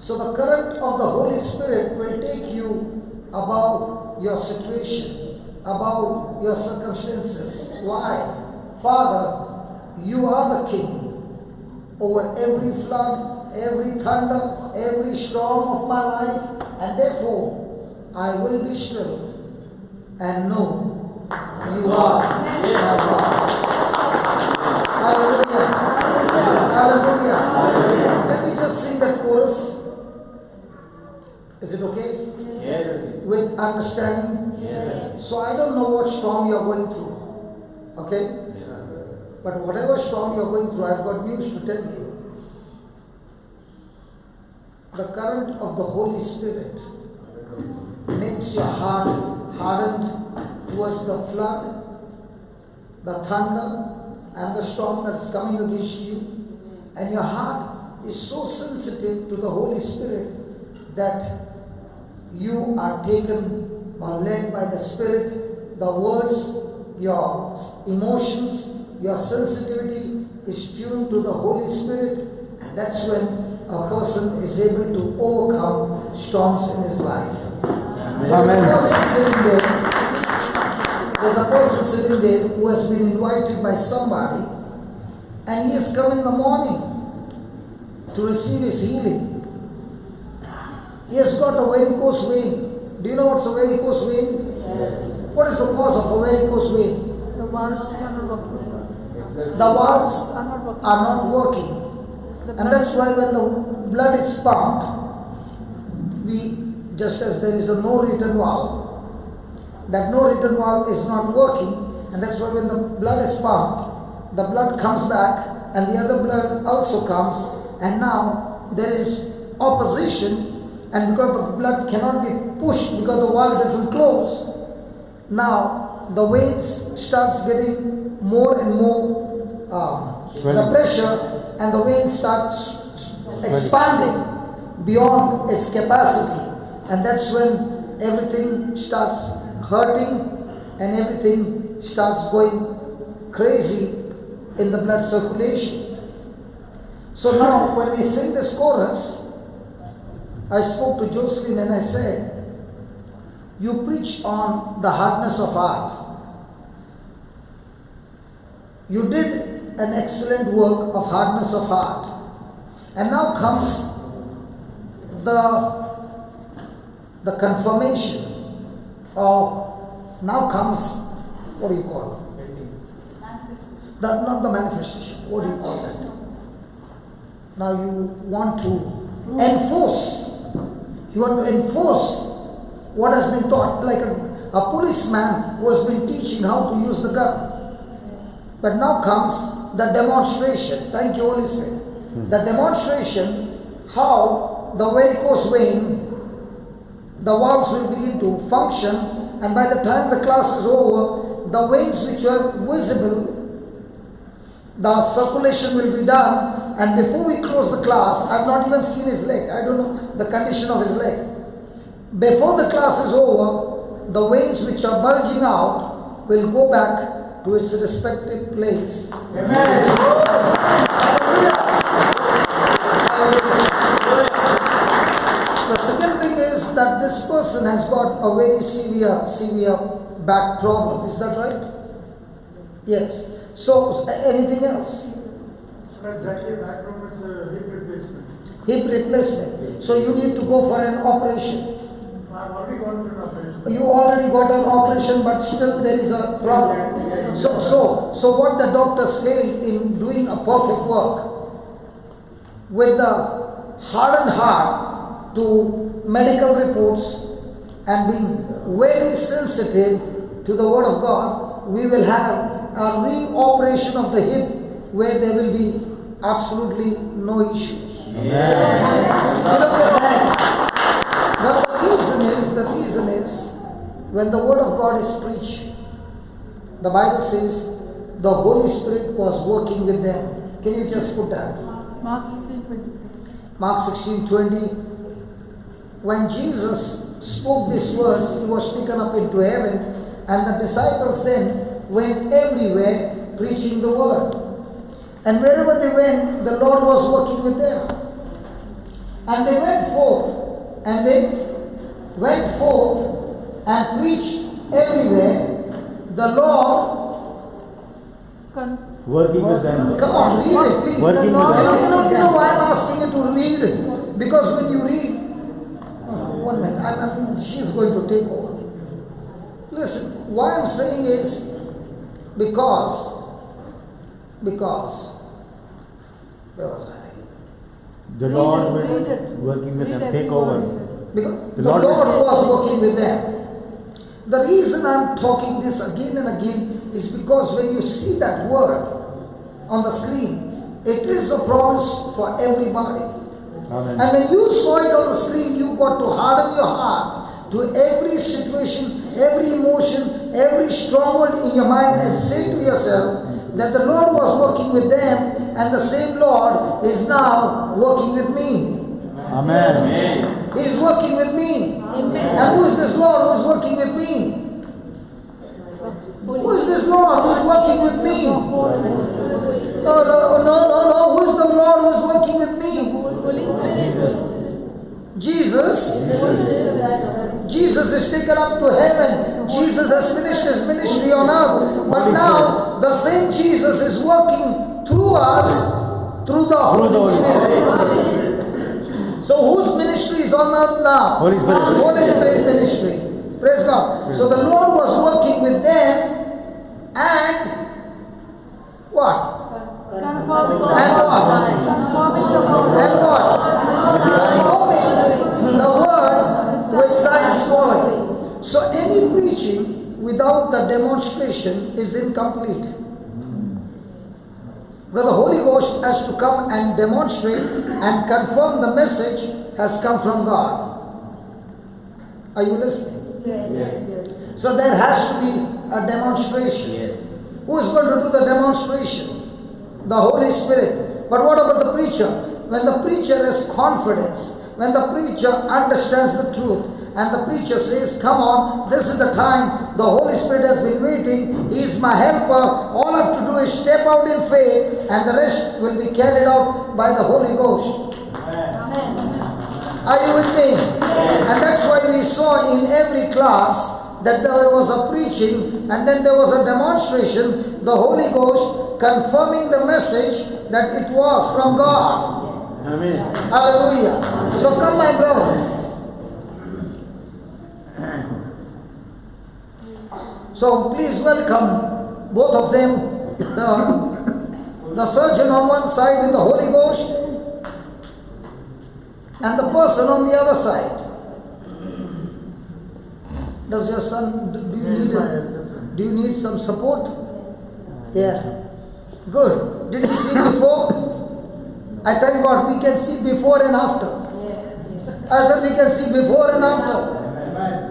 So the current of the Holy Spirit will take you above your situation, above your circumstances. Why? Father, you are the King over every flood, every thunder, every storm of my life, and therefore I will be still and know you are my God. Hallelujah. Hallelujah. Let me just sing that chorus. Is it okay? Yes. With understanding? Yes. So I don't know what storm you are going through. Okay? Yeah. But whatever storm you are going through, I've got news to tell you. The current of the Holy Spirit makes your heart hardened towards the flood, the thunder, and the storm that's coming against you. And your heart is so sensitive to the Holy Spirit that you are taken or led by the Spirit. The words, your emotions, your sensitivity is tuned to the Holy Spirit, and that's when a person is able to overcome storms in his life. There's a person sitting there who has been invited by somebody, and he has come in the morning to receive his healing. He has got a varicose vein. Do you know what's a varicose vein? Yes. What is the cause of a varicose vein? The valves are not working. The valves are not working. And that's why when the blood is pumped, just as there is a no return valve, that no return valve is not working, and that's why when the blood is pumped, the blood comes back and the other blood also comes, and now there is opposition, and because the blood cannot be pushed because the valve doesn't close, now the veins starts getting more and more the pressure, and the vein starts expanding beyond its capacity, and that's when everything starts hurting and everything starts going crazy in the blood circulation. So now when we sing this chorus, I spoke to Jocelyn and I said, you preach on the hardness of heart. You did an excellent work of hardness of heart. And now comes the confirmation, or now comes, what do you call it? Not the manifestation. What do you call that? Now you want to enforce. You want to enforce what has been taught, like a policeman who has been teaching how to use the gun. But now comes the demonstration. Thank you, Holy Spirit. The demonstration how the varicose vein, the valves will begin to function, and by the time the class is over, the veins which are visible, the circulation will be done, and before we close the class, I have not even seen his leg. I don't know the condition of his leg. Before the class is over, the veins which are bulging out will go back to its respective place. Amen. The second thing is that this person has got a very severe back problem. Is that right? Yes. So, anything else? Exactly, back problem is hip replacement. Hip replacement. So you need to go for an operation. I've already gone through an operation. You already got an operation, but still there is a problem. So what the doctors failed in doing a perfect work, with the hardened heart to medical reports and being very sensitive to the word of God, we will have a re-operation of the hip where there will be absolutely no issues. But the reason is when the word of God is preached, the Bible says the Holy Spirit was working with them. Can you just put that? Mark 16:20. Mark 16:20. When Jesus spoke these words, he was taken up into heaven, and the disciples then went everywhere preaching the word. And wherever they went, the Lord was working with them. And they went forth and preached everywhere, the Lord. Working with them. Come on, read it, please. Working with them. You know why I'm asking you to read it? Because when you read, 1 minute, she's going to take over. Listen, why I'm saying is because where was I? The Lord Read was it. working with Read them. Take every over. word he said. Because The the Lord Lord was working with them. The reason I'm talking this again and again is because when you see that word on the screen, it is a promise for everybody. Amen. And when you saw it on the screen, you got to harden your heart to every situation, every emotion, every stronghold in your mind and say to yourself that the Lord was working with them and the same Lord is now working with me. Amen. He is working with me. And who is this Lord who is working with me? Who is this Lord who is working with me? No. Who is the Lord who is working with me? Jesus is taken up to heaven. Jesus has finished his ministry on earth. But now the same Jesus is working through us through the Holy Spirit. So whose ministry is on earth now? Holy Spirit. Holy Spirit ministry. Praise God. So the Lord was working with them and what? Confirming the And what? Confirming the word. And what? Confirming the word with signs following. So any preaching without the demonstration is incomplete. Because the Holy Ghost has to come and demonstrate and confirm the message has come from God. Are you listening? Yes. So there has to be a demonstration. Yes. Who is going to do the demonstration? The Holy Spirit. But what about the preacher? When the preacher has confidence, when the preacher understands the truth, and the preacher says, come on, this is the time, the Holy Spirit has been waiting, He is my helper, all I have to do is step out in faith, and the rest will be carried out by the Holy Ghost. Amen. Are you with me? And that's why we saw in every class that there was a preaching and then there was a demonstration, the Holy Ghost confirming the message that it was from God. Amen. Hallelujah. So come my brother. So please welcome both of them, the surgeon on one side with the Holy Ghost and the person on the other side. Does your son, do you need some support? Yeah. Good. Did you see before? I thank God we can see before and after. I said we can see before and after.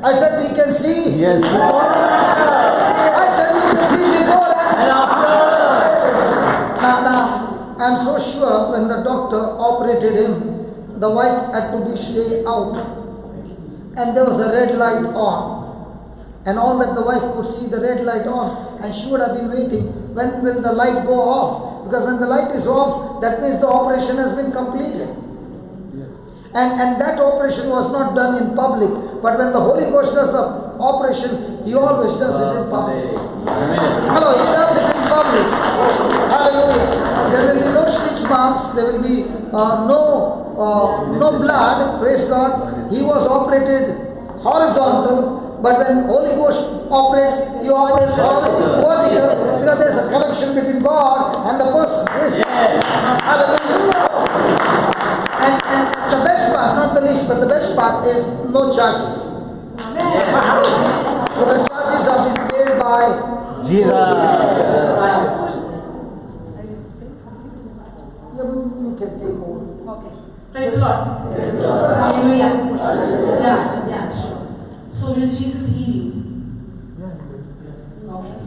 I said we can see. Yes. I said we can see before and after. Now, I'm so sure when the doctor operated him, the wife had to stay out. And there was a red light on. And all that the wife could see, the red light on. And she would have been waiting. When will the light go off? Because when the light is off, that means the operation has been completed. And that operation was not done in public. But when the Holy Ghost does the operation, He always does it in public. Hello, He does it in public. Hallelujah. There will be no stitch marks. There will be no blood. Praise God. He was operated horizontal. But when Holy Ghost operates, He operates vertical, because there is a connection between God and the person. Praise God. Hallelujah. And the best part, not the least, but the best part is no charges. So the charges have been paid by Jesus. You can take over. Okay. Praise the Lord. Hallelujah. Yeah, sure. So will Jesus heal you? Okay.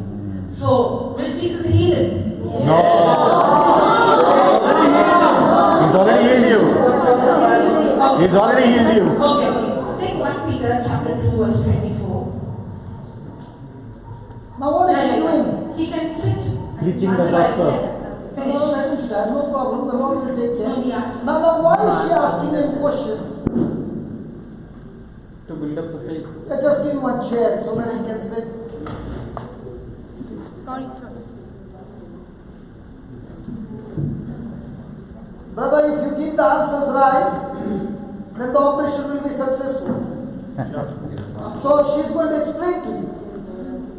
So will Jesus heal him? No. He's already healed you. He's already healed you. Okay. Take 1 Peter chapter 2 verse 24. Now what is he doing? He can sit. Preaching the gospel. Finish. understand, no problem, the Lord will take care. No, he asked. Now why is she asking him questions? To build up the faith. Just give him one chair so that he can sit. Sorry. Brother, if you give the answers right, then the operation will be successful. So she's going to explain to you.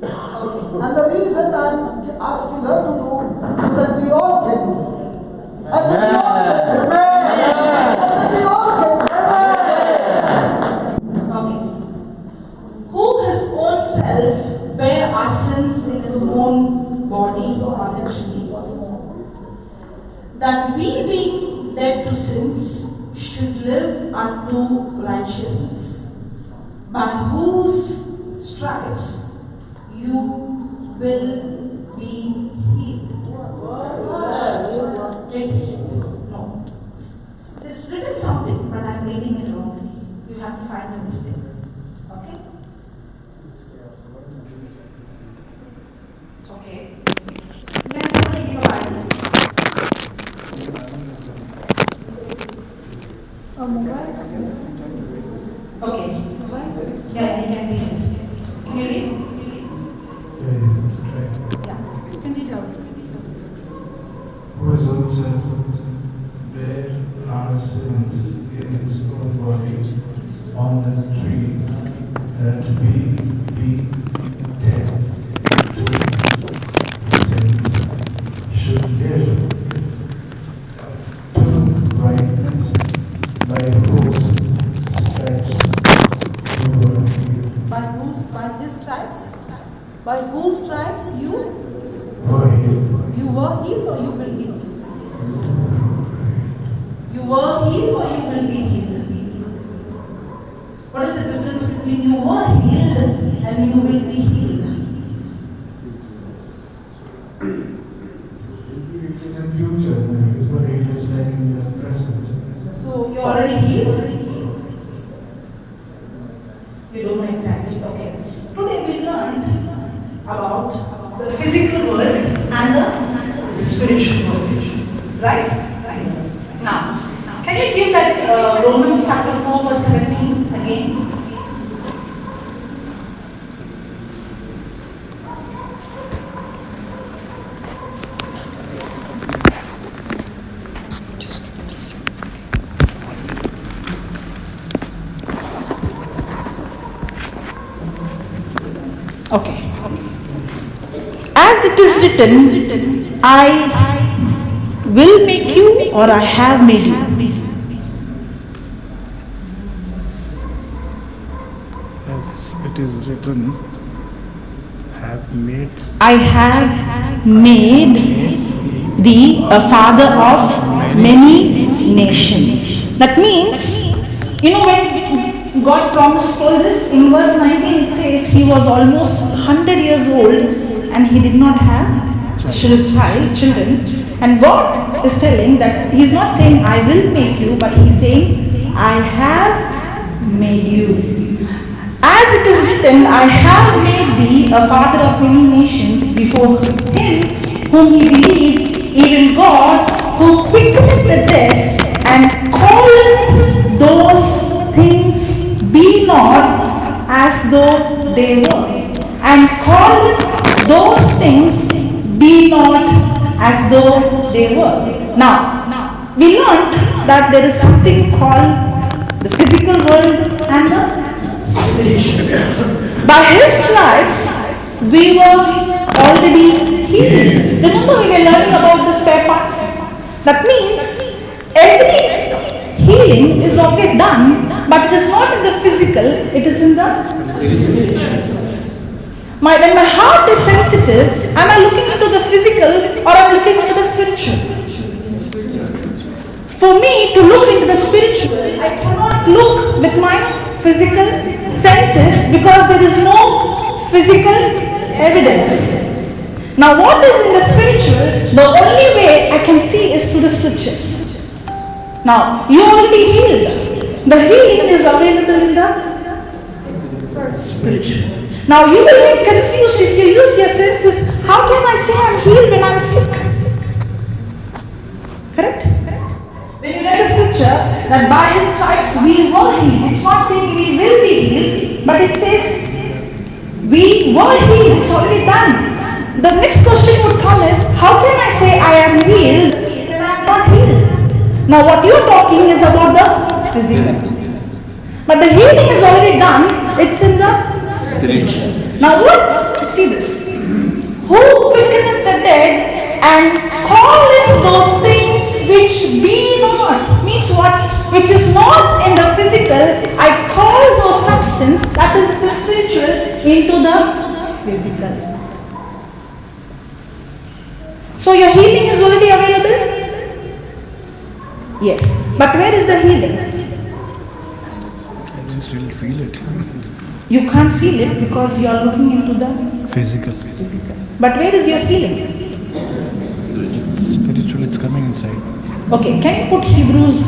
And the reason I'm asking her to do, so that we all can do. I said we all can do. I said we all can do. Okay. Who his own self bear our sins in his own body on the tree, that we being dead to sins should live unto righteousness, by whose stripes you will be healed. No. It's written something, but I'm reading it wrongly. You have to find a mistake. Okay? Okay. Can somebody give a Bible? A mobile? Okay. Yeah, you can read it. Can you read? Yeah. Can you tell? Who is also bear our sins in his own body on the tree, that we be dead to sins should live to righteousness, by whose stripes you were healed. By his stripes? By whose stripes you Were healed. were healed or you will be healed? You were healed or you will be healed? What is the difference between you were healed and you will be healed? In the future, what it is like in the present. So you're already healed? You don't know exactly. Okay. Today we learned about the physical world and the spiritual world. Right? Now, can you give that Romans chapter 4 verse 17 again? Okay. As it is written, I will make you or I have made you. As it is written, have made I have made thee a father of many nations. That means, when God promised all this, in verse 19 it says he was almost 100 years old and he did not have children. And God is telling that he's not saying I will make you, but he's saying I have made you. As it is written, I have made thee a father of many nations before him whom he believed, even God, who quickeneth the dead, and calleth those things be not as though they were, and calleth those things be not as though they were. Now, we learned that there is something called the physical world and the spiritual. By his stripes, we were already healed. Remember, we were learning about the spare parts. That means every healing is already done, but it is not in the physical, it is in the spiritual. When my heart is sensitive, am I looking into the physical or am I looking into the spiritual? For me to look into the spiritual, I cannot look with my physical senses because there is no physical evidence. Now what is in the spiritual, the only way I can see is through the scriptures. Now you already healed. The healing is available in the spiritual. Now you will get confused if you use your senses. How can I say I'm healed when I'm sick? that by His stripes we were healed. It's not saying we will be healed, but it says we were healed. It's already done. The next question would come is, how can I say I am healed when I am not healed? Now what you are talking is about the physical. But the healing is already done. It's in the spiritual. Now what? See this. Who quickeneth the dead and calleth those things which be not? Means what? Which is not in the physical. I call those substance, that is the spiritual, into the physical. So your healing is already available? Yes. But where is the healing? I just didn't feel it. You can't feel it because you are looking into the Physical. But where is your healing? Spiritual, it's coming inside. Okay, can you put Hebrews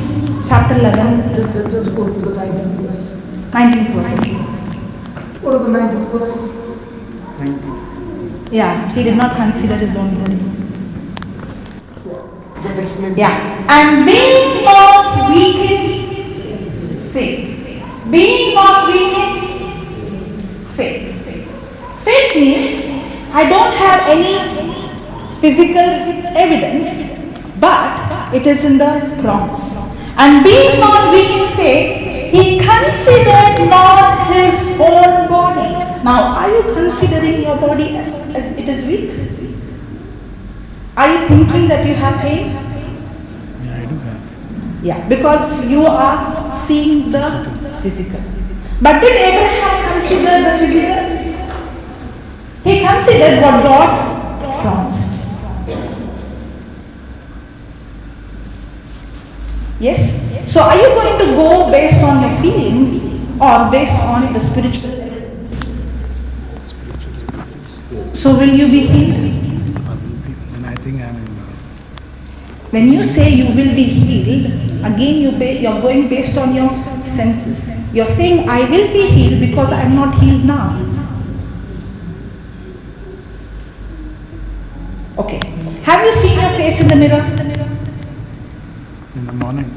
chapter 11, Just go to the 19th verse. 19th verse? Okay. Go to the 19th verse. Yeah, he did not consider his own body. Just explain. Yeah, and being not weak in faith. Being not weak in faith. Faith means I don't have any physical evidence, but it is in the promise. And being not weak in faith, he considered not his own body. Now, are you considering your body as it is weak? Are you thinking that you have pain? Yeah, I do have. Yeah, because you are seeing the physical. But did Abraham consider the physical? He considered what God promised. Yes? So are you going to go based on your feelings or based on the spiritual evidence? So will you be healed? And I think I'm in. When you say you will be healed, again you're going based on your senses. You're saying I will be healed because I'm not healed now. Okay. Have you seen your face in the mirror? In the morning.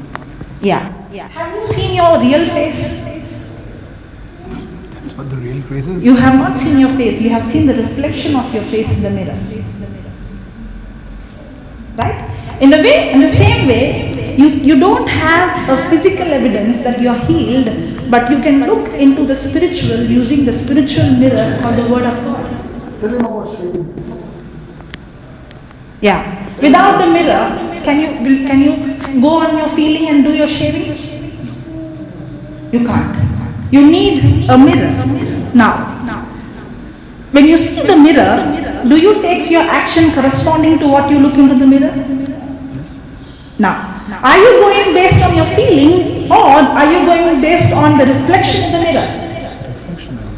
Yeah. Have you seen your real face? That's what the real face is. You have not seen your face. You have seen the reflection of your face in the mirror. Right? In the same way, you don't have a physical evidence that you are healed, but you can look into the spiritual using the spiritual mirror or the word of God. Tell him about shaving. Yeah. Without the mirror, can you go on your feeling and do your shaving? You can't. You need a mirror. Now, when you see the mirror, do you take your action corresponding to what you look into the mirror? Now, are you going based on your feeling or are you going based on the reflection in the mirror?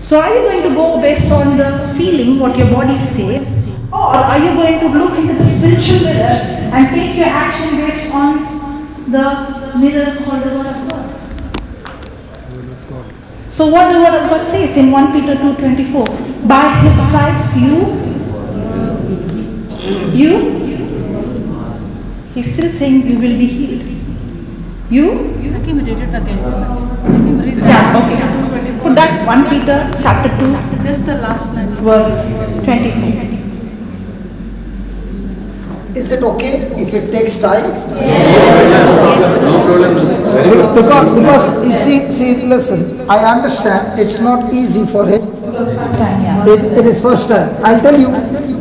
So are you going to go based on the feeling, what your body says, or are you going to look into the spiritual mirror and take your action based on the mirror called the Word of God? So what the Word of God says in 1 Peter 2:24, by His stripes He's still saying you will be healed. Let him read it again. Let him read Yeah, okay. Put that 1 Peter chapter 2, just the last line. verse 24. Is it okay if it takes time? No problem. Because you see, listen, I understand it's not easy for him. It is first time. I'll tell you,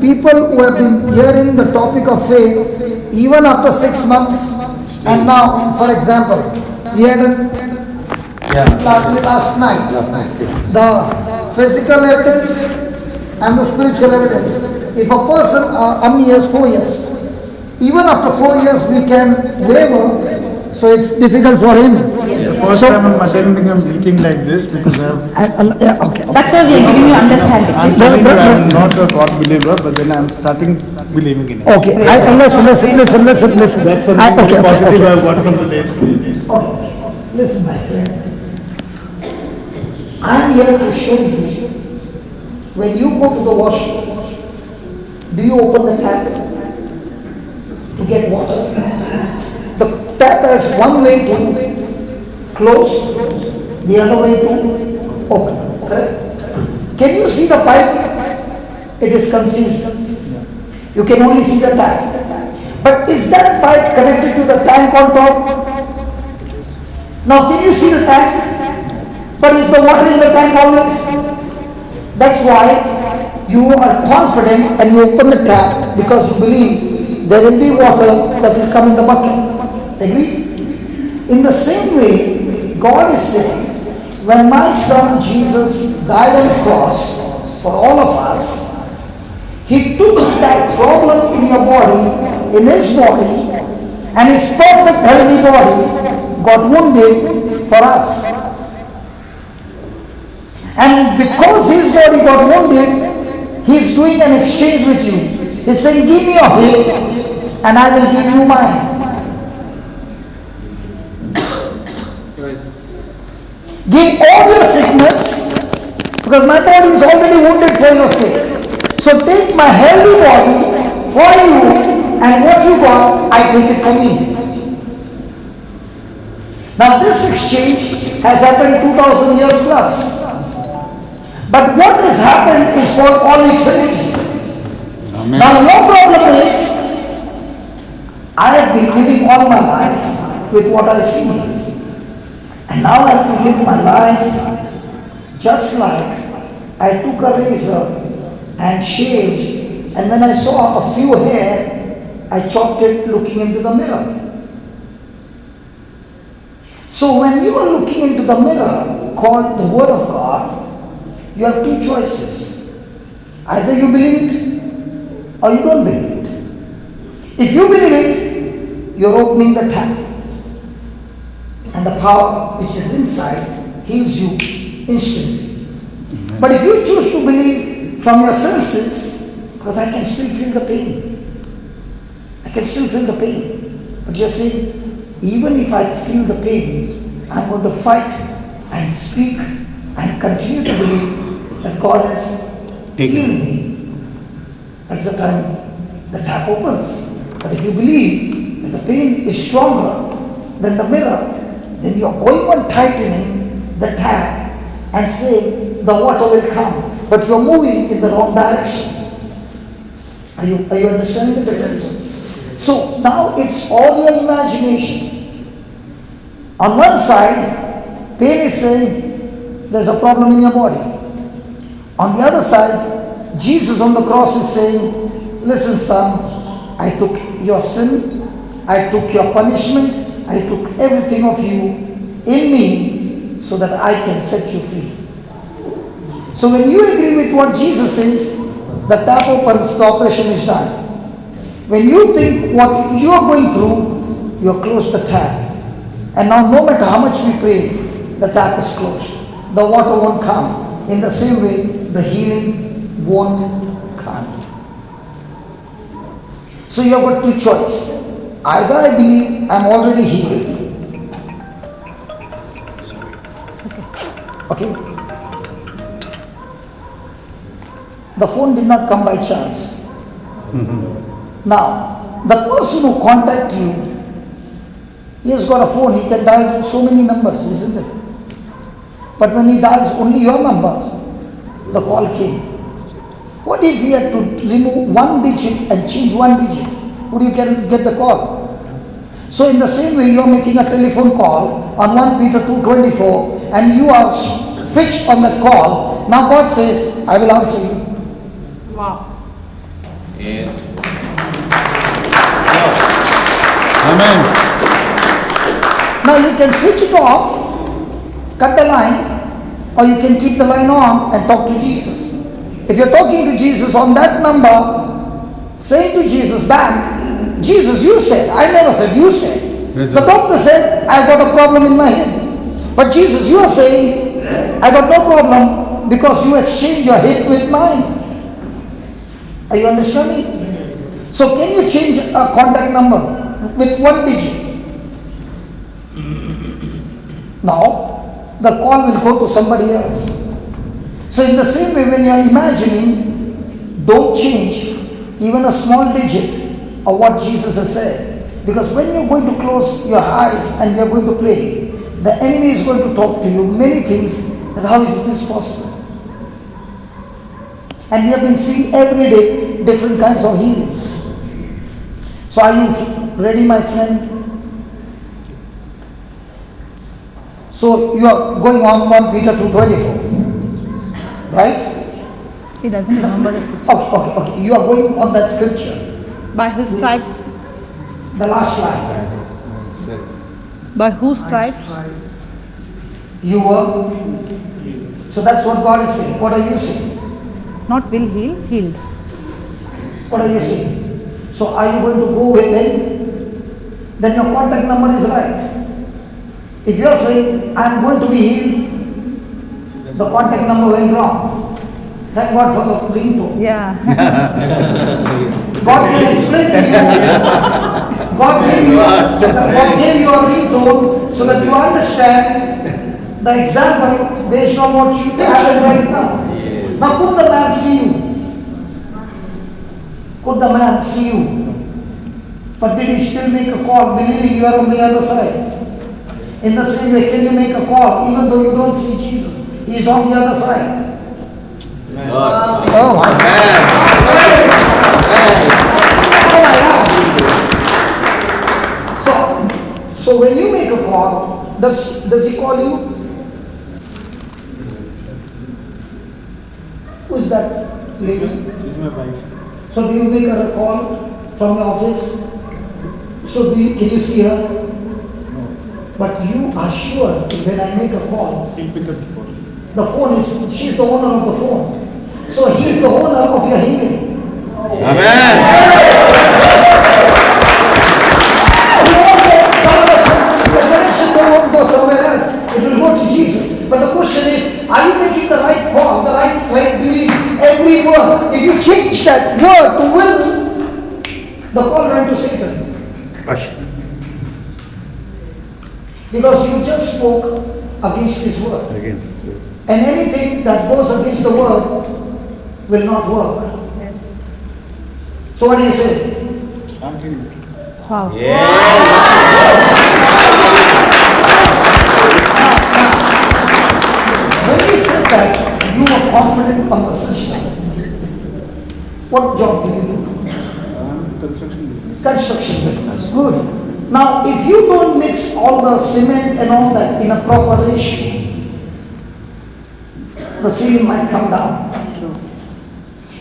people who have been hearing the topic of faith, even after 6 months, and now, for example, we had last night, the physical evidence and the spiritual evidence. If a person, how many years? 4 years. Even after 4 years, we can waver, so it's difficult for him. First time I'm attending, I'm eating like this because Okay. That's why we are giving you understanding. I'm not a God believer, but then I'm starting believing in it. Okay, listen. That's something Okay. positive I've got from the day. Okay, listen, my friend. I am here to show you. When you go to the washroom, do you open the tap to get water? The tap has one way to close, the other way to open. Correct? Can you see the pipe? It is concealed. You can only see the tap. But is that pipe connected to the tank on top? Now can you see the tank? But is the water in the tank always? That's why you are confident and you open the tap because you believe there will be water that will come in the bucket. Agree? In the same way, God is saying, when my son Jesus died on the cross for all of us, He took that problem in your body, in His body, and His perfect healthy body got wounded for us. And because His body got wounded, He is doing an exchange with you. He is saying, give me your hip and I will give you mine. Give all your sickness because my body is already wounded for your sake. So take my healthy body for you and what you got, I take it for me. Now this exchange has happened 2000 years plus. But what has happened is for all eternity. Amen. Now your problem is, I have been living all my life with what I see. And now I have to live my life just like I took a razor and shaved, and when I saw a few hair, I chopped it looking into the mirror. So when you are looking into the mirror called the Word of God, you have two choices. Either you believe it or you don't believe it. If you believe it, you're opening the tap. And the power which is inside heals you instantly. Amen. But if you choose to believe from your senses, because I can still feel the pain. I can still feel the pain. But you're saying, even if I feel the pain, I'm going to fight and speak and continue to believe that God has healed me. That's the time the tap opens. But if you believe that the pain is stronger than the mirror, then you are going on tightening the tap and saying the water will come. But you are moving in the wrong direction. Are you understanding the difference? So now it's all your imagination. On one side, pain is saying there's a problem in your body. On the other side, Jesus on the cross is saying, listen son, I took your sin, I took your punishment, I took everything of you in me so that I can set you free. So when you agree with what Jesus says, the tap opens, the operation is done. When you think what you are going through, you close the tap. And now no matter how much we pray, the tap is closed. The water won't come. In the same way, the healing won't come. So you have got two choices. Either I believe I am already healed. Okay? The phone did not come by chance. Now, the person who contacts you, he has got a phone, he can dial so many numbers, isn't it? But when he dials only your number, the call came. What if he had to remove one digit and change one digit? Would you get the call? So in the same way, you are making a telephone call on 1 Peter 2:24 and you are fixed on that call. Now God says, I will answer you. Wow. Yes. Amen. Now you can switch it off, cut the line, or you can keep the line on and talk to Jesus. If you're talking to Jesus on that number, say to Jesus back, Jesus, you said, I never said, you said. The doctor said, I've got a problem in my head. But Jesus, you are saying, I got no problem because you exchange your head with mine. Are you understanding? So can you change a contact number with one digit? Now, the call will go to somebody else. So in the same way, when you are imagining, don't change even a small digit of what Jesus has said. Because when you're going to close your eyes and you're going to pray, the enemy is going to talk to you many things that how is this possible? And we have been seeing every day different kinds of healings. So are you ready, my friend? So you are going on 1 Peter 2:24, right? He doesn't remember the scripture. Okay. You are going on that scripture. By whose stripes? The last line. By whose stripes? You were. So that's what God is saying. What are you saying? Not will heal, healed. What are you saying? So are you going to go with him? Then your contact number is right. If you are saying, I am going to be healed, the contact number went wrong. Thank God for the ringtone. Yeah. God can explain to you. God gave you a ringtone so that you understand the example based on what you have right now. Now could the man see you? Could the man see you? But did he still make a call believing you are on the other side? In the same way, can you make a call even though you don't see Jesus? He is on the other side. Oh my God. So when you make a call, does he call you? Who is that lady? It's my wife. So do you make her a call from your office? So can you see her? No. But you are sure that when I make a call, She'll pick up the phone. the phone is, she's the owner of the phone. So he is the owner of your healing. Amen. The connection won't go somewhere else. It will go to Jesus. But the question is, are you making the right call, the right belief, every word? If you change that word to will, the call went to Satan. Because you just spoke against his word. Against his will. And anything that goes against the word will not work. So what do you say? I'm healed. Wow. When you said that you are confident on the system, what job do you do? Construction business. Construction business. Good. Now, if you don't mix all the cement and all that in a proper ratio, the ceiling might come down.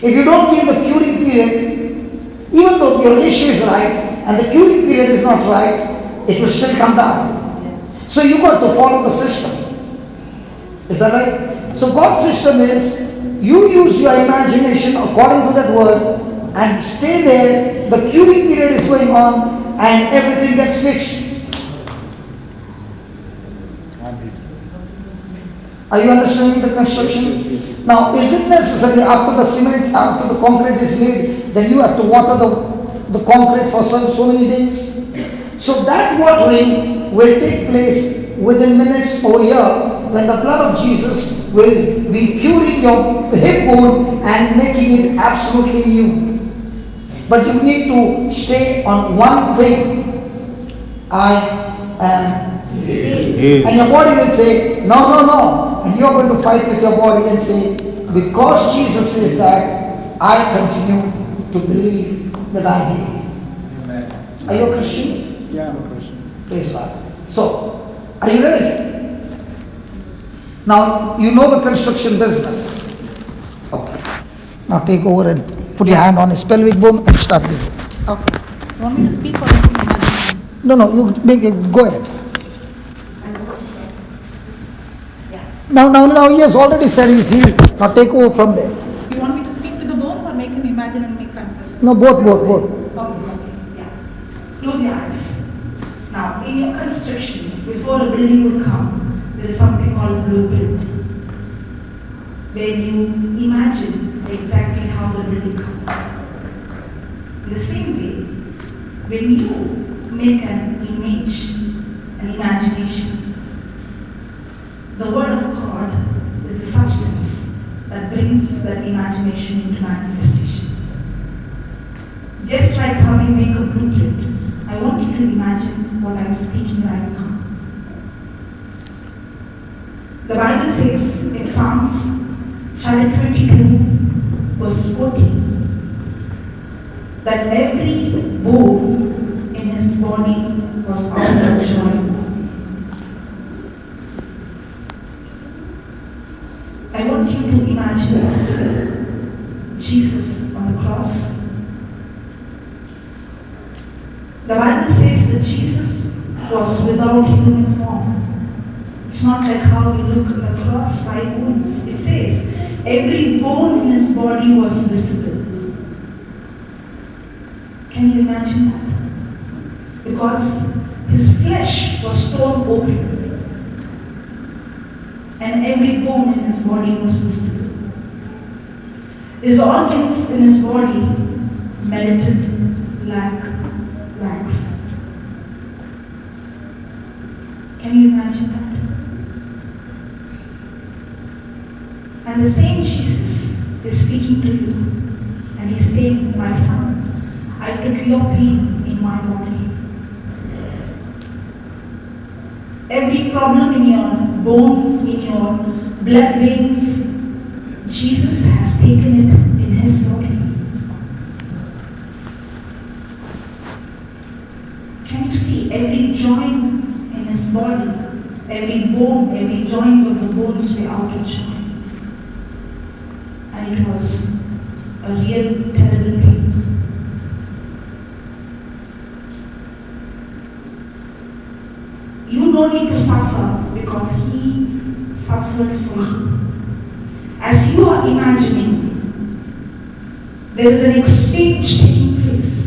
If you don't give the curing period, even though your ratio is right and the curing period is not right, it will still come down. So you got to follow the system. Is that right? So God's system is you use your imagination according to that word and stay there. The curing period is going on and everything gets fixed. I'm healed. Are you understanding the construction? Now, is it necessary after the cement, after the concrete is laid, then you have to water the concrete for so many days? So that watering will take place within minutes or year when the blood of Jesus will be curing your hip wound and making it absolutely new. But you need to stay on one thing. I am healed. And your body will say, no. And you're going to fight with your body and say, because Jesus says that, I continue to believe that I'm healed. Amen. Are you a Christian? Yeah, I'm a Christian. Praise God. So, are you ready? Now, you know the construction business. Okay. Now take over and put your hand on his pelvic bone and start doing it. Okay. You want me to speak or you want me to imagine? No, you make it, go ahead. Now he has already said he's healed. Now take over from there. You want me to speak to the bones or make him imagine and make confess? No, both. Okay, yeah. Close your eyes. Now, in your construction, before a building would come, there is something called blueprint, where you imagine exactly how the building comes. In the same way, when you make an image, an imagination, the Word of God is the substance that brings that imagination into manifestation. Just like how you make a blueprint, I want you to imagine what I'm speaking right now. The Bible says in Psalms chapter 22, verse 14, that every bone in his body was out of joy. I want you to imagine this. Jesus on the cross. The Bible says that Jesus was without human form. It's not like how we look at the cross, 5 bones. It says every bone in his body was visible. Can you imagine that? Because his flesh was torn open and every bone in his body was visible. His organs in his body melted like wax. Can you imagine that? And the same Jesus is speaking to you and he's saying, my son, I took your pain in my body. Every problem in your bones, in your blood veins, Jesus has taken it in his body. Can you see every joint in his body, every bone, every joints of the bones were out of joint? And it was a real terrible pain. You don't need to suffer because he suffered for you. As you are imagining, there is an exchange taking place.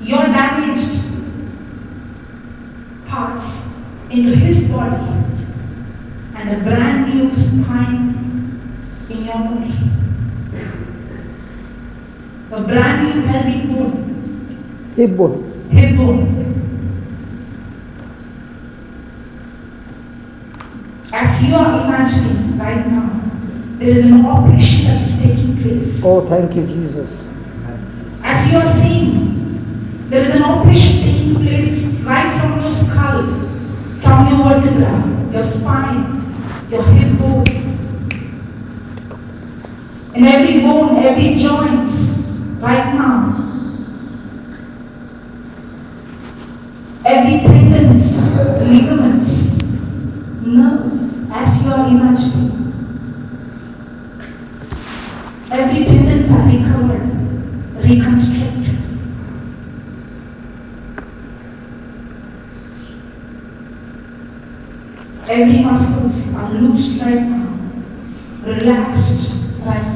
Your damaged parts into his body and a brand new spine in your body. A brand new pelvic bone. Hip bone. Hip bone. As you are imagining right now, there is an operation that is taking place. Oh, thank you, Jesus. As you are seeing, there is an operation taking place right from your skull, from your vertebra, your spine, your hip bone. And every bone, every joints, right now. Every tendons, ligaments, nerves, as you are imagining. Every tendons are recovered, reconstructed. Every muscles are loosed right now, relaxed right now.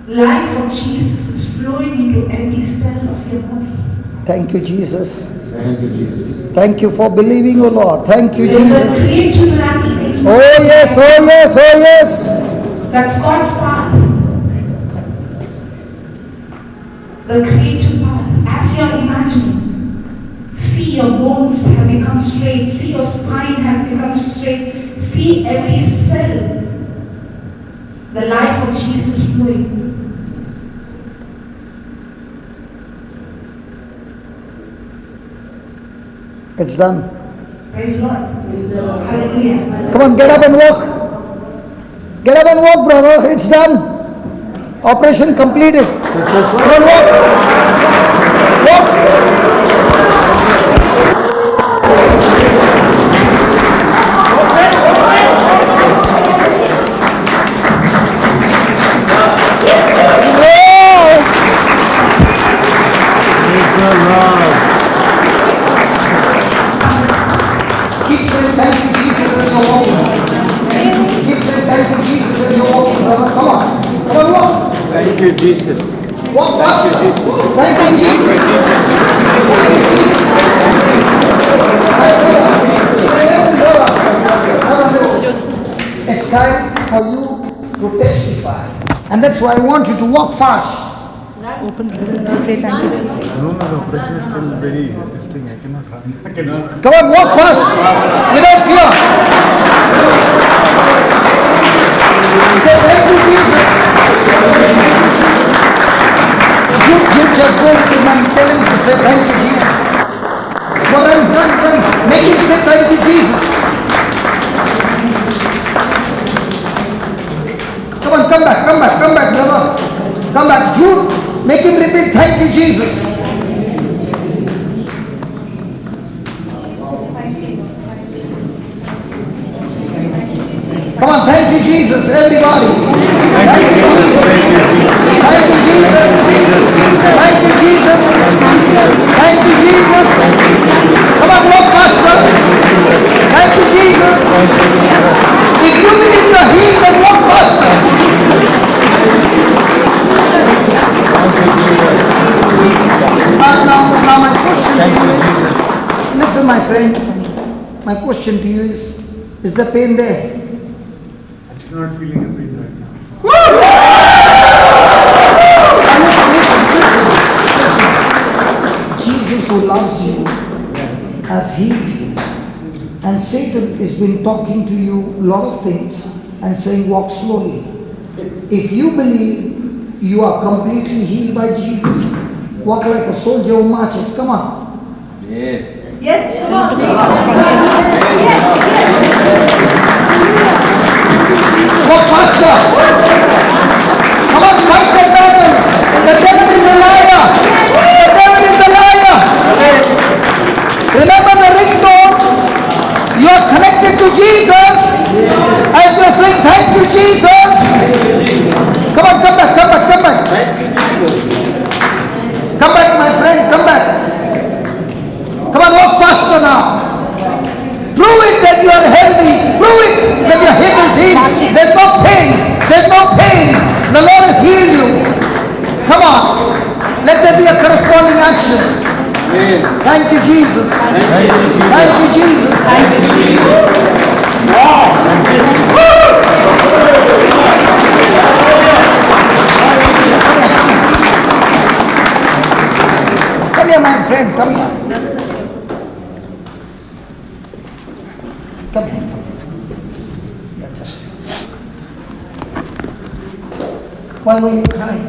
Life of Jesus is flowing into every cell of your body. Thank you, Jesus. Thank you, Jesus. Thank you for believing, O Lord. Thank you, There is a Jesus. creative miracle taking Oh yes, oh yes, oh yes. That's God's part. The creative part, as you are imagining, see your bones have become straight, see your spine has become straight, see every cell, the life of Jesus flowing. It's done. Praise the Lord. Hallelujah. Come on, get up and walk. Get up and walk, brother. It's done. Operation completed. Come on, walk. Walk. Keep saying thank you, Jesus, as you're walking. Keep saying thank you, Jesus, as you're walking, brother. Come on. Come on, walk. Thank you, Jesus. Walk faster. Thank you, Jesus. Thank you, Jesus. Listen, brother. Brother, listen. It's time for you to testify. And that's why I want you to walk fast. Open to say thank you, Jesus. No, the operation is still very, this thing, I cannot run. I cannot. Come on, walk fast. Without fear. Say thank you, Jesus. You just go to him and tell him to say thank you, Jesus. But run. Make him say thank you, Jesus. come back, brother. Come back. Jude, make him repeat, thank you, Jesus. Come on, thank you, Jesus, everybody. Thank you, Jesus. Thank you, Jesus. Thank you, Jesus. Thank you, Jesus. Come on, walk faster. Thank you, Jesus. If you believe you're healed, then walk faster. Now my question to you is, listen my friend, my question to you is the pain there? I'm not feeling a pain right now. Listen. Jesus who loves you has healed you. And Satan has been talking to you a lot of things and saying walk slowly. If you believe you are completely healed by Jesus, walk like a soldier who marches. Come on. Yes. Yes, come on. Walk faster. Come on, fight the devil. The devil is a liar. The devil is a liar. Remember the ringtone? You are connected to Jesus. As you are saying, thank you, Jesus. Come on, come back. Come back, my friend, come back. Come on, walk faster now. Prove it that you are healthy. Prove it that your hip is healed. There's no pain. There's no pain. The Lord has healed you. Come on. Let there be a corresponding action. Thank you, Jesus. Thank you, Jesus. Come here, my friend. Come here. Come here. Yeah, just. Why were you crying?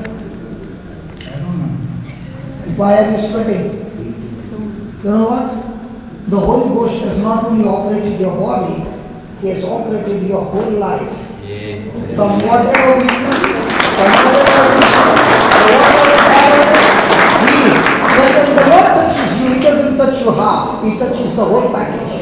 I don't know. Why are you sweating? You know what? The Holy Ghost has not only operated your body, He has operated your whole life. Yes. From whatever weakness, from whatever addiction, from whatever barriers, when the Lord touches you, He doesn't touch you half, He touches the whole package.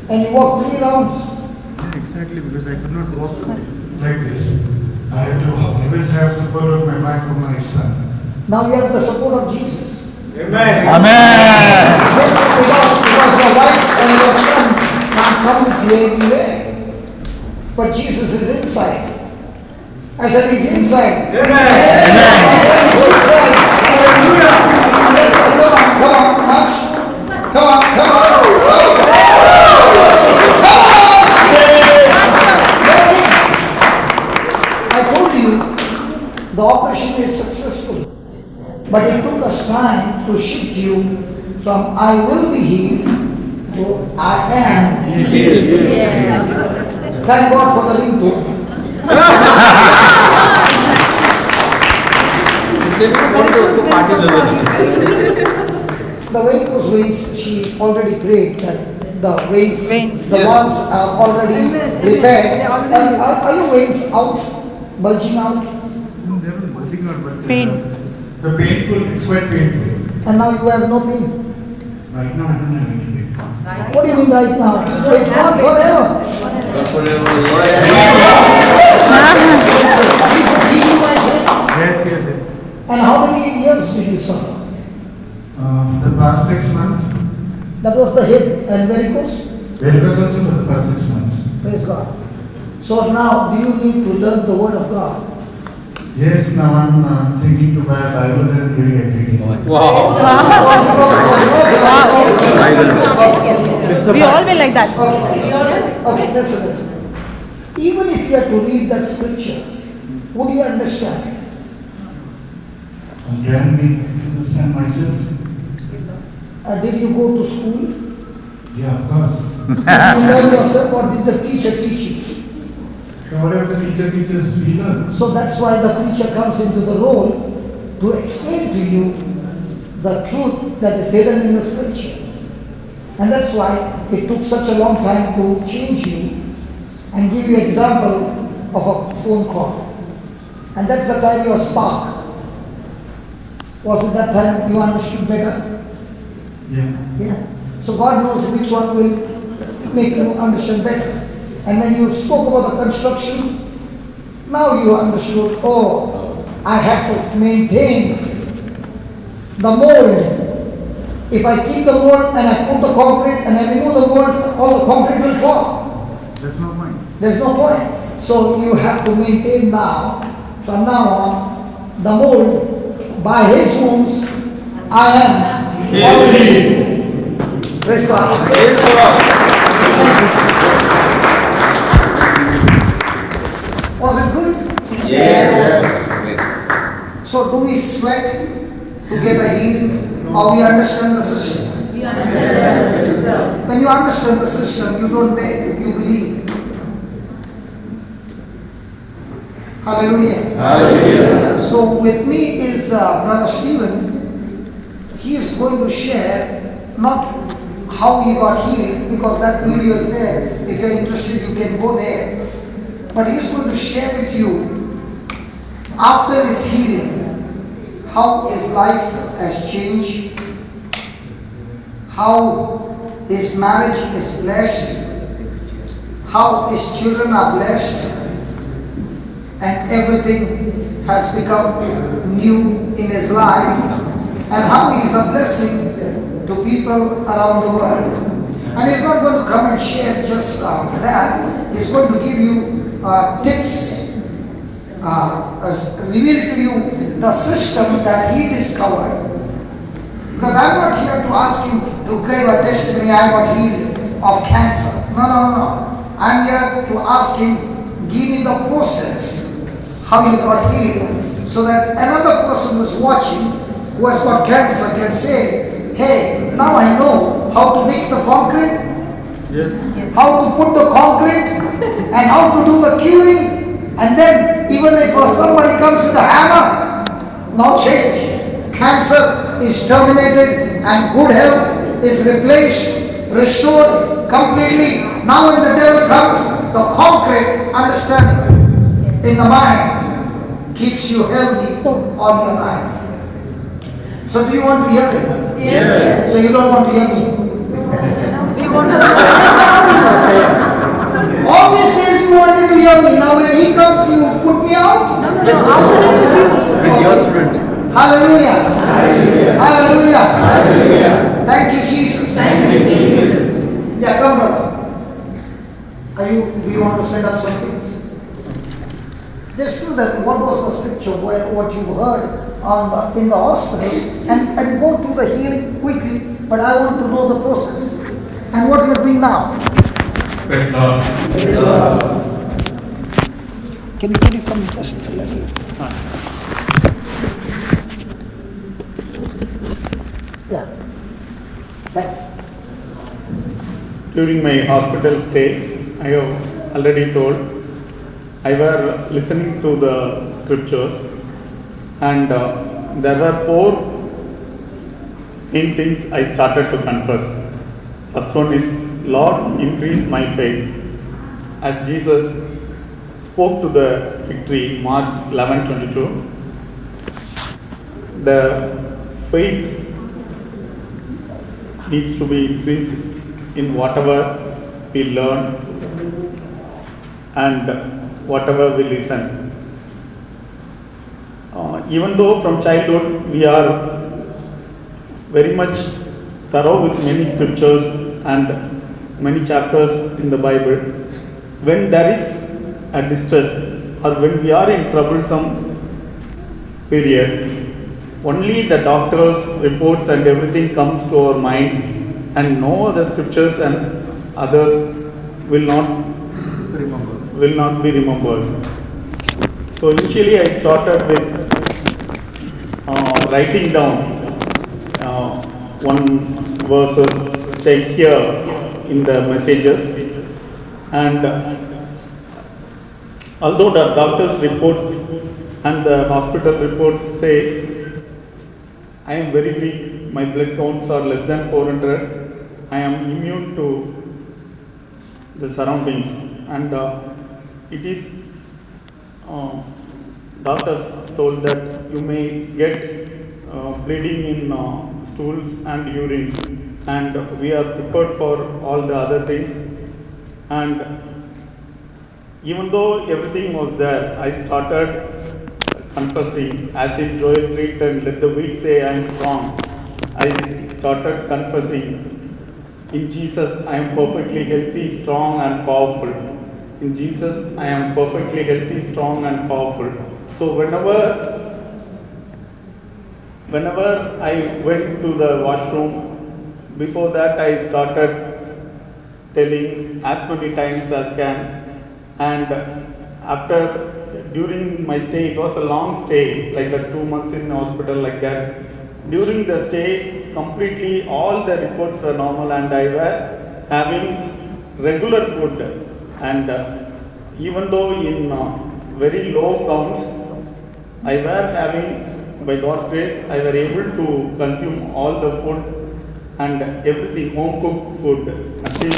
And you walk 3 rounds. Exactly, because I could not walk like this. I had to always have support of my wife or my son. Now you have the support of Jesus. Amen. Because your wife and your son can't come with you everywhere. But Jesus is inside. I said He's inside. Amen. I said He's inside. Hallelujah. And that's why, come on, march. Come on. I told you the operation is successful. But it took us time to shift you from I will be healed to I am healed. Thank God for the ringtone. The varicose veins, she already prayed that the veins. The ones are already repaired. And are your veins out, bulging out? No, they haven't bulging out, but Pain. the painful, it's quite painful. And now you have no pain. Right now I don't have any pain. What do you mean right now? It's gone forever. Jesus healed you like that. Yes. And how many years did you suffer? For the past 6 months, That was the hip and varicose. varicose also for the past 6 months. Praise God. So now, do you need to learn the word of God? Yes, now I'm thinking to buy a Bible and reading every day. Wow. We all will like that. Okay, listen. Even if you have to read that scripture, would you understand? And can we understand myself? Did you go to school? Yeah, of course. Did you learn yourself or did the teacher teach you? So whatever the teacher teaches, we learn. So that's why the preacher comes into the role to explain to you the truth that is hidden in the scripture. And that's why it took such a long time to change you and give you example of a phone call. And that's the time your spark. Was it that time you understood better? Yeah. So God knows which one will make you understand better. And when you spoke about the construction, now you understood, oh, I have to maintain the mold. If I keep the mold and I put the concrete and I remove the mold, all the concrete will fall. There's no point. There's no point. So you have to maintain now, from now on, the mold. By His wounds, I am already. Praise God. Praise God. Was it good? Yes. So do we sweat to get a healing, or we understand the system? We understand the system. When you understand the system, you don't beg, you believe. Hallelujah. Hallelujah. So with me is Brother Stephen. He is going to share not how he got healed, because that video is there. If you are interested, you can go there. But he is going to share with you, after his healing, how his life has changed, how his marriage is blessed, how his children are blessed, and everything has become new in his life, and how he is a blessing to people around the world. And he's not going to come and share just that. He's going to give you tips, reveal to you the system that he discovered. Because I'm not here to ask you to give a testimony, I got healed of cancer. No. I'm here to ask him, give me the process, how you got healed, so that another person who's watching, who has got cancer, can say, hey, now I know how to mix the concrete, how to put the concrete, and how to do the curing, and then even if somebody comes with a hammer, now change. Cancer is terminated and good health is replaced, restored completely. Now when the devil comes, the concrete understanding in the mind keeps you healthy all your life. So do you want to hear it? Yes. So you don't want to hear me? We want to All these days you wanted to hear me. Now when he comes, you put me out? With your spirit. Hallelujah. Hallelujah. Hallelujah. Thank you, Jesus. Thank you, Jesus. Yeah, come brother. Do you want to set up some things? Just do that. What was the scripture, what you heard in the hospital, and go through the healing quickly, but I want to know the process. And what you're doing now. Praise God. Can you come just a little? Yeah. Thanks. During my hospital stay, I have already told, I were listening to the scriptures, and there were 4 main things I started to confess. First one is, Lord, increase my faith. As Jesus spoke to the fig tree, Mark 11:22, the faith needs to be increased in whatever we learn and whatever we listen. Even though from childhood we are very much thorough with many scriptures and many chapters in the Bible, when there is a distress or when we are in troublesome period, only the doctor's reports and everything comes to our mind, and no other scriptures and others will not be remembered. So initially I started with writing down one verses which I hear in the messages, and although the doctor's reports and the hospital reports say I am very weak, my blood counts are less than 400, I am immune to the surroundings, and it is doctors told that you may get bleeding in stools and urine, and we are prepared for all the other things. And even though everything was there, I started confessing, as in Joel 3:10, let the weak say I am strong. I started confessing, in Jesus I am perfectly healthy, strong and powerful. In Jesus I am perfectly healthy, strong and powerful. So whenever I went to the washroom, before that I started telling as many times as can. And during my stay, it was a long stay, like 2 months in hospital, like that. During the stay, completely all the reports were normal, and I were having regular food. And even though in very low counts, I were having, by God's grace, I were able to consume all the food and everything, home cooked food, nothing.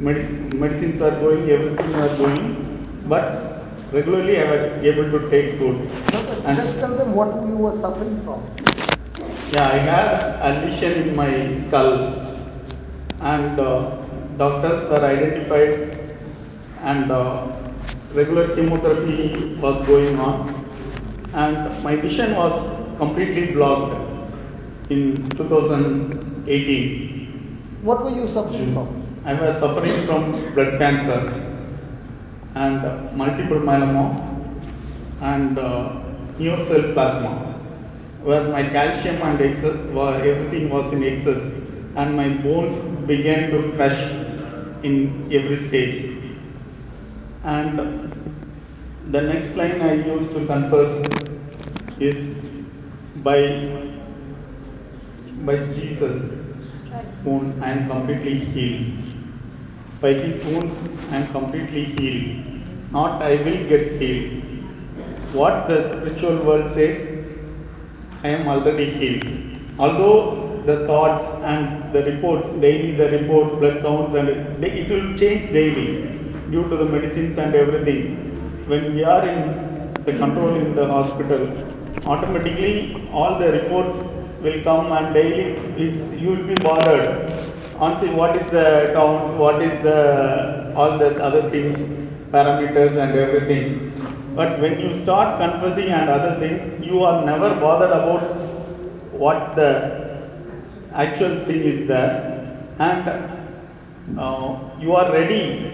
Medicines were going, everything were going, but regularly I was able to take food. And just tell them what you were suffering from. yeah, I had a lesion in my skull, and doctors were identified, and regular chemotherapy was going on, and my vision was completely blocked in 2018. What were you suffering from? I was suffering from blood cancer and multiple myeloma and neoplasma, where my calcium and everything was in excess, and my bones began to crush in every stage. And the next line I used to confess is by Jesus' wound I am completely healed. By his wounds I am completely healed. Not I will get healed. What the spiritual world says, I am already healed. Although the thoughts and the reports, daily the reports, blood counts, and it will change daily due to the medicines and everything. When we are in the control in the hospital, automatically all the reports will come, and daily you will be bothered on see what is the counts, what is the all the other things, parameters and everything. But when you start confessing and other things, you are never bothered about what the actual thing is there, and you are ready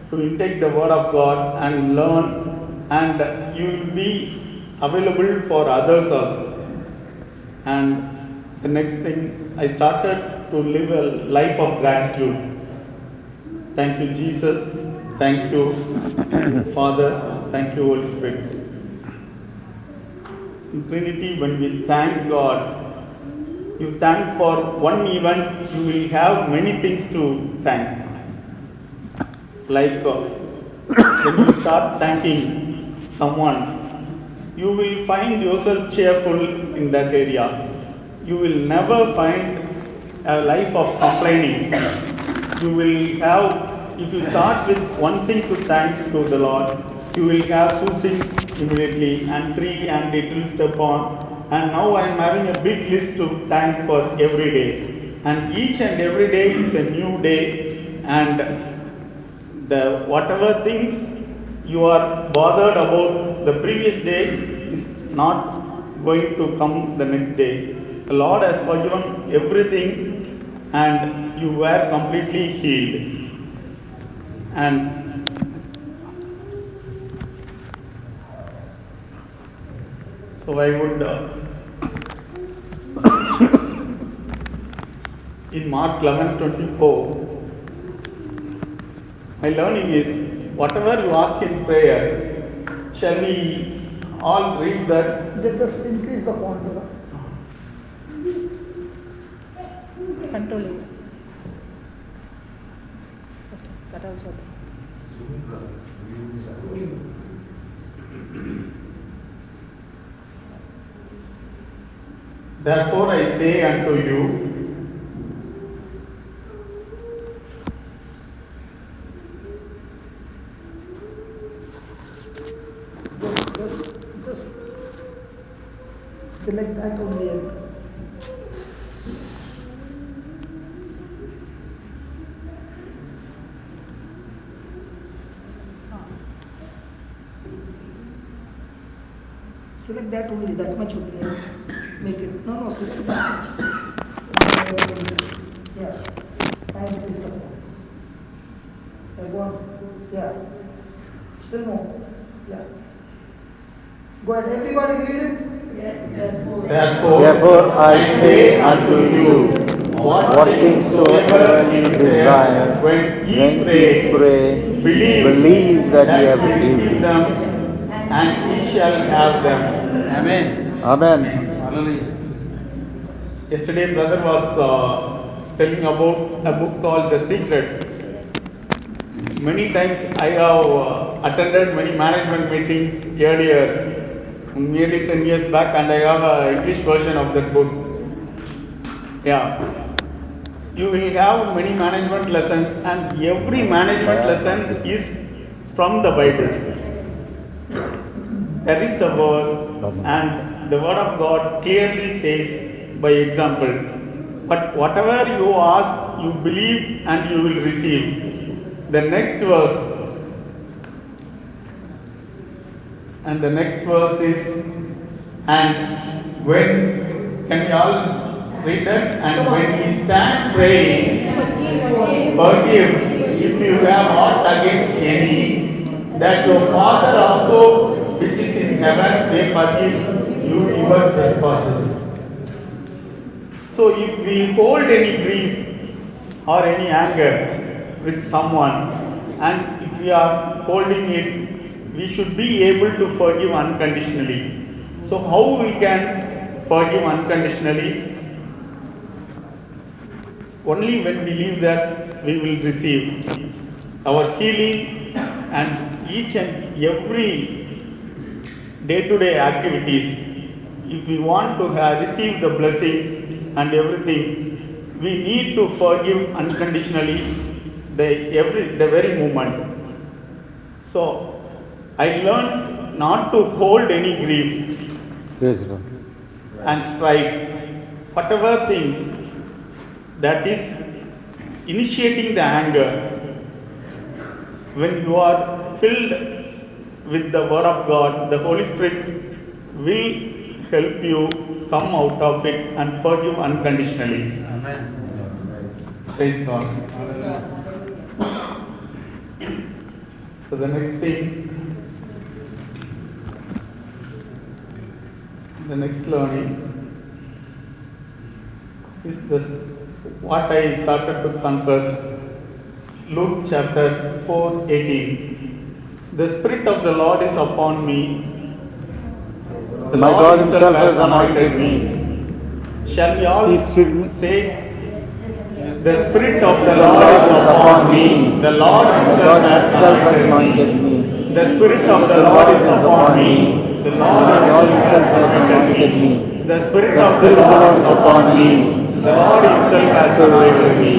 to intake the word of God and learn, and you will be available for others also. And the next thing, I started to live a life of gratitude. Thank you, Jesus. Thank you, Father. Thank you, Holy Spirit. In Trinity, when we thank God, you thank for one event, you will have many things to thank. Like when you start thanking someone, you will find yourself cheerful in that area. You will never find a life of complaining. You will have, if you start with one thing to thank to the Lord, you will have two things immediately, and three, and it will step on. And now I am having a big list to thank for every day. And each and every day is a new day, and the whatever things you are bothered about the previous day is not going to come the next day. The Lord has forgiven everything, and you were completely healed. And so I would in Mark 11:24, my learning is, whatever you ask in prayer, shall we all read that? Just increase the font. Control it. Okay, that also. Therefore I say unto you, Select that only. Select that only, that much only. Make it. No, select that. Yeah. And it is the I want, yeah. Still no. Yeah. Go ahead. Everybody read it. Therefore I say unto you, what things soever ye desire, when ye pray, believe that ye have received them, and ye shall have them. Amen. Amen. Hallelujah. Yesterday, brother was telling about a book called The Secret. Many times I have attended many management meetings earlier, nearly 10 years back, and I have an English version of that book. Yeah. You will have many management lessons, and every management lesson is from the Bible. There is a verse, and the word of God clearly says by example, but whatever you ask, you believe and you will receive. The next verse, and the next verse is, and when, can we all read that? And when ye stand praying, forgive if you have aught against any, that your Father also which is in heaven may forgive you your trespasses. So if we hold any grief or any anger with someone, and if we are holding it, we should be able to forgive unconditionally. So how we can forgive unconditionally? Only when we believe that we will receive our healing and each and every day-to-day activities. If we want to receive the blessings and everything, we need to forgive unconditionally the very moment. So I learned not to hold any grief and strife. Whatever thing that is initiating the anger, when you are filled with the word of God, the Holy Spirit will help you come out of it and forgive unconditionally. Amen. Praise God. So the next thing, the next learning is this, what I started to confess. Luke chapter 4:18. The Spirit of the Lord is upon me. The My Lord God himself has anointed me. Shall we all He's filled me. say, the Spirit of the Lord is upon me. The Lord himself has anointed me. The Spirit of the Lord is upon me. The Lord himself has anointed me. The Spirit of the Lord is upon me. The Lord himself has anointed me.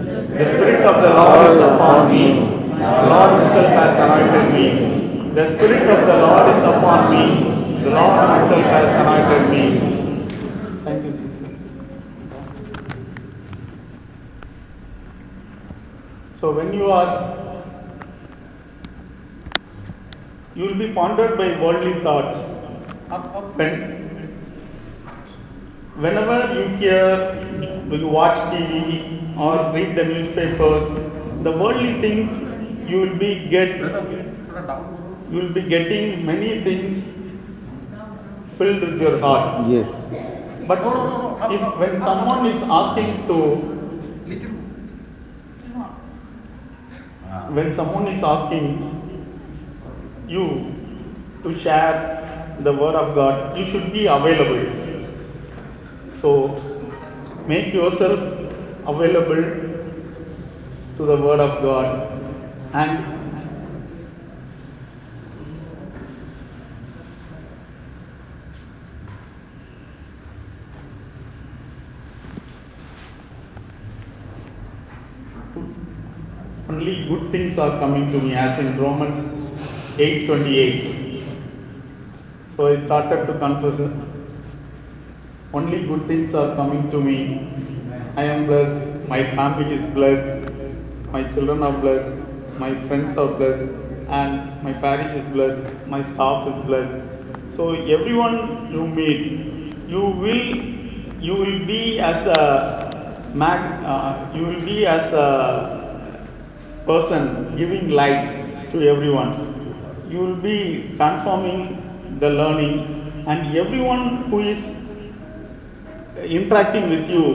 The Spirit of the Lord is upon me. The Lord himself has anointed me. The Spirit of the Lord is upon me. The Lord himself has anointed me. Thank you, Jesus. So when you will be pondered by worldly thoughts. Whenever you hear, you watch TV or read the newspapers, the worldly things you will be getting many things filled with your heart. Yes. But if when someone is asking you to share the word of God, you should be available. So make yourself available to the word of God and only good things are coming to me, as in Romans 8:28. So I started to confess only good things are coming to me. I am blessed, my family is blessed, my children are blessed, my friends are blessed, and my parish is blessed, my staff is blessed. So everyone you meet, you will be as a person giving light to everyone. You will be transforming the learning, and everyone who is interacting with you,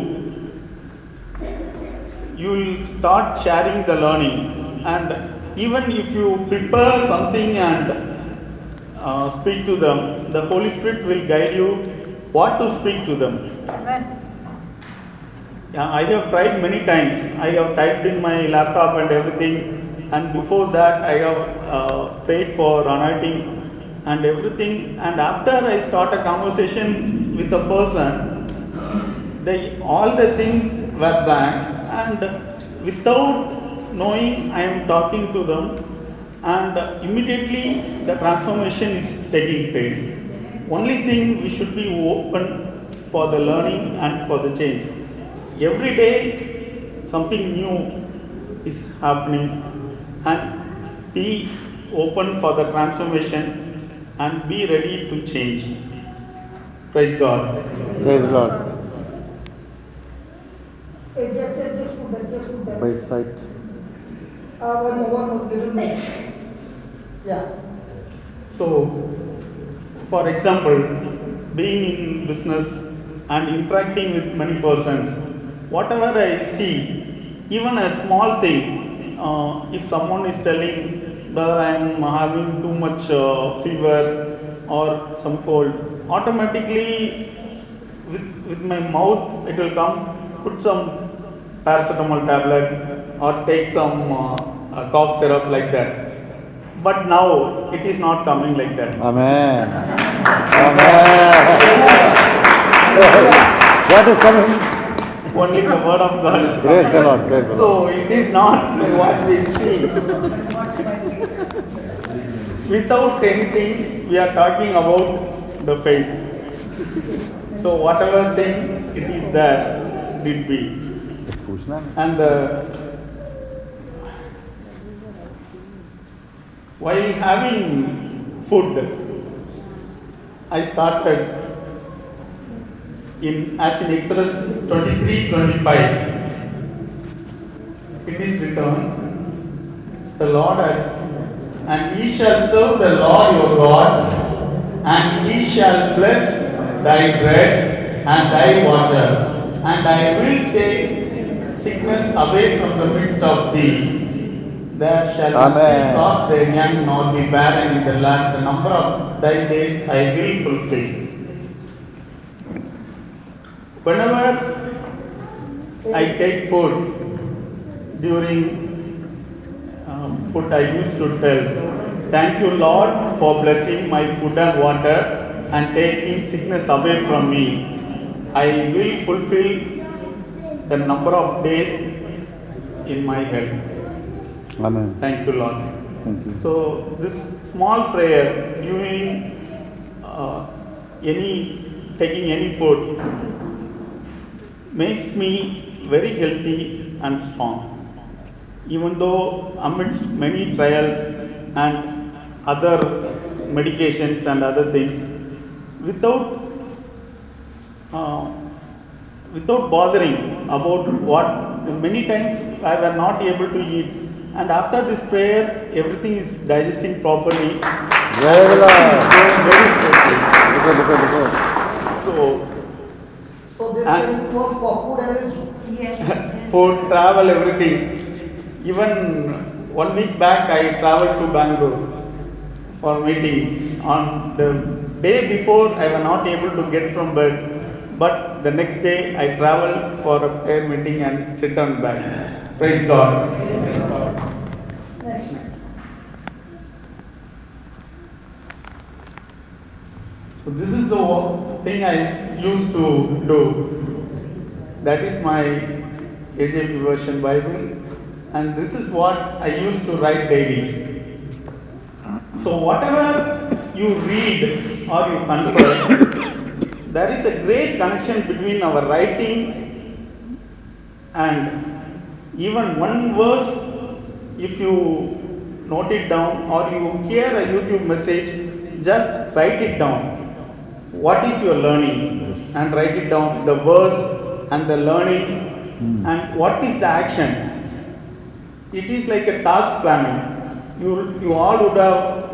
you will start sharing the learning. And even if you prepare something and speak to them, the Holy Spirit will guide you what to speak to them. Amen. Yeah, I have tried many times. I have typed in my laptop and everything, and before that I have prayed for anointing and everything. And after I start a conversation with a person, all the things were blank, and without knowing I am talking to them, and immediately the transformation is taking place. Only thing, we should be open for the learning and for the change. Every day something new is happening, and be open for the transformation and be ready to change. Praise God. Praise God. Just put By sight. one little bit. Yeah. So, for example, being in business and interacting with many persons, whatever I see, even a small thing, if someone is telling, brother, I am having too much fever or some cold, automatically with my mouth it will come, put some paracetamol tablet or take some cough syrup like that. But now it is not coming like that. Amen. Amen. What is coming? Only the word of God is Praise the Lord. Praise the Lord. So it is not what we see. Without anything, we are talking about the faith. So whatever thing it is there, it be. And while having food, I started as in Exodus 23:25. It is written, the Lord has, and ye shall serve the Lord your God, and he shall bless thy bread and thy water, and I will take sickness away from the midst of thee. There shall nothing cause thy young nor be barren in the land. The number of thy days I will fulfill. Whenever I take food, during food I used to tell, thank you Lord for blessing my food and water and taking sickness away from me. I will fulfill the number of days in my health. Amen. Thank you, Lord. Thank you. So this small prayer, during taking any food, makes me very healthy and strong. Even though amidst many trials and other medications and other things, without bothering about what, many times I was not able to eat. And after this prayer, everything is digesting properly. Very So this can work for food allergy. Yes. Food, travel, everything. Even 1 week back, I traveled to Bangalore for meeting. On the day before, I was not able to get from bed. But the next day, I traveled for a prayer meeting and returned back. Praise God. Next. So this is the thing I used to do. That is my KJV version Bible, and this is what I used to write daily. So whatever you read or you confess, there is a great connection between our writing and even one verse. If you note it down or you hear a YouTube message, just write it down. What is your learning? And write it down, the verse and the learning and what is the action. It is like a task planning. You all would have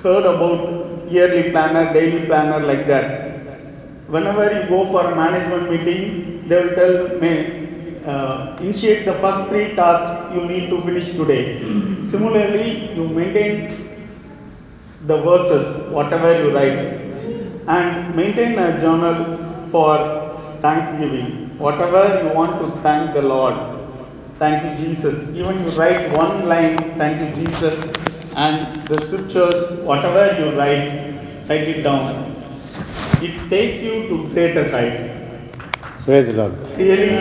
heard about yearly planner, daily planner, like that. Whenever you go for a management meeting, they will tell me, initiate the first 3 tasks you need to finish today. Similarly, you maintain the verses, whatever you write, and maintain a journal for thanksgiving. Whatever you want to thank the Lord, thank you Jesus. Even you write one line, thank you Jesus, and the scriptures, whatever you write it down. It takes you to greater height. Praise the Lord. Really,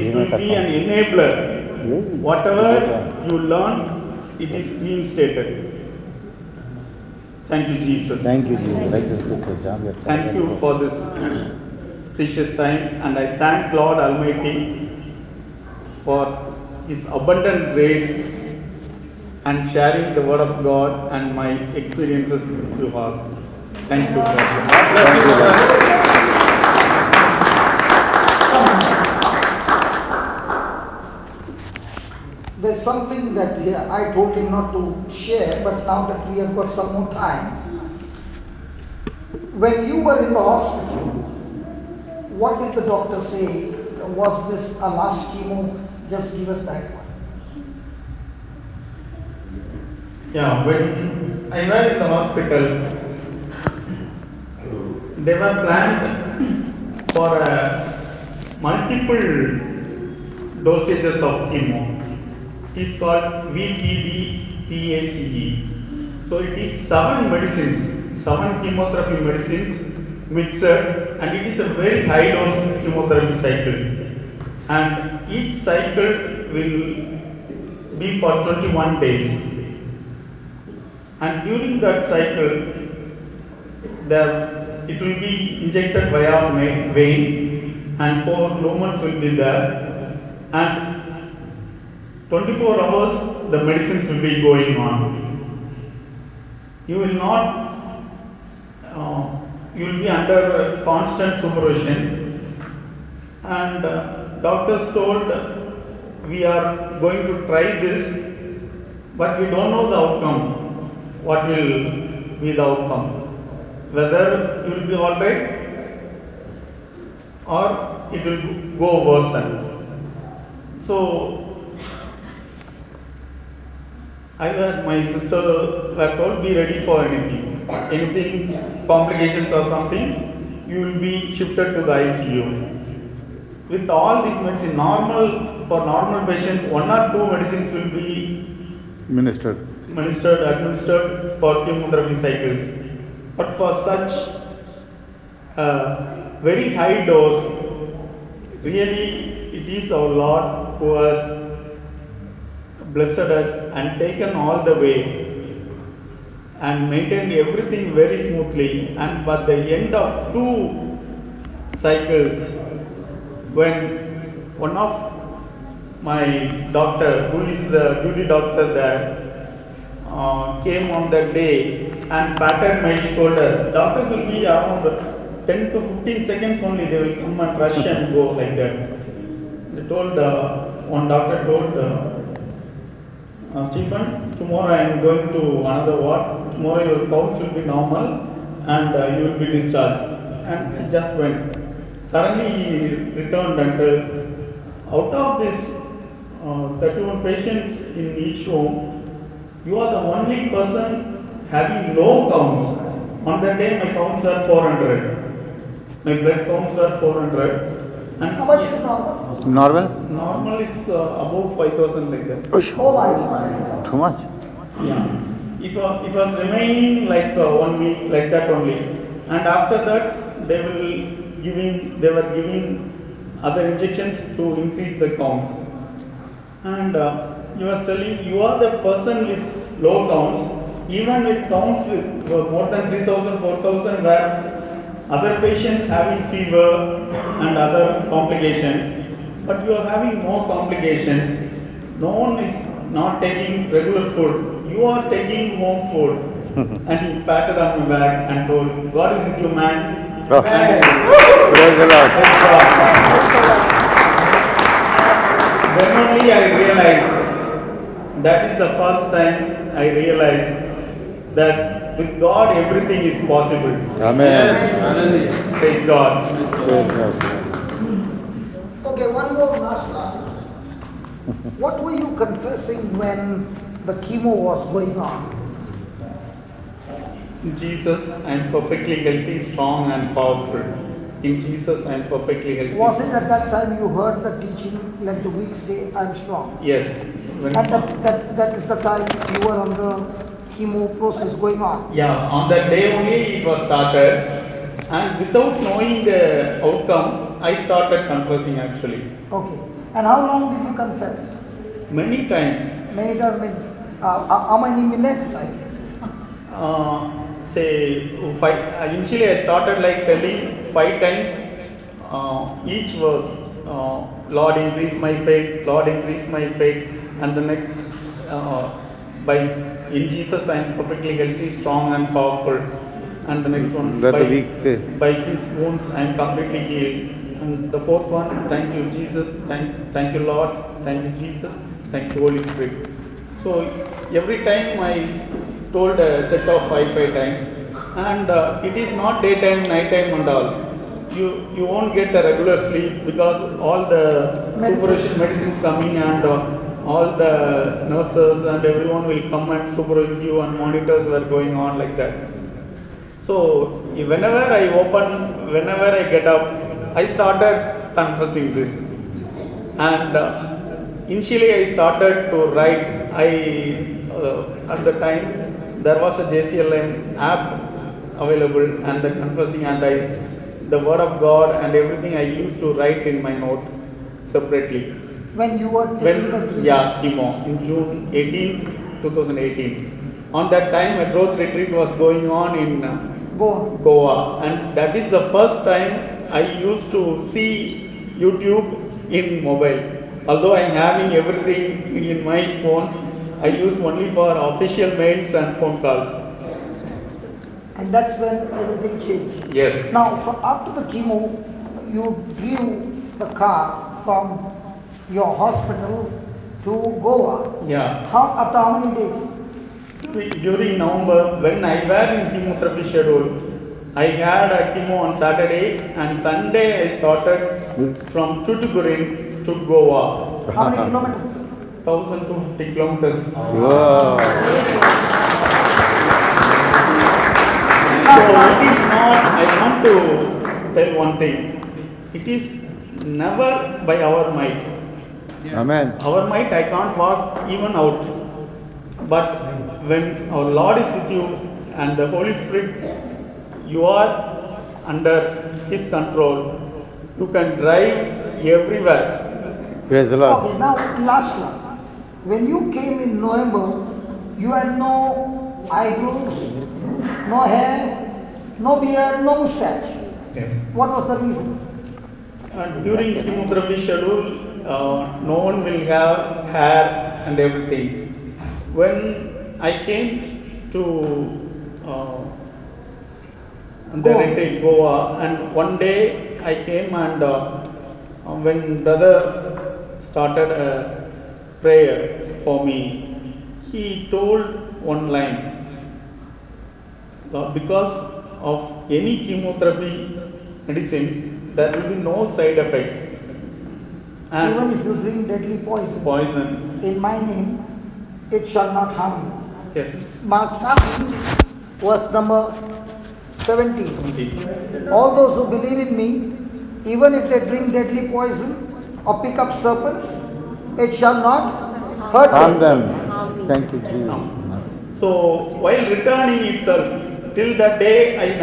it will be an enabler. Whatever you learn, it is being stated. Thank you, Jesus. Thank you, Jesus. Like the scripture, John. Thank you for this precious time, and I thank Lord Almighty for His abundant grace and sharing the Word of God and my experiences with you all. Thank you. There's something that I told him not to share, but now that we have got some more time. When you were in the hospital, what did the doctor say? Was this a last chemo? Just give us that one. Yeah, when I was in the hospital, they were planned for multiple dosages of chemo. It is called VTD-PACE. So it is 7 medicines, 7 chemotherapy medicines mixed, and it is a very high dose chemotherapy cycle. And each cycle will be for 21 days. And during that cycle, it will be injected via vein, and 4 lumens will be there. And 24 hours the medicines will be going on. You will not, you will be under constant supervision, and doctors told we are going to try this, but we don't know the outcome. What will be the outcome? Whether you will be alright or it will go worse. So my sister were told, be ready for anything. Anything, complications or something, you will be shifted to the ICU. With all these medicine, for normal patient, 1 or 2 medicines will be administered for chemotherapy cycles. But for such very high dose, really it is our Lord who has blessed us and taken all the way and maintained everything very smoothly. And by the end of 2 cycles, when one of my doctor, who is the duty doctor there, came on that day and patted my shoulder. Doctors will be around 10 to 15 seconds only, they will come and rush and go like that. They told, one doctor told, Stephen, tomorrow I am going to another ward. Tomorrow your counts will be normal and you will be discharged. And he just went. Suddenly he returned and out of this 31 patients in each home, you are the only person having low counts. On that day my counts are 400. My blood counts are 400. And how much is normal? Normal? Normal is above 5,000 like that. Oh my God. Too much? Yeah. It was remaining like 1 week like that only. And after that they were giving other injections to increase the counts. And he was telling, you are the person with low counts, even with counts with more than 3,000, 4,000 where other patients having fever and other complications, but you are having more complications. No one is not taking regular food. You are taking home food. And he patted on my back and told, God is with you, man. Oh. Praise the Lord. Thank God. Then only I realized, that is the first time I realized that with God everything is possible. Amen. Praise God. Praise God. Okay, one more last question. What were you confessing when the chemo was going on? In Jesus, I am perfectly healthy, strong and powerful. In Jesus, I am perfectly healthy. Was it at that time you heard the teaching, let the weak say, I'm strong? Yes. When, And that is the time you were on the chemo process going on? yeah, on that day only it was started. And without knowing the outcome, I started confessing actually. Okay. And how long did you confess? Many times. Many times means, how many minutes, I guess? Say, initially I started like telling 5 times each verse. Lord, increase my faith, Lord, increase my faith. And the next, in Jesus I am perfectly healthy, strong and powerful. And the next one, Let the weak say. by his wounds I am completely healed. And the fourth one, thank you Jesus, thank you Lord, thank you Jesus, thank you Holy Spirit. So every time I told a set of 5 times, and it is not daytime, nighttime and all. You won't get a regular sleep because all the supervision medicines coming and all the nurses and everyone will come and supervise you and monitors were going on like that. So whenever I get up, I started confessing this. And initially I started to write. At the time there was a JCILM app available and the confessing and the word of God and everything I used to write in my note separately. When you were taking the chemo? Yeah, chemo in June 18th, 2018. On that time a growth retreat was going on in Goa, and that is the first time I used to see YouTube in mobile. Although I am having everything in my phones, I use only for official mails and phone calls. And that's when everything changed. Yes. Now, after the chemo, you drove the car from your hospital to Goa. Yeah. After how many days? During November, when I was in chemotherapy schedule, I had a chemo on Saturday and Sunday I started from Tuticorin to Goa. How many kilometers? 1,250 kilometers. Wow. So it is not, I want to tell one thing. It is never by our might. Amen. Our might I can't walk even out. But when our Lord is with you and the Holy Spirit, you are under His control. You can drive everywhere. Praise the Lord. Okay, now last one. When you came in November, you had no eyebrows, no hair, no beard, no mustache. Yes. What was the reason? During chemotherapy schedule, no one will have hair and everything. When I came to the retreat Goa, and one day I came and when brother started a prayer for me, he told one line. Because of any chemotherapy medicines, there will be no side effects. And Even if you drink deadly poison, poison. in my name, it shall not harm you. Yes. Mark 16, verse number 17. All those who believe in me, even if they drink deadly poison or pick up serpents, it shall not hurt Harm them. them. Thank you, Jesus. So while returning itself, till that day I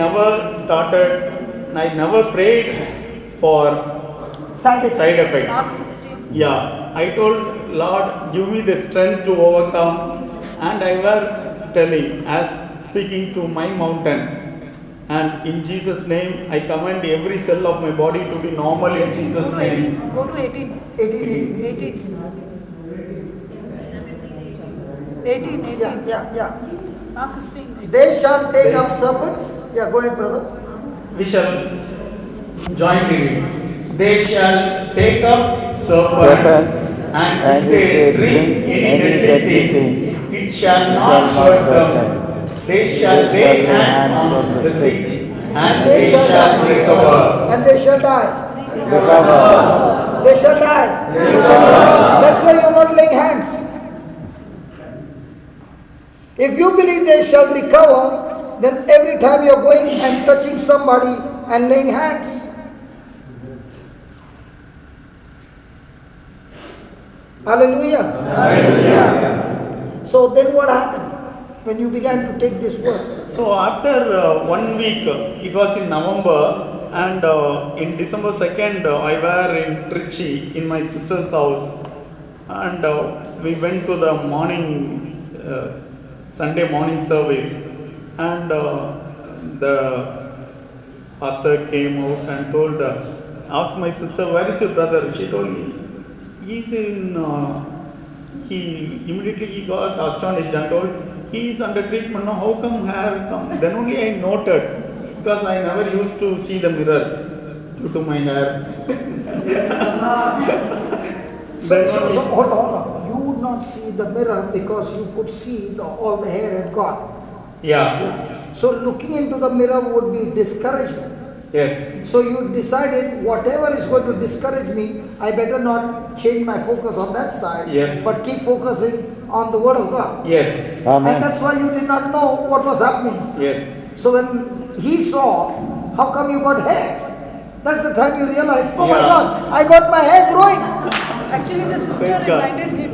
never prayed for Side effects. side effects. Mark 16. Yeah, I told Lord, give me the strength to overcome, and I was telling, as speaking to my mountain, And in Jesus' name, I command every cell of my body to be normal in Jesus' name. Go to 18. 18. 18. Yeah. Not 16. They shall take up serpents. Yeah, go ahead, brother. We shall join in. They shall take up serpents, and if they drink any deadly thing, it shall not hurt them. They shall lay hands on the sick, and they shall recover. And they shall die. Recover. They shall die. That's why you're not laying hands. If you believe they shall recover, then every time you're going and touching somebody and laying hands. Hallelujah. So then what happened when you began to take this verse? So after 1 week, it was in November, and in December 2nd, I were in Trichy in my sister's house, and we went to the morning, Sunday morning service, and the pastor came out and told, asked my sister, where is your brother? She told me, he's in, he got astonished and told, he is under treatment now, how come hair come? Then only I noted, because I never used to see the mirror due to my hair. So hold on. You would not see the mirror because you could see all the hair had gone. Yeah. So looking into the mirror would be discouragement. Yes. So you decided whatever is going to discourage me, I better not change my focus on that side, Yes. but keep focusing on the Word of God. Yes. Amen. And that's why you did not know what was happening. Yes. So when he saw, how come you got hair? That's the time you realize, oh my Yeah. God, I got my hair growing. Actually, the sister Thank God. reminded him,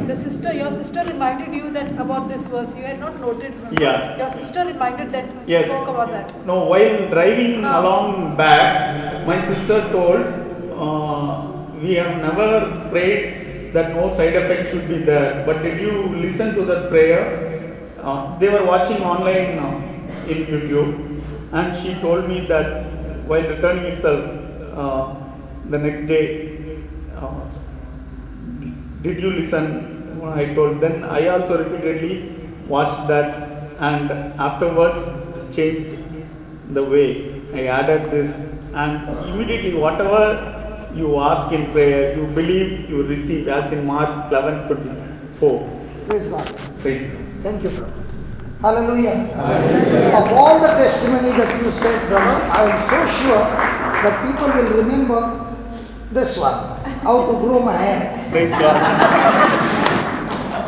your sister reminded you that about this verse. You had not noted. Yeah. Your sister reminded that, Yes. spoke about that. No, while driving along back, my sister told, we have never prayed that no side effects should be there. But did you listen to that prayer? They were watching online in YouTube, and she told me that while returning itself the next day, did you listen? I told. Then I also repeatedly watched that, and afterwards changed the way. I added this, and immediately whatever you ask in prayer, you believe, you receive, as in Mark 11:24. Praise God. Praise God. Thank you, brother. Hallelujah. Of all the testimony that you said, brother, I am so sure that people will remember this one, how to grow my hair. Praise God.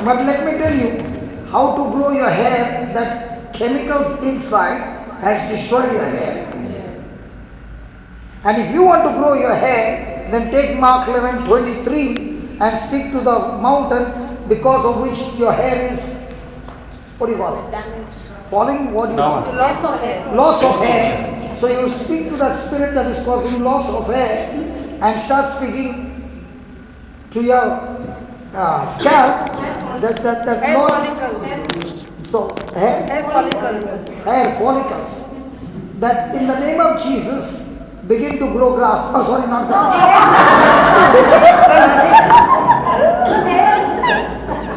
But let me tell you, how to grow your hair, that chemicals inside has destroyed your hair. And if you want to grow your hair, then take Mark 11:23 and speak to the mountain because of which your hair is, what do you call it? Falling? What do you call it? Loss of hair. Loss of hair. So you speak to that spirit that is causing loss of hair and start speaking to your scalp that Hair Lord. follicles. So hair follicles. That in the name of Jesus begin to grow grass. Oh, sorry, not grass.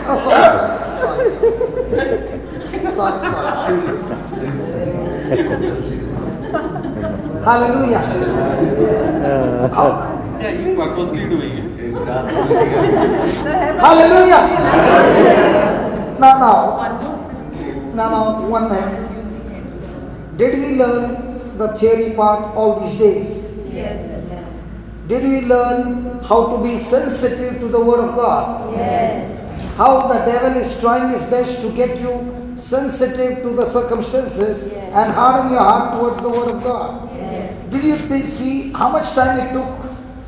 Oh, sorry. Hallelujah. Yeah, you purposely doing it. Hallelujah. Now, one minute. Did we learn the theory part all these days? Yes. Did we learn how to be sensitive to the Word of God? Yes. How the devil is trying his best to get you sensitive to the circumstances and harden your heart towards the Word of God? Yes. Did you see how much time it took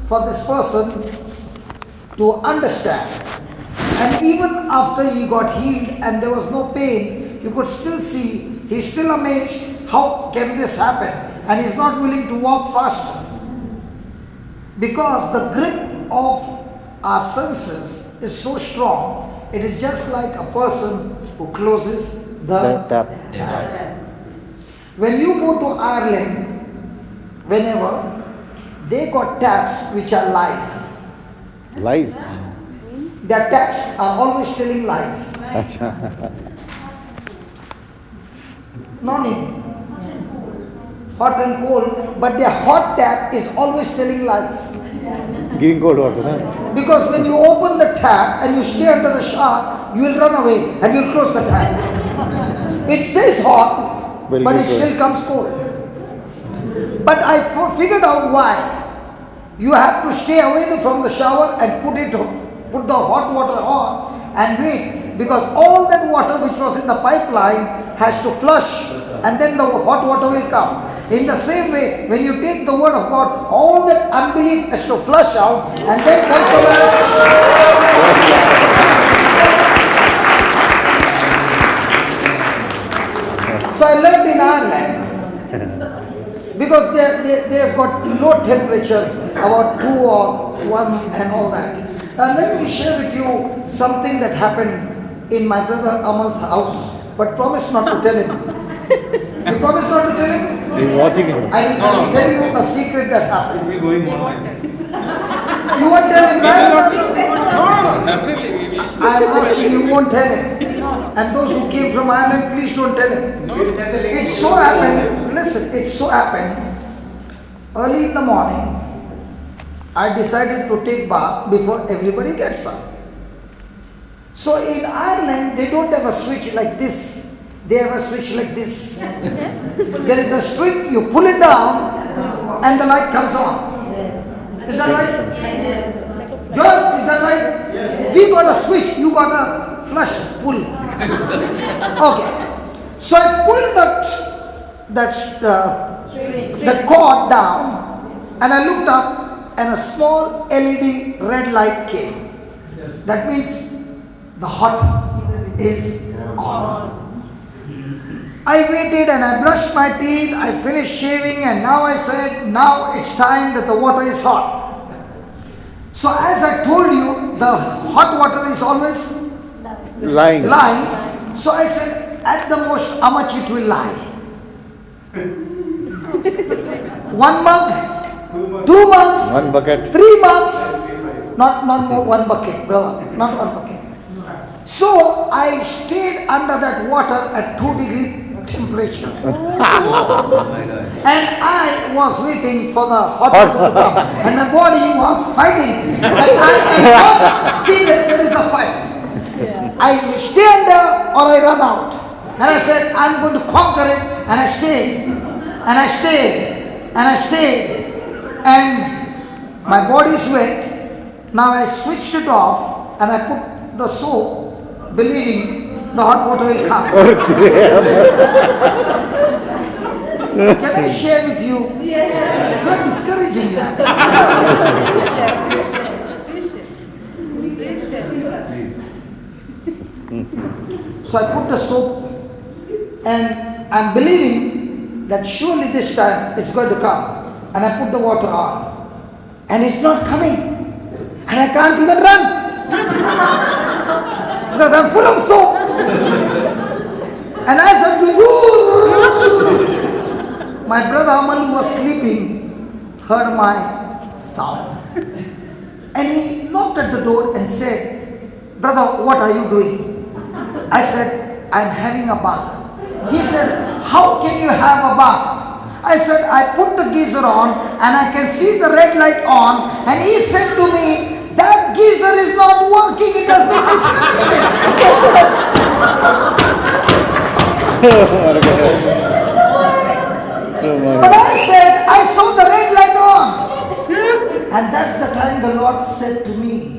for this person to understand? And even after he got healed and there was no pain, you could still see he's still amazed. How can this happen? And he's not willing to walk faster. Because the grip of our senses is so strong, it is just like a person who closes the tap. When you go to Ireland, whenever, they got taps which are lies. Lies. Their taps are always telling lies. No need. Hot and cold, but their hot tap is always telling lies. Giving cold water, huh? Because when you open the tap and you stay under the shower, you will run away and you will close the tap. It says hot, but it still comes cold. But I figured out why. You have to stay away from the shower and put the hot water on and wait, because all that water which was in the pipeline has to flush, and then the hot water will come. In the same way, when you take the word of God, all that unbelief has to flush out, and then comes the word. So I learned in Ireland, because they have got low temperature, about 2 or 1 and all that. Let me share with you something that happened in my brother Amal's house, but promise not to tell him. You promise not to tell him? He's watching him. I will tell you a secret that happened. We're going online. You won't tell him, right? No, definitely we will. I am asking, you won't tell him. And those who came from Ireland, please don't tell him. It so happened, listen, it so happened, early in the morning, I decided to take bath before everybody gets up. So in Ireland, they don't have a switch like this. They have a switch like this. There is a string, you pull it down, and the light comes on. Is that right? John, is that right? We got a switch, you got a flush, pull. Okay. So I pulled the cord down, and I looked up, and a small LED red light came. That means the hot is on. I waited and I brushed my teeth, I finished shaving, and now I said, now it's time that the water is hot. So as I told you, the hot water is always Lying. So I said, at the most, how much it will lie? 1 mug, 2 mugs, 1 bucket. 3 mugs, not more, 1 bucket, brother, not 1 bucket. So I stayed under that water at 2-degree temperature. And I was waiting for the hot water to come, and my body was fighting. And I see that there is a fight. I stay under or I run out. And I said, I'm going to conquer it. And I stayed. And I stayed. And I stayed. And my body is wet. Now I switched it off and I put the soap, believing the hot water will come. Can I share with you? You are discouraging me. So I put the soap and I'm believing that surely this time it's going to come. And I put the water on. And it's not coming. And I can't even run. Because I'm full of soap. And as I'm doing, my brother Amal, who was sleeping, heard my sound. And he knocked at the door and said, brother, what are you doing? I said, I'm having a bath. He said, how can you have a bath? I said, I put the geyser on and I can see the red light on. And he said to me, that geyser is not working, it has been disconnected. But I said, I saw the red light on. And that's the time the Lord said to me,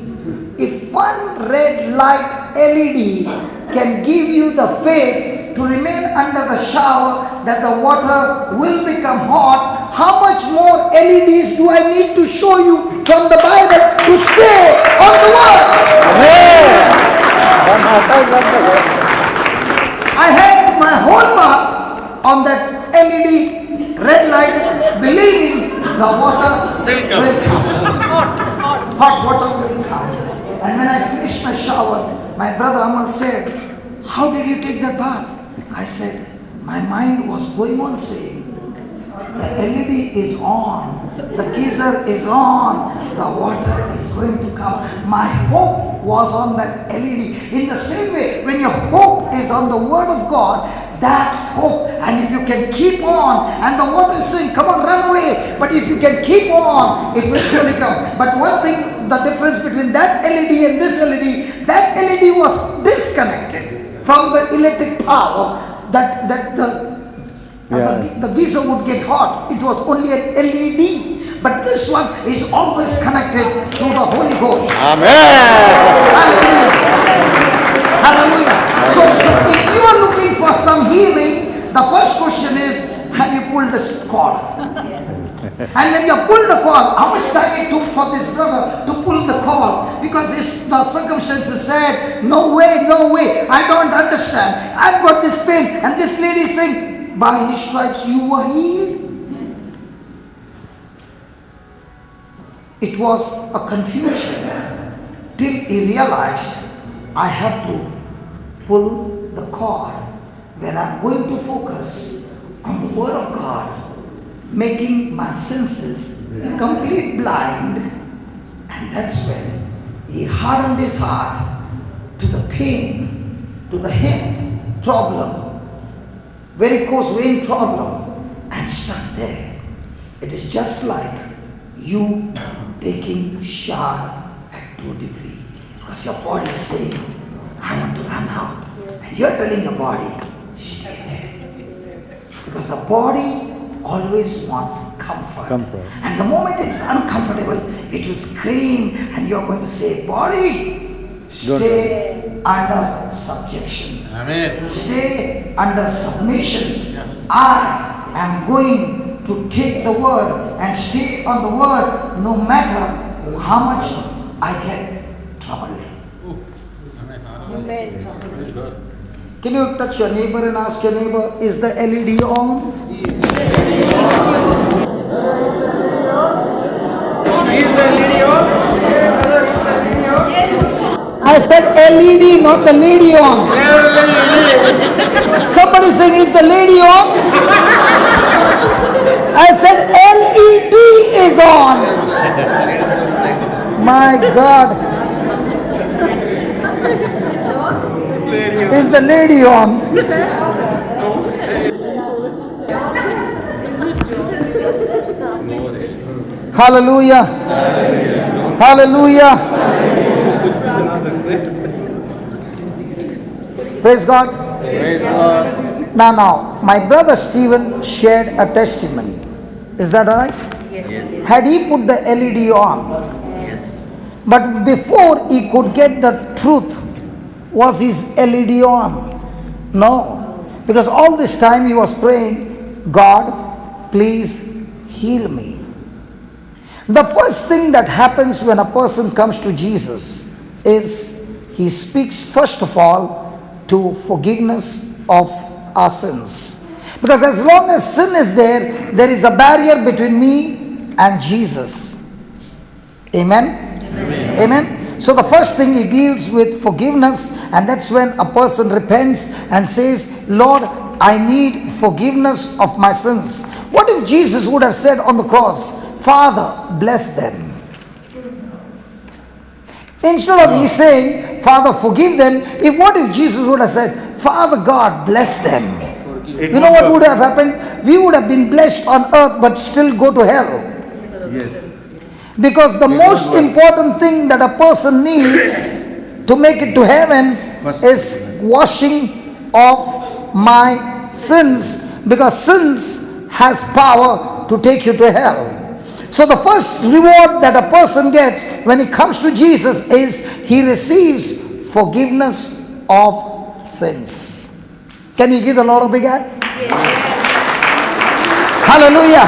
if one red light LED can give you the faith to remain under the shower that the water will become hot, how much more LEDs do I need to show you from the Bible to stay on the word? I had my whole bath on that LED red light, believing the water will come. Hot water will come. And when I finished my shower, my brother Amal said, how did you take that bath? I said, my mind was going on saying, the LED is on, the geyser is on, the water is going to come. My hope was on that LED. In the same way, when your hope is on the Word of God, that hope, and if you can keep on, and the water is saying, come on, run away. But if you can keep on, it will surely come. But one thing, the difference between that LED and this LED, that LED was disconnected from the electric power that the geyser would get hot. It was only an LED. But this one is always connected through the Holy Ghost. Amen. Hallelujah. Hallelujah. So if you are looking for some healing, the first question is, have you pulled the cord? And when you pull the cord, how much time it took for this brother to pull the cord? Because the circumstances said, no way, I don't understand. I've got this pain. And this lady is saying, by his stripes you were healed. It was a confusion till he realized, I have to pull the cord where I'm going to focus on the Word of God, making my senses complete blind. And that's when he hardened his heart to the pain, to the hip problem, varicose vein problem, and stuck there. It is just like you taking shower at 2 degrees. Because your body is saying, I want to run out. And you're telling your body, stay there. Because the body always wants comfort. And the moment it's uncomfortable, it will scream, and you're going to say, body, stay under subjection. Amen. Stay under submission. I am going to take the Word and stay on the Word no matter how much I get troubled. Can you touch your neighbor and ask your neighbor, is the LED on? Is the lady on? I said LED, not the lady on. Somebody saying, is the lady on? I said LED is on. My God. Is the lady on? Hallelujah. Hallelujah. Praise God. Praise the Lord. Now, my brother Stephen shared a testimony. Is that right? Yes. Had he put the LED on? Yes. But before he could get the truth, was his LED on? No. Because all this time he was praying, God, please heal me. The first thing that happens when a person comes to Jesus is he speaks first of all to forgiveness of our sins. Because as long as sin is there, there is a barrier between me and Jesus. Amen? Amen. Amen. So the first thing he deals with forgiveness, and that's when a person repents and says, Lord, I need forgiveness of my sins. What if Jesus would have said on the cross, Father, bless them? Instead of he saying, Father, forgive them, what if Jesus would have said, Father God, bless them? You know what would have happened? We would have been blessed on earth but still go to hell. Yes. Because the most important thing that a person needs to make it to heaven is washing of my sins. Because sins has power to take you to hell. So the first reward that a person gets when he comes to Jesus is he receives forgiveness of sins. Can you give the Lord a big hand? Hallelujah.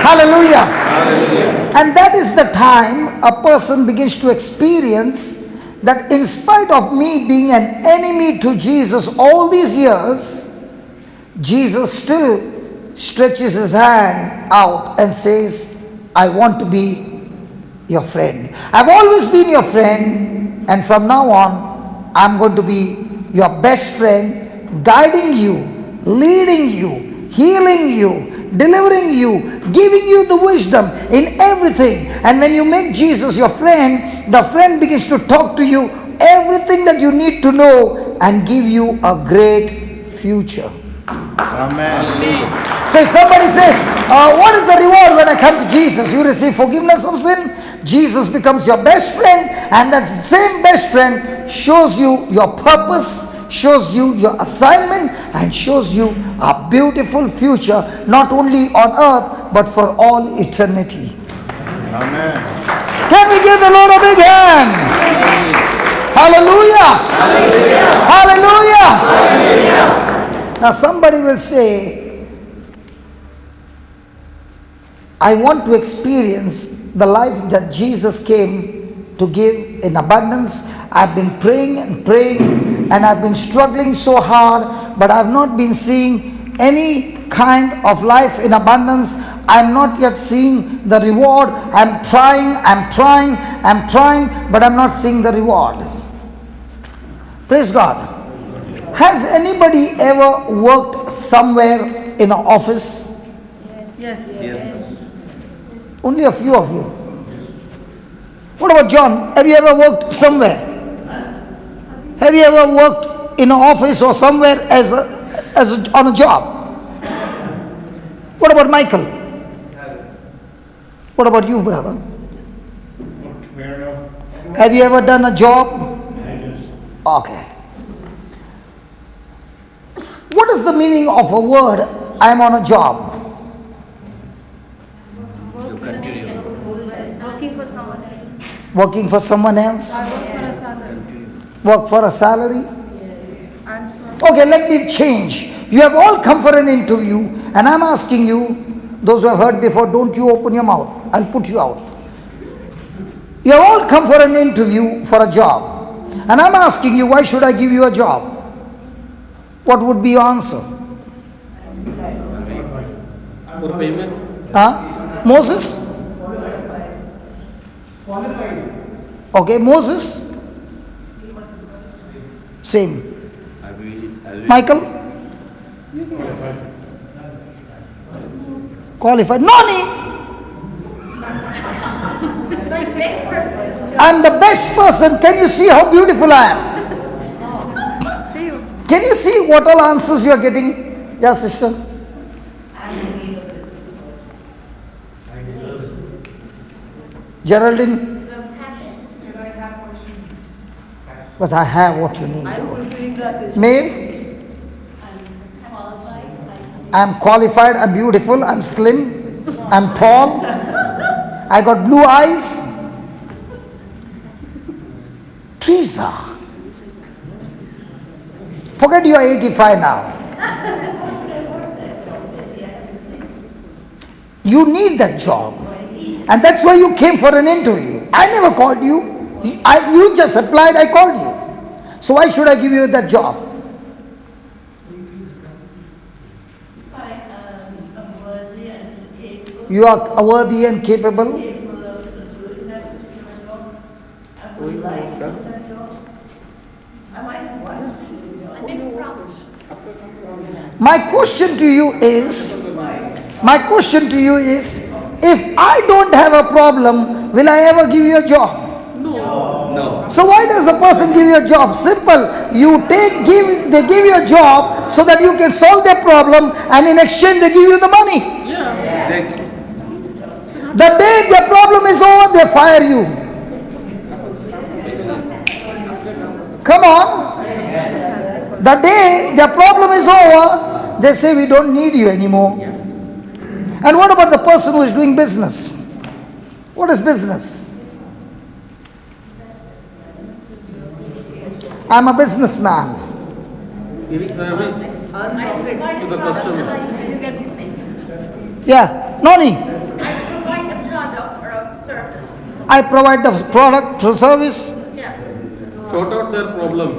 Hallelujah. Hallelujah. And that is the time a person begins to experience that in spite of me being an enemy to Jesus all these years, Jesus still stretches his hand out and says, I want to be your friend. I've always been your friend, and from now on, I'm going to be your best friend, guiding you leading you, healing you, delivering you, giving you the wisdom in everything. And when you make Jesus your friend, the friend begins to talk to you everything that you need to know and give you a great future. Amen. So if somebody says, what is the reward when I come to Jesus? You receive forgiveness of sin. Jesus becomes your best friend, and that same best friend shows you your purpose, shows you your assignment, and shows you a beautiful future, not only on earth, but for all eternity. Amen. Can we give the Lord a big hand? Hallelujah! Hallelujah! Hallelujah! Now somebody will say, I want to experience the life that Jesus came to give in abundance. I've been praying and praying, and I've been struggling so hard, but I've not been seeing any kind of life in abundance. I'm not yet seeing the reward. I'm trying, but I'm not seeing the reward. Praise God. Has anybody ever worked somewhere in an office? Yes. Only a few of you. What about John? Have you ever worked somewhere? Have you ever worked in an office or somewhere on a job? What about Michael? What about you, brother? Have you ever done a job? Okay. What is the meaning of a word, I am on a job? Working for someone else? I work for a salary. Work for a salary? I'm sorry. Okay, let me change. You have all come for an interview, and I'm asking you, those who have heard before, don't you open your mouth. I'll put you out. You have all come for an interview for a job, and I'm asking you, why should I give you a job? What would be your answer? For payment. Moses? Okay, Moses? Same. Michael? Qualified. Nani! I'm the best person. Can you see how beautiful I am? Can you see what all answers you are getting? Yeah, sister? Geraldine? Because I have what you need. Maeve? I'm qualified, I'm beautiful, I'm slim, I'm tall, I got blue eyes. Teresa, forget you are 85 now. You need that job, and that's why you came for an interview. I never called you. You just applied, I called you. So why should I give you that job? You are worthy and capable. My question to you is, if I don't have a problem, will I ever give you a job? No. So why does a person give you a job? Simple. They give you a job so that you can solve their problem, and in exchange they give you the money. Yeah. Exactly. The day their problem is over, they fire you. Come on. The day their problem is over, they say we don't need you anymore. And what about the person who is doing business? What is business? I'm a businessman. Giving service to the customer. Yeah, Noni. I provide the product or service. Sort out their problems.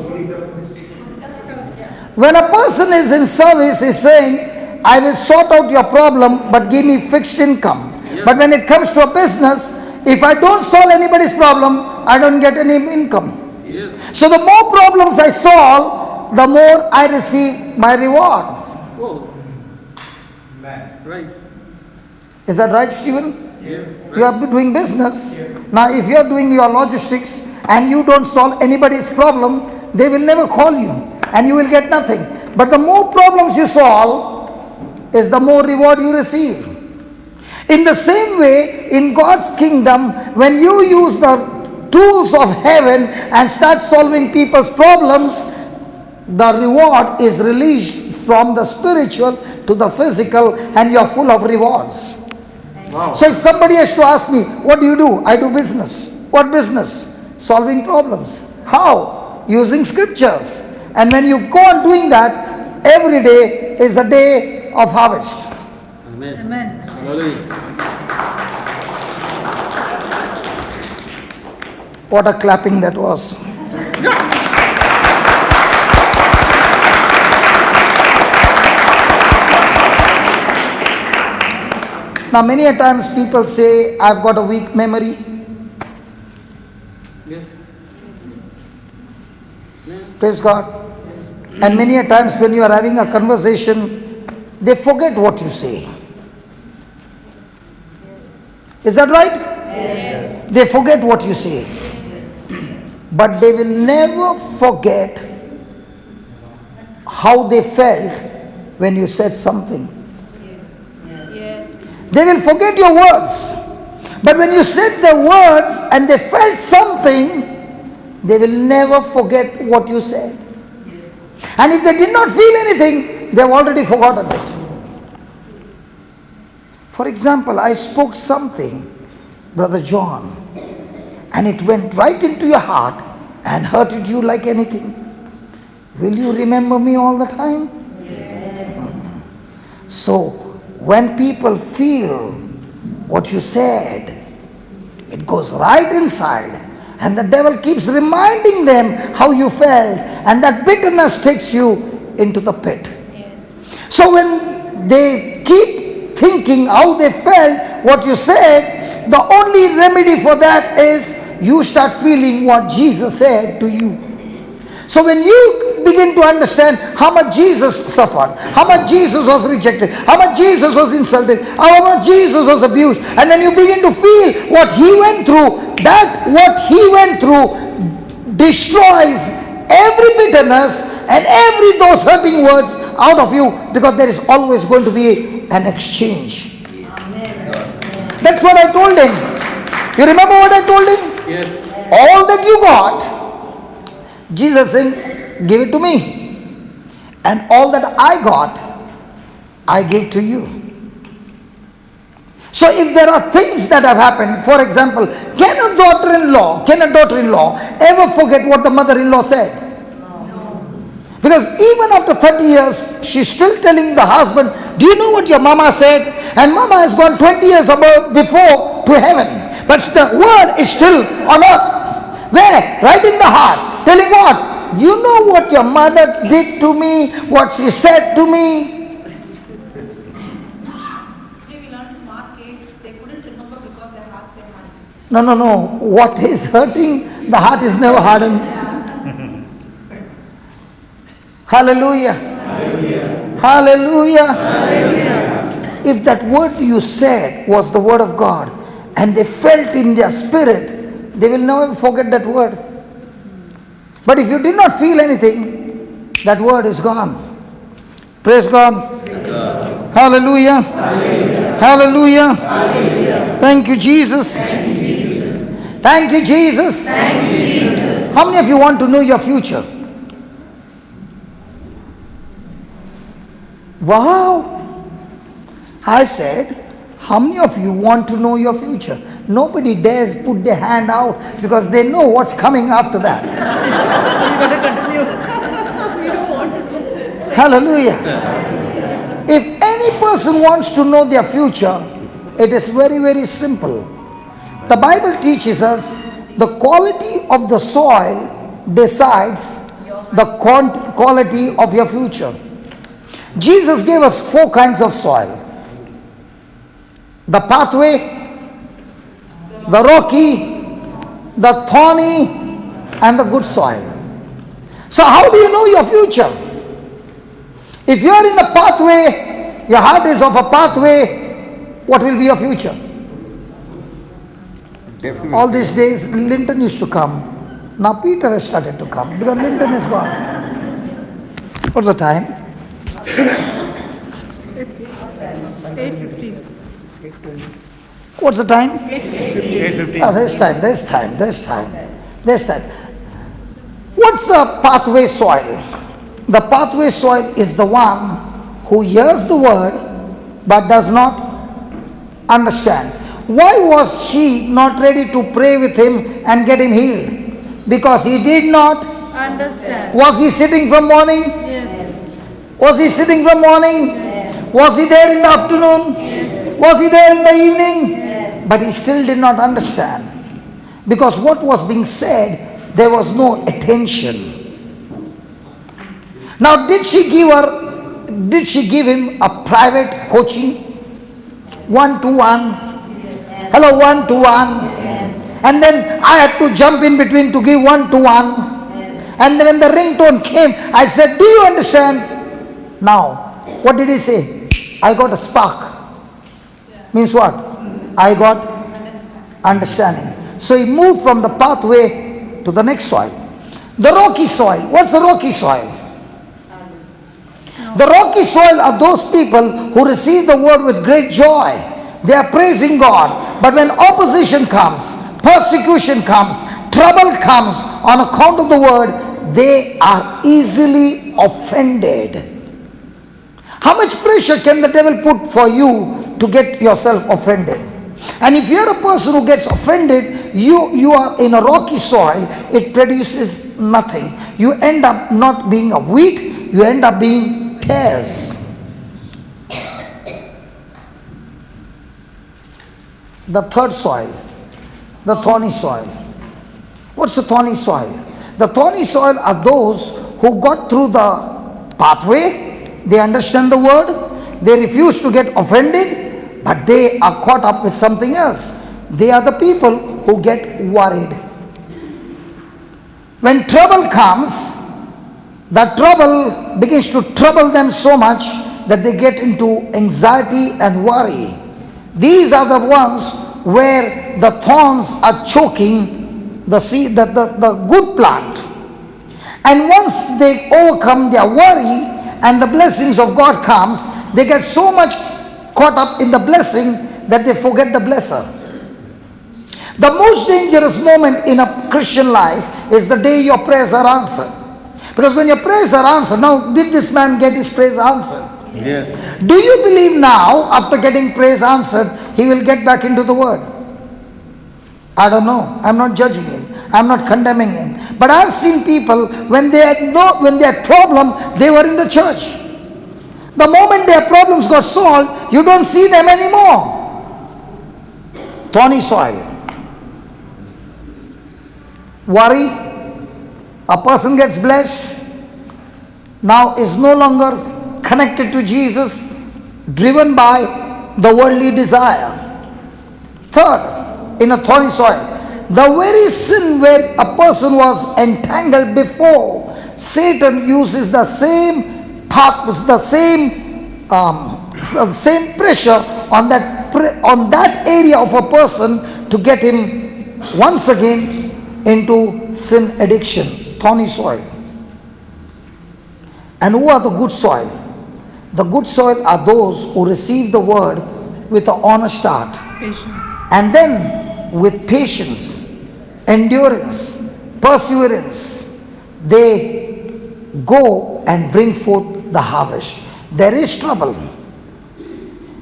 When a person is in service, he's saying, I will sort out your problem, but give me fixed income. Yeah. But when it comes to a business, if I don't solve anybody's problem, I don't get any income. Yes. So the more problems I solve, the more I receive my reward. Oh. Right. Is that right, Stephen? Yes. You are doing business. Now, if you are doing your logistics and you don't solve anybody's problem, they will never call you and you will get nothing. But the more problems you solve is the more reward you receive. In the same way, in God's kingdom, when you use the tools of heaven and start solving people's problems, the reward is released from the spiritual to the physical, and you are full of rewards. Wow. So if somebody has to ask me, what do? I do business. What business? Solving problems. How? Using scriptures. And when you go on doing that, every day is a day of harvest. Amen. Amen. Hallelujah. What a clapping that was. Now many a times people say, I've got a weak memory. Yes. Praise God. And many a times when you are having a conversation, they forget what you say. Is that right? Yes. They forget what you say. But they will never forget how they felt when you said something. They will forget your words. But when you said the words and they felt something, they will never forget what you said. And if they did not feel anything, they have already forgotten it. For example, I spoke something, Brother John, and it went right into your heart and hurted you like anything. Will you remember me all the time? Yes. So, when people feel what you said, it goes right inside, and the devil keeps reminding them how you felt, and that bitterness takes you into the pit. Yes. So when they keep thinking how they felt what you said, the only remedy for that is you start feeling what Jesus said to you. So when you begin to understand how much Jesus suffered, how much Jesus was rejected, how much Jesus was insulted, how much Jesus was abused, and then you begin to feel what he went through, that what he went through destroys every bitterness and every those hurting words out of you, because there is always going to be an exchange. Amen. That's what I told him. You remember what I told him? Yes. All that you got, Jesus saying, give it to me. And all that I got, I give to you. So if there are things that have happened, for example, can a daughter-in-law ever forget what the mother-in-law said? No. Because even after 30 years, she's still telling the husband, do you know what your mama said? And mama has gone 20 years before to heaven. But the word is still on earth. Where? Right in the heart. Telling what? You know what your mother did to me, what she said to me. No. What is hurting, the heart is never hardened. Hallelujah. Hallelujah. Hallelujah. Hallelujah. If that word you said was the word of God, and they felt in their spirit, they will never forget that word. But if you did not feel anything, that word is gone. Praise God. Praise God. Hallelujah. Hallelujah. Hallelujah. Hallelujah. Thank you, Jesus. Thank you, Jesus. Thank you, Jesus. Thank you, Jesus. How many of you want to know your future? Wow. I said, how many of you want to know your future? Nobody dares put their hand out because they know what's coming after that. So you better continue. We don't want to know. Hallelujah. If any person wants to know their future, it is very, very simple. The Bible teaches us the quality of the soil decides the quality of your future. Jesus gave us 4 kinds of soil. The pathway, the rocky, the thorny, and the good soil. So how do you know your future? If you are in a pathway, your heart is of a pathway, what will be your future? Definitely. All these days, Linton used to come. Now Peter has started to come because Linton is gone. What's the time? It's 8:15. What's the time? 8:15. There's time. What's a pathway soil? The pathway soil is the one who hears the word but does not understand. Why was she not ready to pray with him and get him healed? Because he did not Understand. Was he sitting from morning? Yes. Was he sitting from morning? Yes. Was he there in the afternoon? Yes. Was he there in the evening? Yes. But he still did not understand. Because what was being said, there was no attention. Now did she give him a private coaching? 1-to-1? Hello, 1-to-1? And then I had to jump in between to give 1-to-1. And then when the ringtone came, I said, do you understand? Now, what did he say? I got a spark. Means what? I got understanding. So he moved from the pathway to the next soil. The rocky soil. What's the rocky soil? The rocky soil are those people who receive the word with great joy. They are praising God. But when opposition comes, persecution comes, trouble comes on account of the word, they are easily offended. How much pressure can the devil put for you to get yourself offended? And if you are a person who gets offended, you are in a rocky soil, it produces nothing. You end up not being a wheat, you end up being tares. The third soil, the thorny soil. What's the thorny soil? The thorny soil are those who got through the pathway, they understand the word, they refuse to get offended, but they are caught up with something else. They are the people who get worried. When trouble comes, that trouble begins to trouble them so much that they get into anxiety and worry. These are the ones where the thorns are choking the seed, the good plant. And once they overcome their worry and the blessings of God comes, they get so much caught up in the blessing that they forget the blesser. The most dangerous moment in a Christian life is the day your prayers are answered. Because when your prayers are answered, now did this man get his prayers answered? Yes. Do you believe now, after getting prayers answered, he will get back into the word? I don't know. I'm not judging him. I'm not condemning him. But I've seen people, when they had problem, they were in the church. The moment their problems got solved, you don't see them anymore. Thorny soil. Worry. A person gets blessed, now is no longer connected to Jesus, driven by the worldly desire. Third, in a thorny soil, the very sin where a person was entangled before, Satan uses the same path, the same pressure on that area of a person to get him once again into sin addiction. Thorny soil. And who are the good soil? The good soil are those who receive the word with an honest heart. Patience. And then with patience, endurance, perseverance, they go and bring forth the harvest. There is trouble.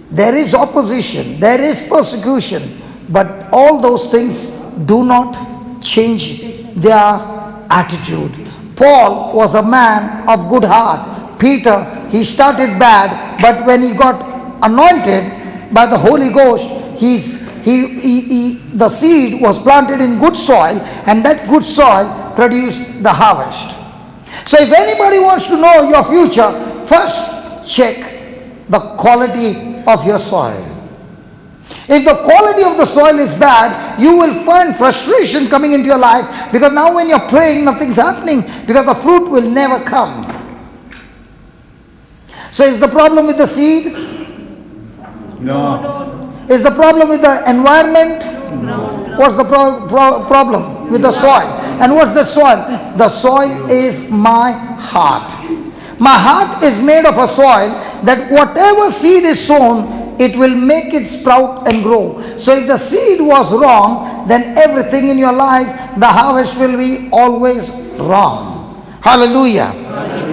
There is opposition. There is persecution. But all those things do not change their attitude. Paul was a man of good heart. Peter, he started bad, but when he got anointed by the Holy Ghost, the seed was planted in good soil, and that good soil produced the harvest. So if anybody wants to know your future, first check the quality of your soil. If the quality of the soil is bad, you will find frustration coming into your life, because now when you're praying, nothing's happening, because the fruit will never come. So is the problem with the seed? No. Is the problem with the environment? What's the problem with the soil? And what's the soil? The soil is my heart. My heart is made of a soil that whatever seed is sown, it will make it sprout and grow. So if the seed was wrong, then everything in your life, the harvest will be always wrong. Hallelujah.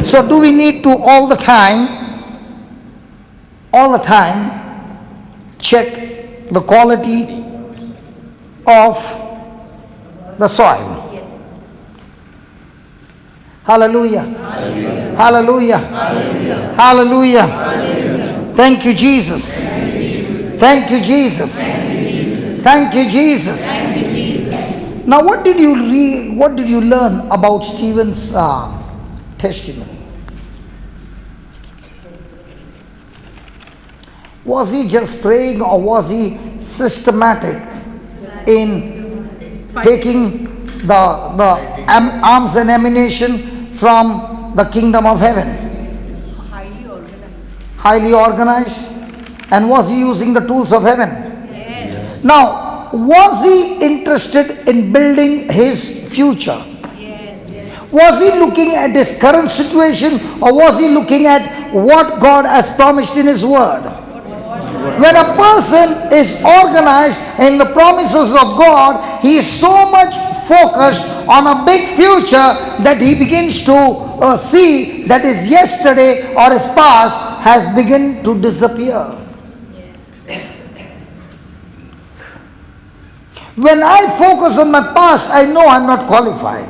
So do we need to all the time check the quality of the soil? Hallelujah. Hallelujah. Hallelujah. Thank you, Jesus. Thank you, Jesus. Thank you, Jesus. Now, what did you read? What did you learn about Stephen's testimony? Was he just praying, or was he systematic in taking the arms and ammunition from the kingdom of heaven? Highly organized. And was he using the tools of heaven? Yes. Now, was he interested in building his future? Yes. Was he looking at his current situation, or was he looking at what God has promised in his word? When a person is organized in the promises of God, he is so much focused on a big future that he begins to see that his yesterday or his past has begun to disappear. When I focus on my past, I know I'm not qualified.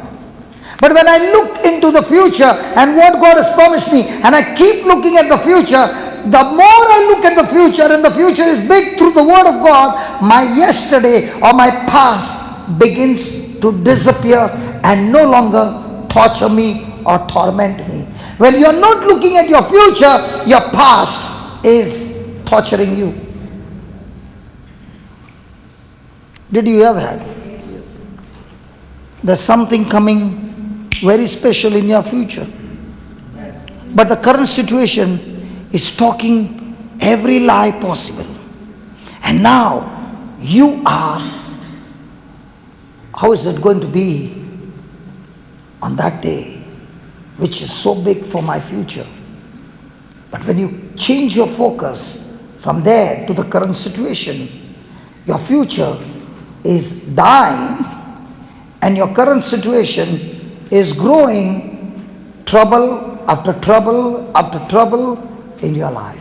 But when I look into the future and what God has promised me, and I keep looking at the future, the more I look at the future, and the future is big through the word of God, my yesterday or my past begins to disappear and no longer torture me or torment me. When you're not looking at your future, your past is torturing you. Did you hear that? There's something coming very special in your future. But the current situation is talking every lie possible. And now you are, how is it going to be on that day, which is so big for my future? But when you change your focus from there to the current situation, your future is dying and your current situation is growing, trouble after trouble after trouble in your life.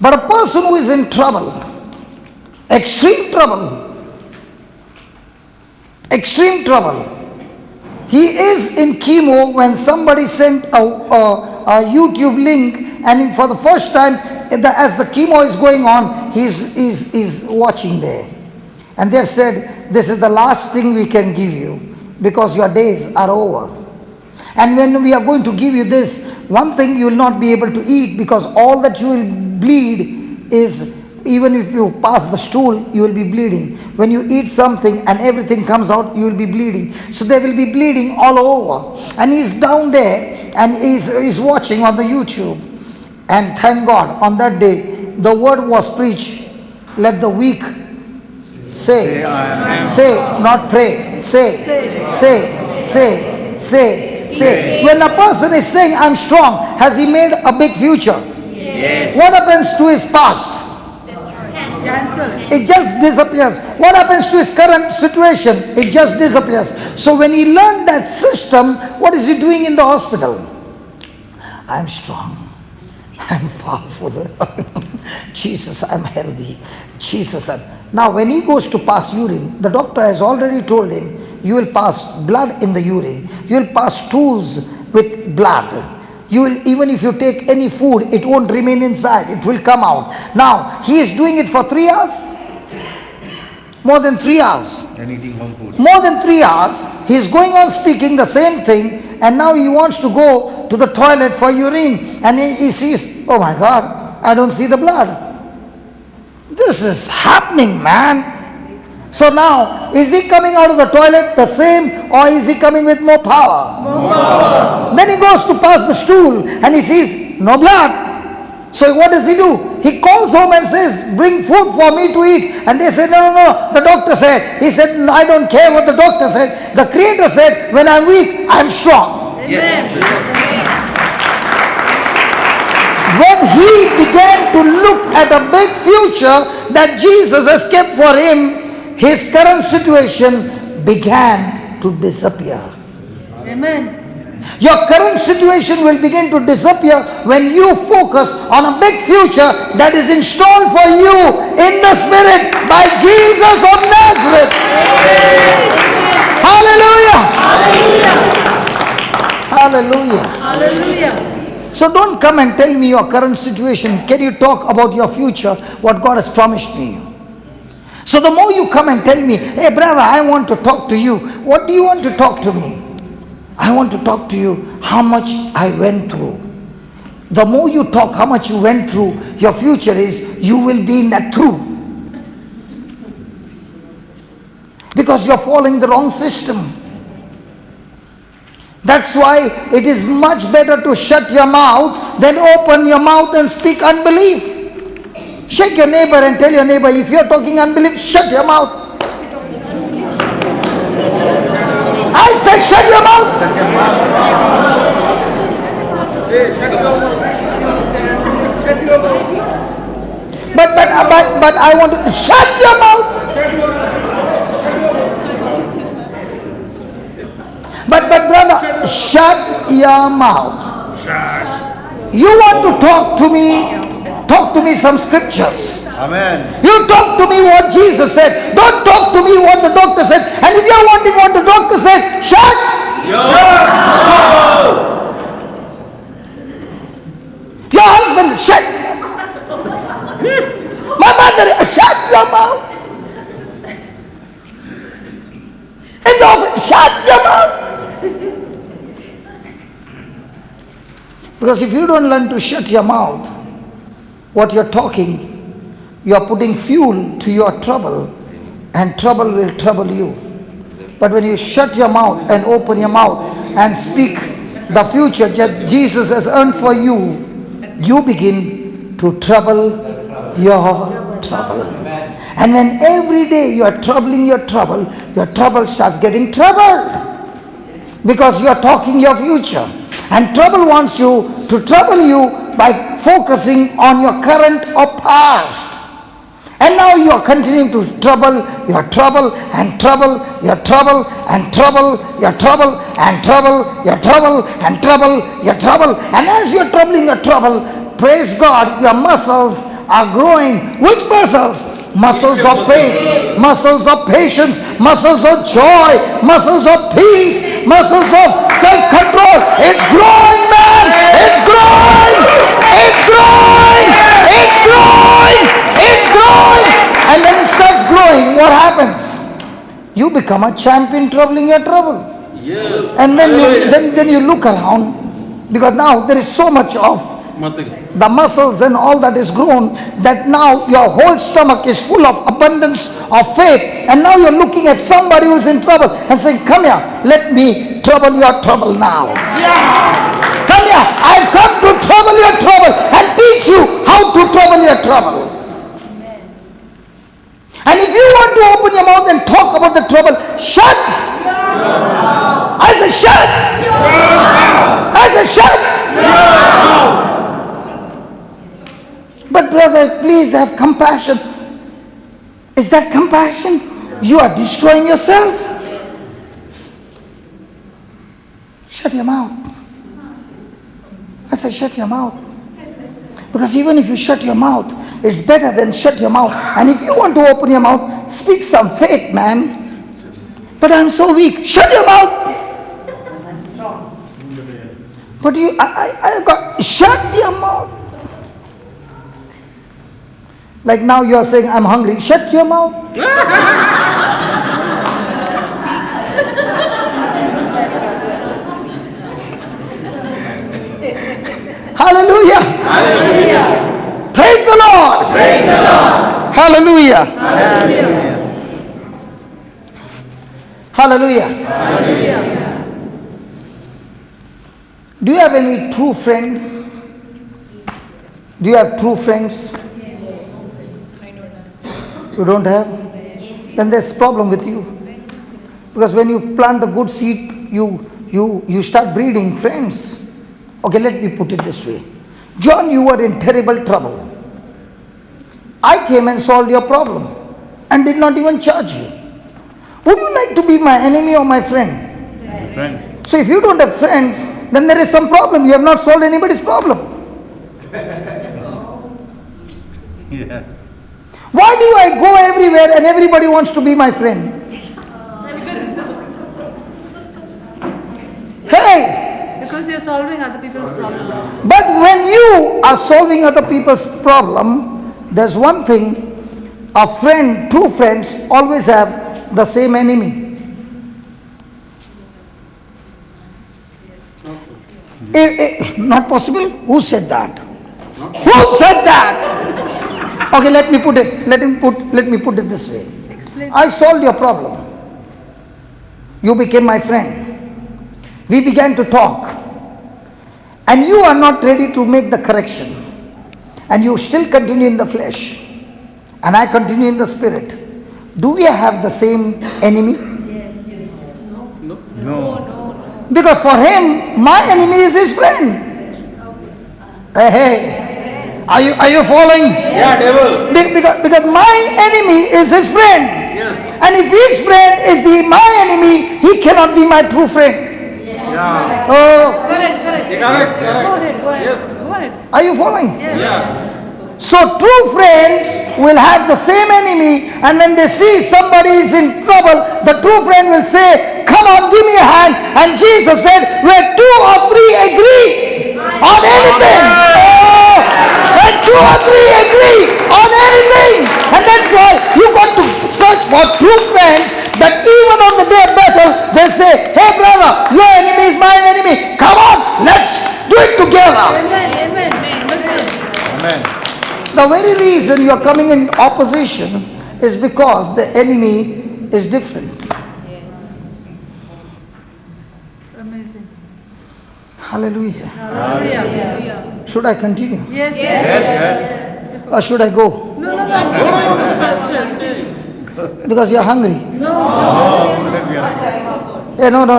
But a person who is in trouble, extreme trouble, he is in chemo when somebody sent a YouTube link, and for the first time, as the chemo is going on, he's watching there. And they've said, this is the last thing we can give you because your days are over. And when we are going to give you this, one thing you will not be able to eat, because all that you will bleed is, even if you pass the stool, you will be bleeding. When you eat something and everything comes out, you will be bleeding. So they will be bleeding all over. And he's down there and he's watching on the YouTube. And thank God, on that day, the word was preached. Let the weak say, not pray. Say. When a person is saying, I'm strong, has he made a big future? Yes. What happens to his past? Cancel. It just disappears. What happens to his current situation? It just disappears. So when he learned that system, what is he doing in the hospital? I'm strong. I'm powerful. Jesus, I'm healthy. Jesus, now when he goes to pass urine, the doctor has already told him, you will pass blood in the urine. You will pass stools with blood. You will, even if you take any food, it won't remain inside. It will come out. Now, he is doing it for 3 hours. More than 3 hours. And eating home food. More than 3 hours. He is going on speaking the same thing. And now he wants to go to the toilet for urine. And he sees, oh my God, I don't see the blood. This is happening, man. So now, is he coming out of the toilet the same, or is he coming with more power? More power. Then he goes to pass the stool and he sees no blood. So what does he do? He calls home and says, bring food for me to eat. And they say, no, the doctor said. He said, no, I don't care what the doctor said. The Creator said, when I'm weak, I'm strong. Amen. When he began to look at a big future that Jesus has kept for him, his current situation began to disappear. Amen. Your current situation will begin to disappear when you focus on a big future that is installed for you in the Spirit by Jesus of Nazareth. Hallelujah! Hallelujah! Hallelujah. So don't come and tell me your current situation. Can you talk about your future, what God has promised me? So the more you come and tell me, hey brother, I want to talk to you. What do you want to talk to me? I want to talk to you how much I went through. The more you talk how much you went through, your future is you will be in that through. Because you're following the wrong system. That's why it is much better to shut your mouth than open your mouth and speak unbelief. Shake your neighbor and tell your neighbor, if you're talking unbelief, shut your mouth. I said shut your mouth. But I want to shut your mouth. But brother, shut your mouth. You want to talk to me? Talk to me some scriptures. Amen. You talk to me what Jesus said. Don't talk to me what the doctor said. And if you're wanting what the doctor said, shut your mouth. Your husband, shut. My mother, shut your mouth. In the office, shut your mouth. Because if you don't learn to shut your mouth, what you're talking, you're putting fuel to your trouble, and trouble will trouble you. But when you shut your mouth and open your mouth and speak the future that Jesus has earned for you, you begin to trouble your trouble. And when every day you are troubling your trouble starts getting troubled. Because you are talking your future. And trouble wants you to trouble you by focusing on your current or past. And now you are continuing to trouble your trouble and trouble your trouble and trouble your trouble and trouble your trouble and trouble your trouble. And as you are troubling your trouble, praise God, your muscles are growing. Which muscles? Muscles of faith, muscles of patience, muscles of joy, muscles of peace, muscles of self-control. It's growing, man! It's growing! It's growing! It's growing! It's growing! And when it starts growing, what happens? You become a champion troubling your trouble. Yes. And then you look around, because now there is so much of the muscles and all that is grown, that now your whole stomach is full of abundance of faith. And now you're looking at somebody who's in trouble and saying, come here, let me trouble your trouble now. Yeah. Come here, I've come to trouble your trouble and teach you how to trouble your trouble. And if you want to open your mouth and talk about the trouble, shut. I said shut. I said shut. But brother, please have compassion. Is that compassion? You are destroying yourself. Shut your mouth. I said shut your mouth. Because even if you shut your mouth, it's better than shut your mouth. And if you want to open your mouth, speak some faith, man. But I'm so weak. Shut your mouth. But I got, shut your mouth. Like now you are saying, I'm hungry. Shut your mouth. Hallelujah. Hallelujah. Praise the Lord. Praise the Lord. Hallelujah. Hallelujah. Hallelujah. Hallelujah. Do you have any true friend? Do you have true friends? You don't have? Then there's a problem with you. Because when you plant the good seed, you start breeding friends. Okay, let me put it this way. John, you were in terrible trouble. I came and solved your problem and did not even charge you. Would you like to be my enemy or my friend? Friend. So if you don't have friends, then there is some problem. You have not solved anybody's problem. Yeah. Why do I go everywhere and everybody wants to be my friend? Hey! Because you're solving other people's problems. But when you are solving other people's problem, there's one thing, a friend, true friends always have the same enemy. Not possible? Who said that? Who said that? Okay, let me put it this way. Explain. I solved your problem. You became my friend. We began to talk. And you are not ready to make the correction. And you still continue in the flesh. And I continue in the spirit. Do we have the same enemy? No. Because for him, my enemy is his friend. Hey, are you following? Yeah, devil. Because my enemy is his friend. Yes. And if his friend is my enemy, he cannot be my true friend. Yeah. Oh, Correct. Correct. Go ahead. Yes. Go ahead. are you following? Yes. Yeah. So true friends will have the same enemy, and when they see somebody is in trouble, the true friend will say, come on, give me a hand. And Jesus said, where 2 or 3 agree on anything. Oh, where 2 or 3 agree on anything. And that's why you got to search for true friends, that even on the day of battle, they say, hey brother, your enemy is my enemy. Come on, let's do it together. Amen. Amen. The very reason you are coming in opposition is because the enemy is different. Amazing. Hallelujah. Hallelujah. Should I continue? Yes. Or should I go? No. Because you are hungry. No,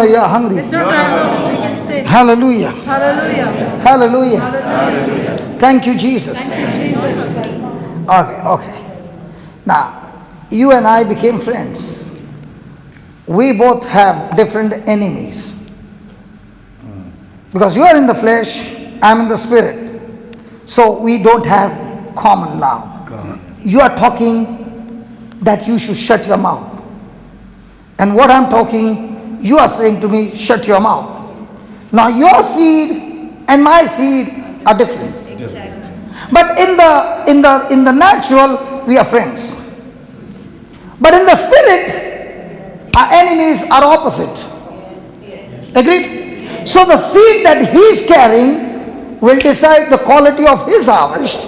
you are hungry. It's not time. We can stay. Hallelujah. Hallelujah. Hallelujah. Hallelujah. Thank you, Jesus. Okay. Now, you and I became friends. We both have different enemies. Because you are in the flesh, I am in the spirit. So we don't have common now. You are talking that you should shut your mouth. And what I'm talking, you are saying to me, shut your mouth. Now your seed and my seed are different. But in the natural, we are friends. But in the spirit, our enemies are opposite. Agreed? So the seed that he is carrying will decide the quality of his harvest,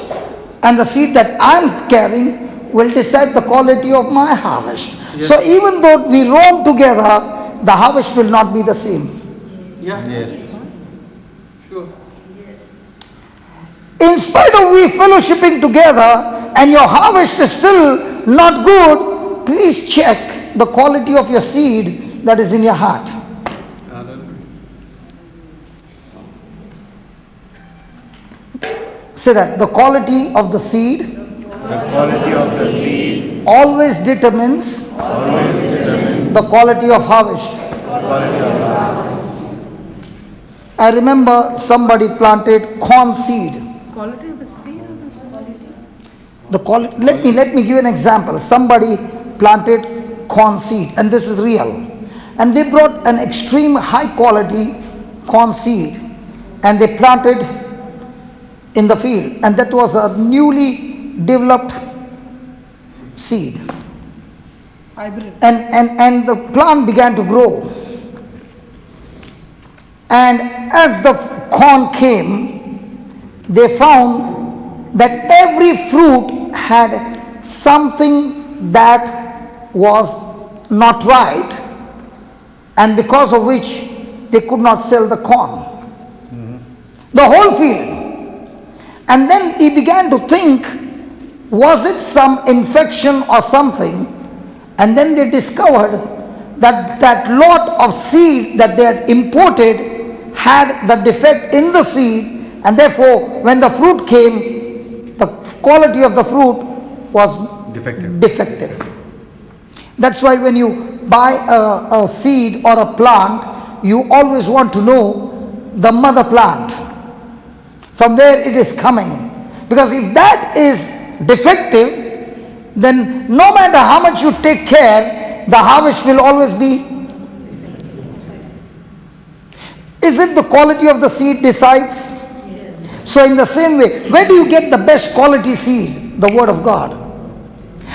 and the seed that I'm carrying will decide the quality of my harvest. Yes. So even though we roam together, the harvest will not be the same. Yeah. Yes. Sure. In spite of we fellowshipping together and your harvest is still not good, please check the quality of your seed that is in your heart. Say that the quality of the seed always determines the quality of harvest. I remember somebody planted corn seed. Quality of the seed or The quality. Let me give you an example. Somebody planted corn seed, and this is real, and they brought an extreme high quality corn seed, and they planted in the field, and that was a newly developed seed. hybrid? And the plant began to grow. And as the corn came, they found that every fruit had something that was not right, and because of which they could not sell the corn. The whole field. And then he began to think, was it some infection or something? And then they discovered that that lot of seed that they had imported had the defect in the seed, and therefore when the fruit came, the quality of the fruit was defective. That's why when you buy a seed or a plant, you always want to know the mother plant, from where it is coming. Because if that is defective, then no matter how much you take care, the harvest will always be. Is it the quality of the seed decides? So in the same way, where do you get the best quality seed? The Word of God.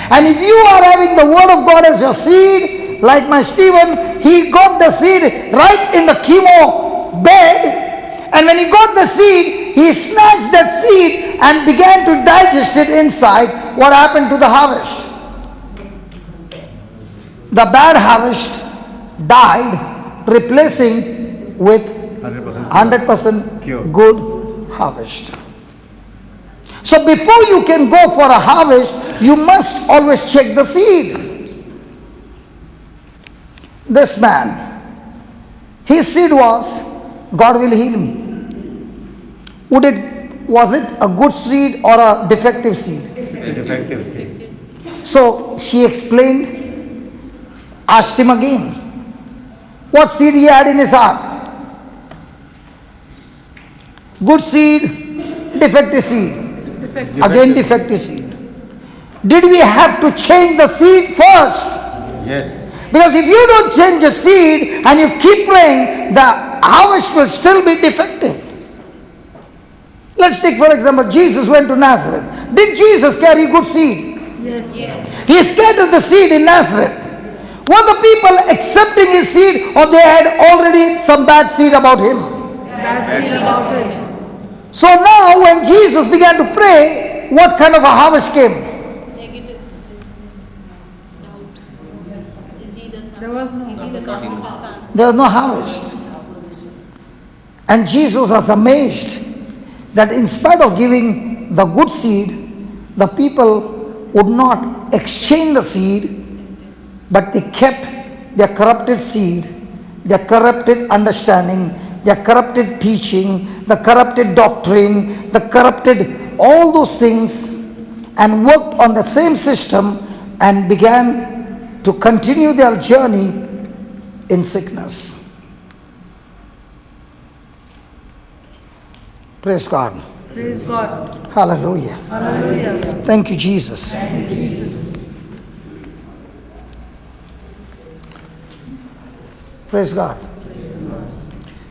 And if you are having the Word of God as your seed, like my Stephen, he got the seed right in the chemo bed, and when he got the seed, he snatched that seed and began to digest it inside. What happened to the harvest? The bad harvest died, replacing with 100% good harvest. So before you can go for a harvest, you must always check the seed. This man, his seed was, God will heal me. Was it a good seed or a defective seed? A defective seed. So she explained, asked him again, what seed he had in his heart? Good seed, defective seed. Again defective seed. Did we have to change the seed first? Yes. Because if you don't change the seed and you keep praying, the harvest will still be defective. Let's take for example, Jesus went to Nazareth. Did Jesus carry good seed? Yes. He scattered the seed in Nazareth. Were the people accepting his seed, or they had already some bad seed about him? Bad seed about him. So now when Jesus began to pray, what kind of a harvest came? There was no. There was no harvest. And Jesus was amazed that in spite of giving the good seed, the people would not exchange the seed, but they kept their corrupted seed, their corrupted understanding, their corrupted teaching, the corrupted doctrine, the corrupted all those things, and worked on the same system and began to continue their journey in sickness. Praise God. Praise God. Hallelujah. Hallelujah. Thank you, Jesus. Thank you, Jesus. Praise God.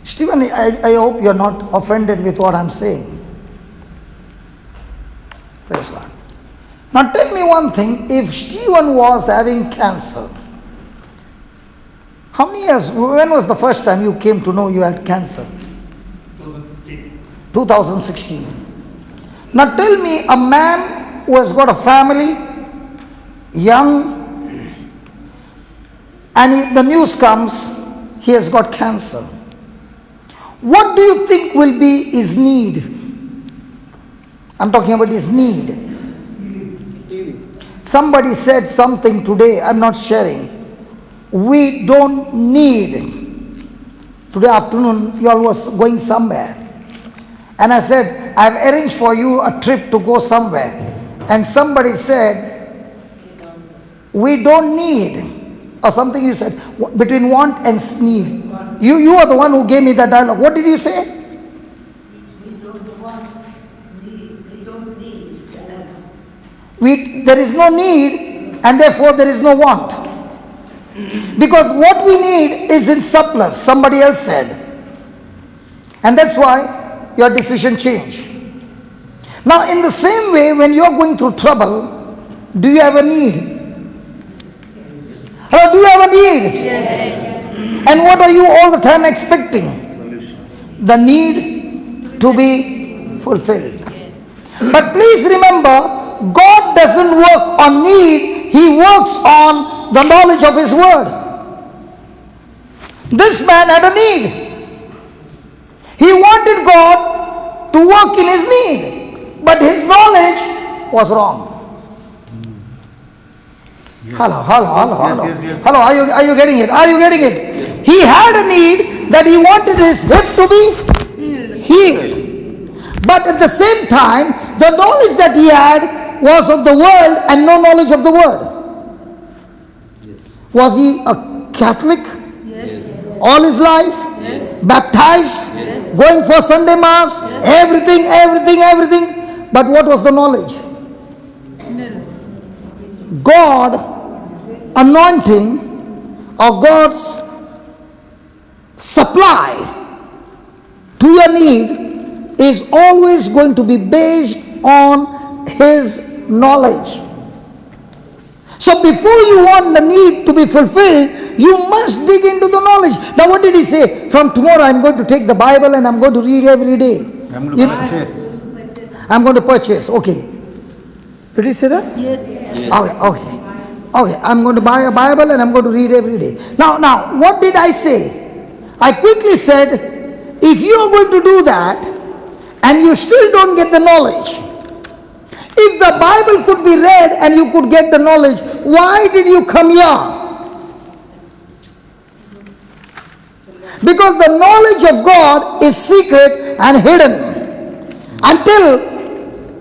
Stephen, I hope you're not offended with what I'm saying. Praise God. Now tell me one thing, if Stephen was having cancer, how many years, when was the first time you came to know you had cancer? 2016. Now tell me, a man who has got a family, young, and the news comes, he has got cancer. What do you think will be his need? I'm talking about his need. Somebody said something today, I'm not sharing. We don't need. Today afternoon, you all was going somewhere. And I said, I've arranged for you a trip to go somewhere. And somebody said, we don't need, or something you said, between want and need. You are the one who gave me that dialogue. What did you say? There is no need, and therefore there is no want. Because what we need is in surplus, somebody else said. And that's why your decision changed. Now in the same way, when you are going through trouble, do you have a need? Hello, do you have a need? Yes. And what are you all the time expecting? The need to be fulfilled. But please remember, God doesn't work on need, He works on the knowledge of His Word. This man had a need. He wanted God to work in his need, but his knowledge was wrong. Hello. Hello, are you getting it? Are you getting it? Yes. He had a need that he wanted his hip to be healed. But at the same time, the knowledge that he had was of the world and no knowledge of the word. Yes. Was he a Catholic? Yes. All his life? Yes. Baptized? Yes. Going for Sunday Mass? Yes. Everything. But what was the knowledge? God anointing or God's supply to your need is always going to be based on His knowledge. So before you want the need to be fulfilled, you must dig into the knowledge. Now what did he say? From tomorrow I'm going to take the Bible and I'm going to read every day. I'm going to purchase. I'm going to purchase. Okay. Did he say that? Yes. Okay, I'm going to buy a Bible and I'm going to read every day. Now, what did I say? I quickly said, if you are going to do that and you still don't get the knowledge, if the Bible could be read and you could get the knowledge, why did you come here? Because the knowledge of God is secret and hidden. Until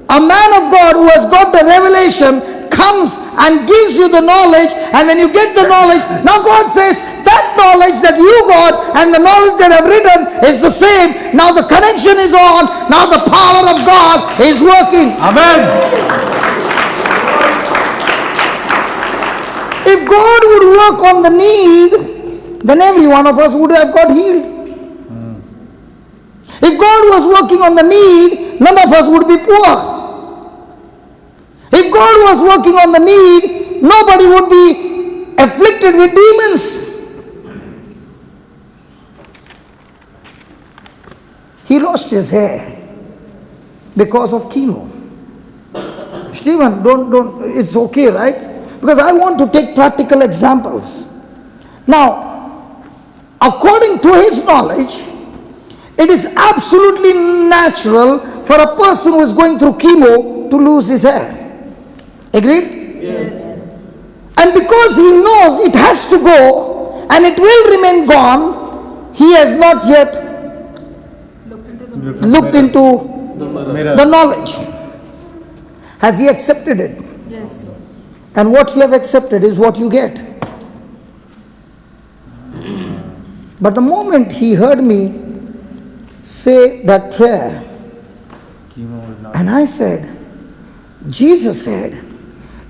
a man of God who has got the revelation comes and gives you the knowledge, and when you get the knowledge, now God says that knowledge that you got and the knowledge that I've written is the same. Now the connection is on. Now the power of God is working. Amen. If God would work on the need, then every one of us would have got healed. If God was working on the need, none of us would be poor. If God was working on the need, nobody would be afflicted with demons. He lost his hair because of chemo. Stephen, don't, it's okay, right? Because I want to take practical examples. Now, according to his knowledge, it is absolutely natural for a person who is going through chemo to lose his hair. Agreed? Yes. And because he knows it has to go and it will remain gone, he has not yet looked into the knowledge. Has he accepted it? Yes. And what you have accepted is what you get. But the moment he heard me say that prayer, and I said, Jesus said,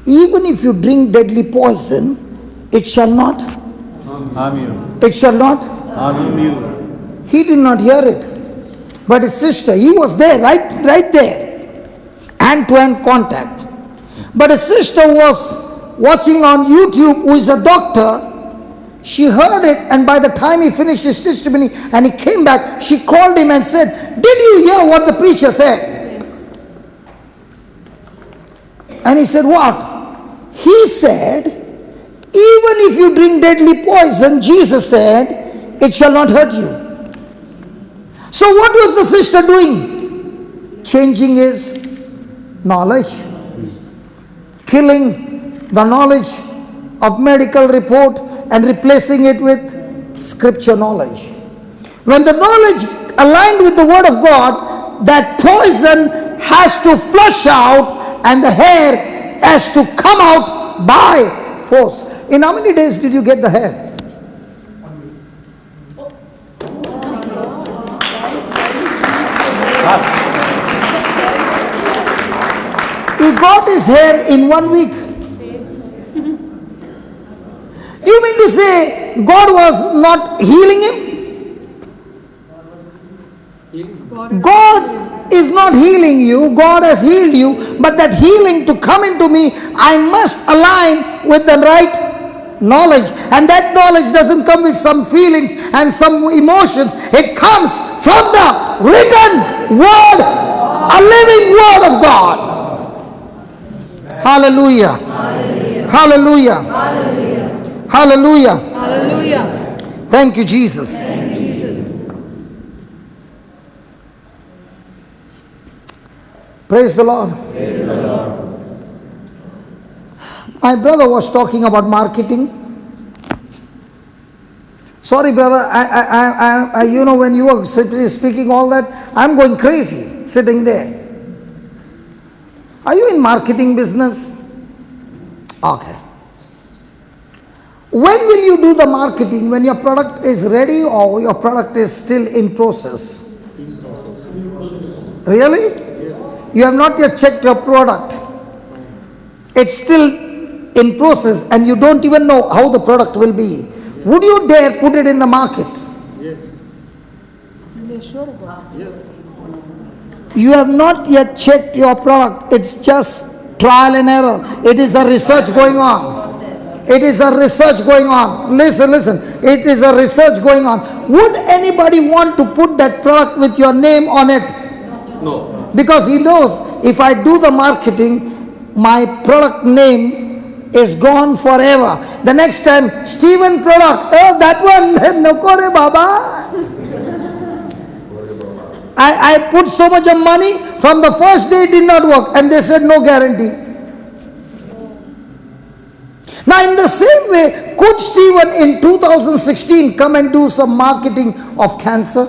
even if you drink deadly poison, it shall not harm you. It shall not harm you. He did not hear it. But his sister, he was there, right there, hand-to-hand contact. But his sister was watching on YouTube, who is a doctor. She heard it, and by the time he finished his testimony and he came back, she called him and said, did you hear what the preacher said? Yes. And he said, what? He said, even if you drink deadly poison, Jesus said, it shall not hurt you. So what was the sister doing? Changing his knowledge. Killing the knowledge of medical report and replacing it with scripture knowledge. When the knowledge aligned with the word of God, that poison has to flush out and the hair has to come out by force. In how many days did you get the hair? He got his hair in 1 week. You mean to say God was not healing him? God is not healing you. God has healed you. But that healing to come into me, I must align with the right knowledge. And that knowledge doesn't come with some feelings and some emotions. It comes from the written word, a living word of God. Hallelujah. Hallelujah. Hallelujah. Hallelujah. Thank you, Jesus. Praise the Lord. My brother was talking about marketing. Sorry, brother, I you know, when you were speaking all that, I'm going crazy sitting there. Are you in marketing business? Okay. When will you do the marketing? When your product is ready or your product is still in process? Really? You have not yet checked your product. It's still in process and you don't even know how the product will be. Would you dare put it in the market? Yes. Yes. You have not yet checked your product. It's just trial and error. It is a research going on. It is a research going on. Listen. It is a research going on. Would anybody want to put that product with your name on it? No. Because he knows if I do the marketing, my product name is gone forever. The next time, Stephen product, oh that one, no kore baba. I put so much of money, from the first day it did not work and they said no guarantee. Now in the same way, could Stephen in 2016 come and do some marketing of cancer?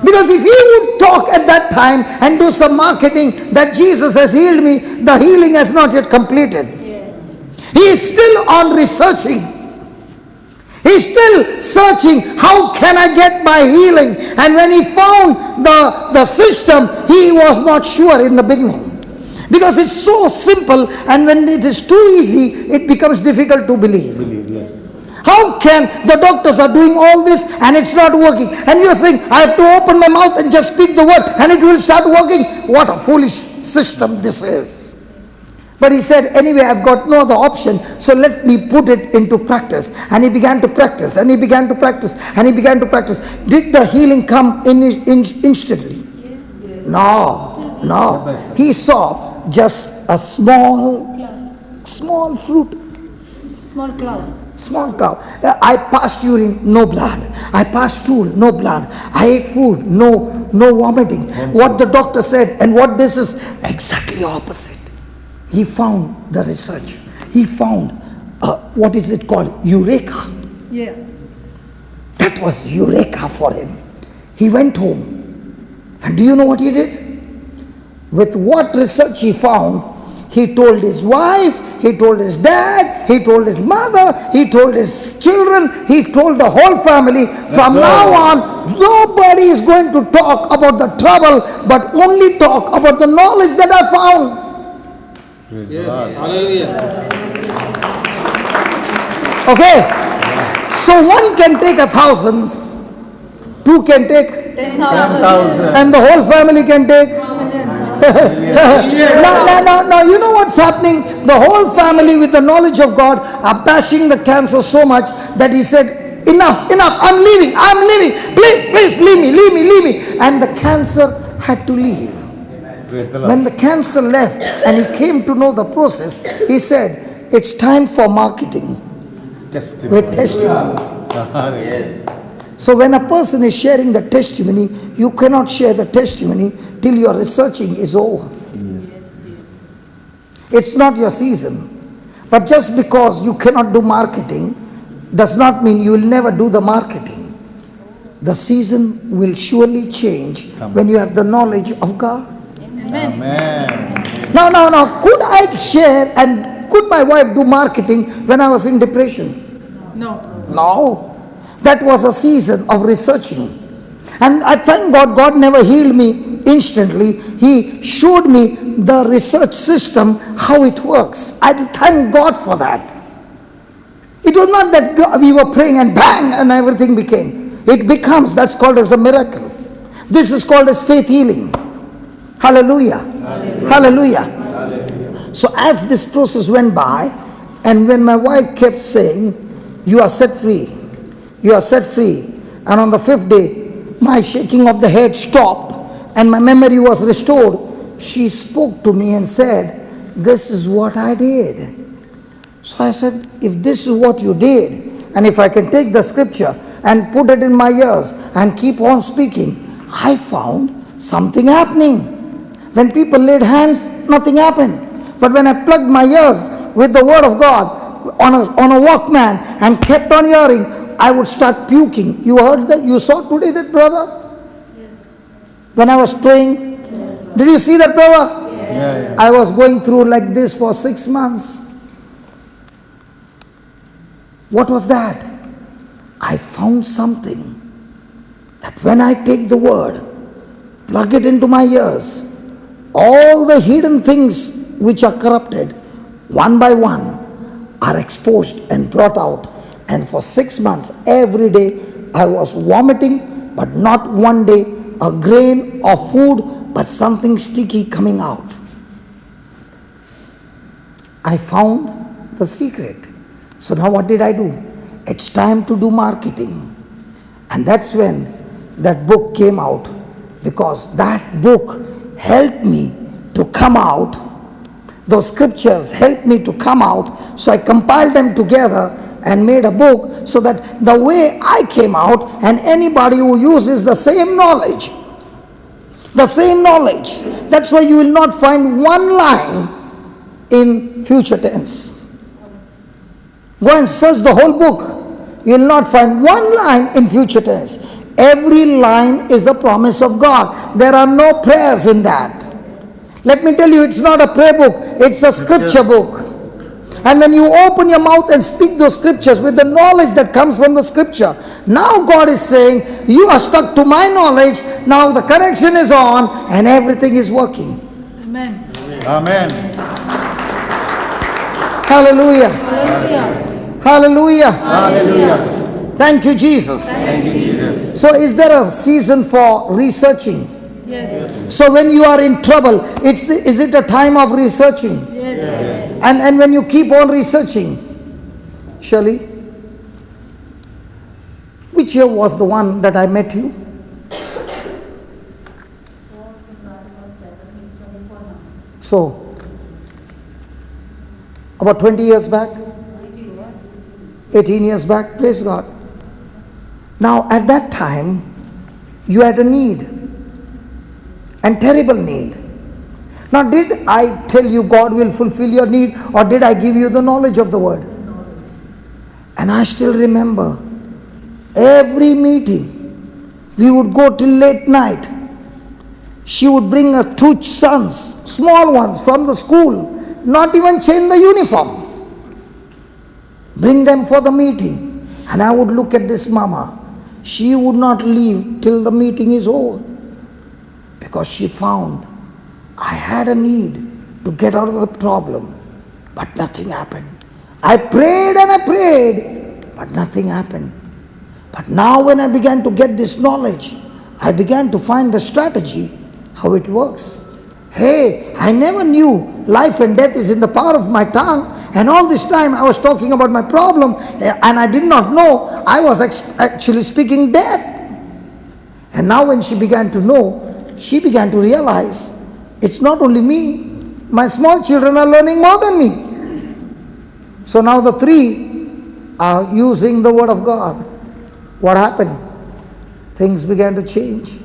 Because if he would talk at that time and do some marketing that Jesus has healed me, the healing has not yet completed. He is still on researching. He's still searching, how can I get my healing? And when he found the system, he was not sure in the beginning. Because it's so simple, and when it is too easy, it becomes difficult to believe. How can the doctors are doing all this and it's not working? And you are saying, I have to open my mouth and just speak the word and it will start working. What a foolish system this is. But he said, anyway, I've got no other option, so let me put it into practice. And he began to practice, and he began to practice, and he began to practice. Did the healing come instantly? No. He saw just a small fruit. Small cloud. Small cloud. I passed urine, no blood. I passed stool, no blood. I ate food, no vomiting. What the doctor said and what this is, exactly opposite. He found the research. He found, what is it called? Eureka. Yeah. That was Eureka for him. He went home. And do you know what he did? With what research he found, he told his wife, he told his dad, he told his mother, he told his children, he told the whole family. From now on, nobody is going to talk about the trouble, but only talk about the knowledge that I found. Yes. Hallelujah. Okay, so one can take 1,000, two can take 10,000. and the whole family can take. Now, you know what's happening? The whole family with the knowledge of God are bashing the cancer so much that he said, enough, I'm leaving, please leave me. And the cancer had to leave. When the cancer left and he came to know the process, he said, it's time for marketing with testimony. Yes. So when a person is sharing the testimony, you cannot share the testimony till your researching is over. It's not your season. But just because you cannot do marketing does not mean you will never do the marketing. The season will surely change when you have the knowledge of God. Amen. Now, could I share and could my wife do marketing when I was in depression? No. No. That was a season of researching. And I thank God, God never healed me instantly. He showed me the research system, how it works. I thank God for that. It was not that we were praying and bang and everything became. It becomes, that's called as a miracle. This is called as faith healing. Hallelujah. Hallelujah. So as this process went by, and when my wife kept saying, you are set free, you are set free. And on the 5th day, my shaking of the head stopped and my memory was restored. She spoke to me and said, this is what I did. So I said, if this is what you did, and if I can take the scripture and put it in my ears and keep on speaking, I found something happening. When people laid hands, nothing happened. But when I plugged my ears with the word of God on a Walkman and kept on hearing, I would start puking. You heard that? You saw today that, brother? Yes. When I was praying? Yes. Did you see that, brother? Yes. Yeah. I was going through like this for 6 months. What was that? I found something that when I take the word, plug it into my ears, all the hidden things which are corrupted, one by one, are exposed and brought out. And for 6 months, every day, I was vomiting, but not one day a grain of food, but something sticky coming out. I found the secret. So now what did I do? It's time to do marketing. And that's when that book came out, because that book helped me to come out. Those scriptures helped me to come out. So I compiled them together and made a book, so that the way I came out, and anybody who uses the same knowledge, that's why you will not find one line in future tense. Go and search the whole book. You will not find one line in future tense. Every line is a promise of God. There are no prayers in that. Let me tell you, it's not a prayer book, it's a scripture book. And when you open your mouth and speak those scriptures with the knowledge that comes from the scripture, now God is saying, you are stuck to my knowledge, now the connection is on and everything is working. Amen. Amen. Hallelujah. Hallelujah. Hallelujah. Hallelujah. Thank you, Jesus. Thank you, Jesus. So is there a season for researching? Yes. So when you are in trouble, is it a time of researching? Yes. And when you keep on researching, Shirley, which year was the one that I met you? So, about 20 years back? 18 years back, praise God. Now at that time, you had a need, and terrible need. Now did I tell you God will fulfill your need, or did I give you the knowledge of the word? And I still remember, every meeting, we would go till late night. She would bring her 2 sons, small ones from the school, not even change the uniform. Bring them for the meeting. And I would look at this mama. She would not leave till the meeting is over, because she found I had a need to get out of the problem, but nothing happened. I prayed and I prayed, but nothing happened. But now when I began to get this knowledge, I began to find the strategy, how it works. Hey, I never knew life and death is in the power of my tongue. And all this time I was talking about my problem, and I did not know I was actually speaking death. And now when she began to know, she began to realize, it's not only me, my small children are learning more than me. So now the 3 are using the word of God. What happened? Things began to change.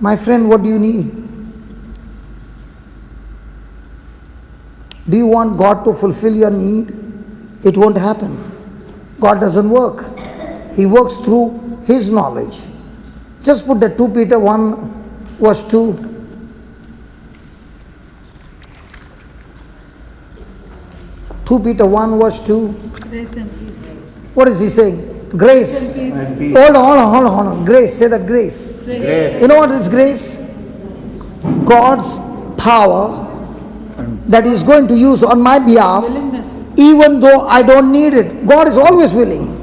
My friend, what do you need? Do you want God to fulfill your need? It won't happen. God doesn't work. He works through His knowledge. Just put that 2 Peter 1 verse 2. Peter 1 verse 2. Grace and peace. What is he saying? Grace. Hold on. Grace. Say that grace. Grace. You know what is grace? God's power that He is going to use on my behalf, Willingness. even though I don't need it. God is always willing.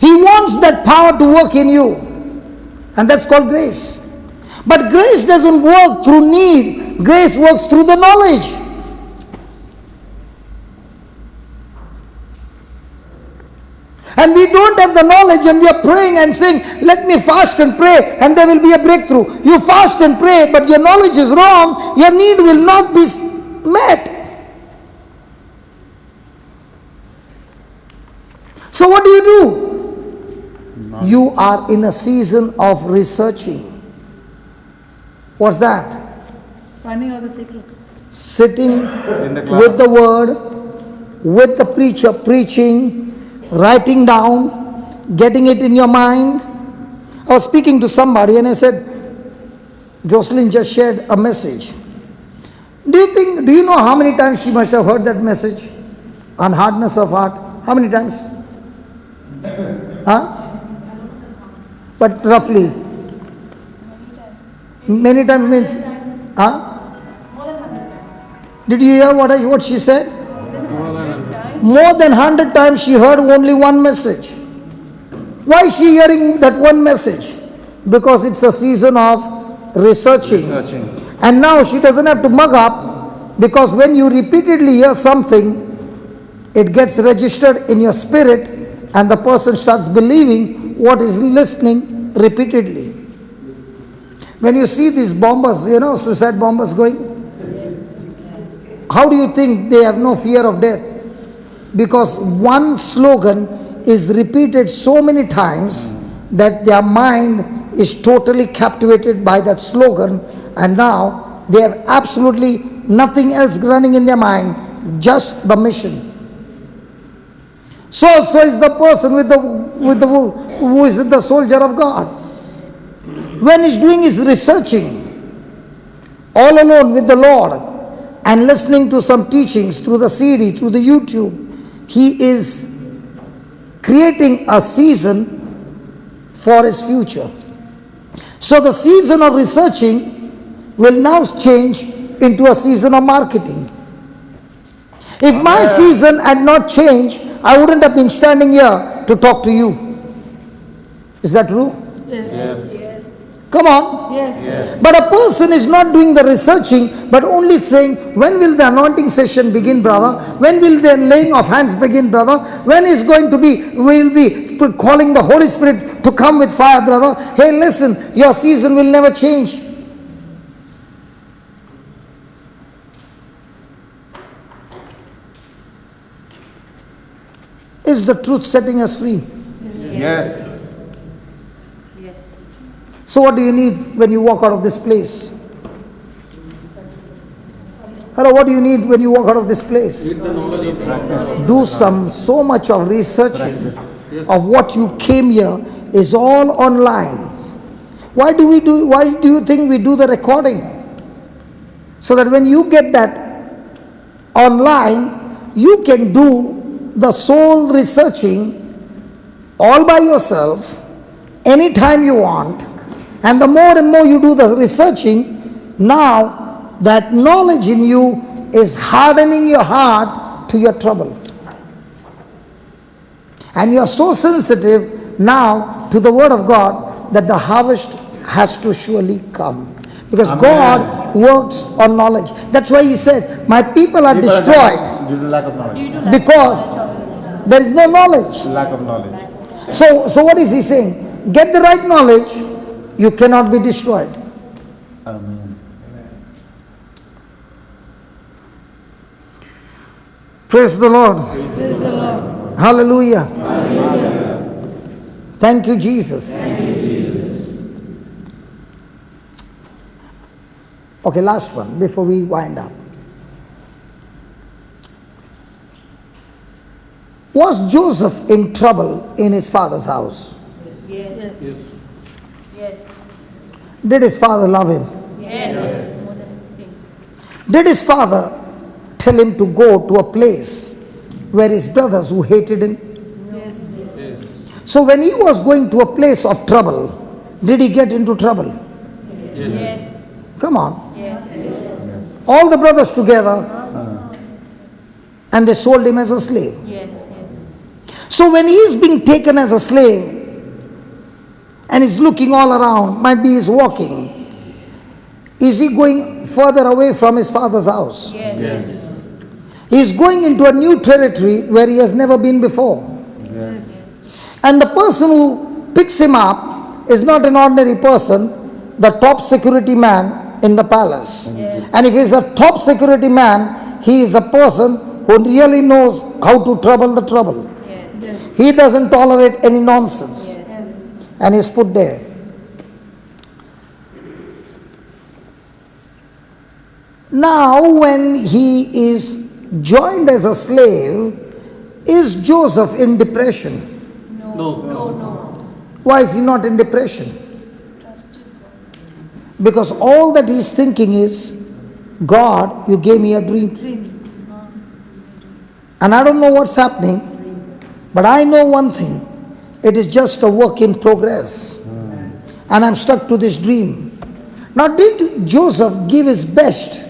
He wants that power to work in you, and that's called grace. But grace doesn't work through need. Grace works through the knowledge. And we don't have the knowledge, and we are praying and saying, let me fast and pray and there will be a breakthrough. You fast and pray, but your knowledge is wrong, your need will not be met. So what do? You are in a season of researching. What's that? Finding out the secrets. Sitting class. with the word, with the preacher preaching, writing down, getting it in your mind. I was speaking to somebody and I said, Jocelyn just shared a message. Do you know how many times she must have heard that message on hardness of heart? How many times? Huh? But roughly. Many times means, huh? Did you hear what she said? More than 100 times she heard only one message. Why is she hearing that one message? Because it's a season of researching. And now she doesn't have to mug up, because when you repeatedly hear something, it gets registered in your spirit and the person starts believing what is listening repeatedly. When you see these bombers, suicide bombers going, how do you think they have no fear of death? Because one slogan is repeated so many times that their mind is totally captivated by that slogan, and now they have absolutely nothing else running in their mind, just the mission. So also is the person who is the soldier of God. When he's doing his researching, all alone with the Lord, and listening to some teachings through the CD, through the YouTube, he is creating a season for his future. So the season of researching will now change into a season of marketing. If my season had not changed, I wouldn't have been standing here to talk to you. Is that true? Yes. Come on. Yes. But a person is not doing the researching, but only saying, when will the anointing session begin, brother? When will the laying of hands begin, brother? When is going to be, we'll be calling the Holy Spirit to come with fire, brother? Hey, listen, your season will never change. Is the truth setting us free? Yes. So what do you need when you walk out of this place? Hello, what do you need when you walk out of this place? Do so much of researching of what you came here is all online. Why do you think we do the recording? So that when you get that online, you can do the soul researching all by yourself, anytime you want. And the more and more you do the researching, now that knowledge in you is hardening your heart to your trouble. And you are so sensitive now to the word of God that the harvest has to surely come. Because God works on knowledge. That's why he said, my people are destroyed Due to lack of knowledge. because there is no knowledge. Lack of knowledge. So what is he saying? Get the right knowledge, you cannot be destroyed. Amen. Praise the Lord. Praise the Lord. Hallelujah. Hallelujah. Thank you, Jesus. Okay, last one before we wind up. Was Joseph in trouble in his father's house? Yes. Yes. Did his father love him? Yes. Did his father tell him to go to a place where his brothers who hated him? Yes. So when he was going to a place of trouble, did he get into trouble? Yes. Come on. Yes. All the brothers together, and they sold him as a slave. Yes. So when he is being taken as a slave, and is looking all around, might be he's walking, is he going further away from his father's house? Yes. He is going into a new territory where he has never been before. Yes. And the person who picks him up is not an ordinary person, the top security man in the palace. And if he is a top security man, he is a person who really knows how to trouble the trouble. He doesn't tolerate any nonsense. And he's put there. Now when he is joined as a slave, is Joseph in depression? No. Why is he not in depression? Because all that he's thinking is, God, you gave me a dream. And I don't know what's happening, but I know one thing. It is just a work in progress. And I'm stuck to this dream. Now, did Joseph give his best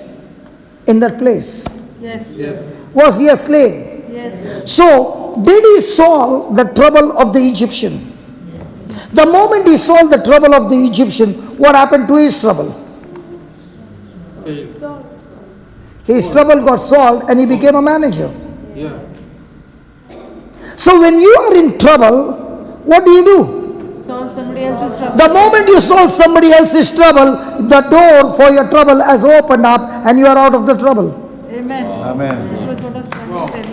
in that place? Yes. Was he a slave? Yes. So, did he solve the trouble of the Egyptian? The moment he solved the trouble of the Egyptian, what happened to his trouble? His trouble got solved and he became a manager. Yeah. So when you are in trouble, what do? Solve somebody else's trouble. The moment you solve somebody else's trouble, the door for your trouble has opened up and you are out of the trouble. Amen. Amen. That was what I was trying to tell you.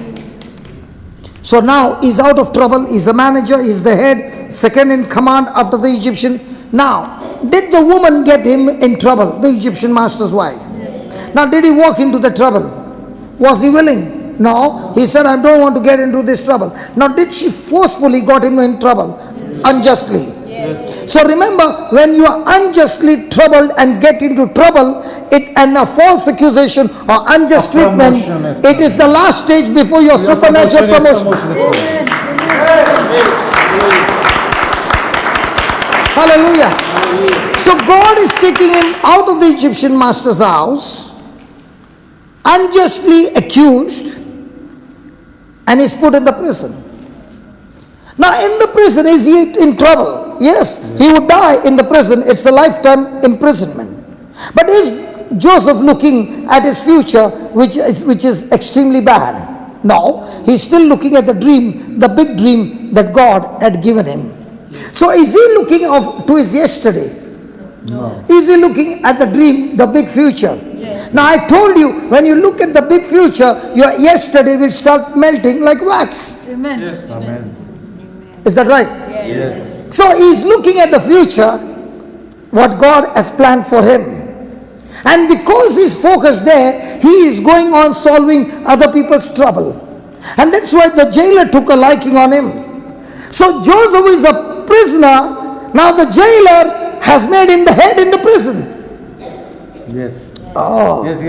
So now he's out of trouble, he's a manager, he's the head, second in command after the Egyptian. Now, did the woman get him in trouble, the Egyptian master's wife? Yes. Now, did he walk into the trouble? Was he willing? No. He said, I don't want to get into this trouble. Now, did she forcefully got him in trouble? Yes. Unjustly. Yes. So remember, when you are unjustly troubled and get into trouble, and a false accusation or unjust treatment, it is the last stage before your supernatural promotion. Hallelujah. So God is taking him out of the Egyptian master's house, unjustly accused, and is put in the prison. Now in the prison, is he in trouble? Yes, he would die in the prison. It's a lifetime imprisonment. But is Joseph looking at his future, which is extremely bad? No, he's still looking at the dream, the big dream that God had given him. So is he looking to his yesterday? No. Is he looking at the dream, the big future? Yes. Now I told you, when you look at the big future, your yesterday will start melting like wax. Amen. Yes. Amen. Is that right? Yes. So he's looking at the future, what God has planned for him. And because he's focused there, he is going on solving other people's trouble. And that's why the jailer took a liking on him. So Joseph is a prisoner. Now the jailer has made him the head in the prison. Yes. Oh. Yes.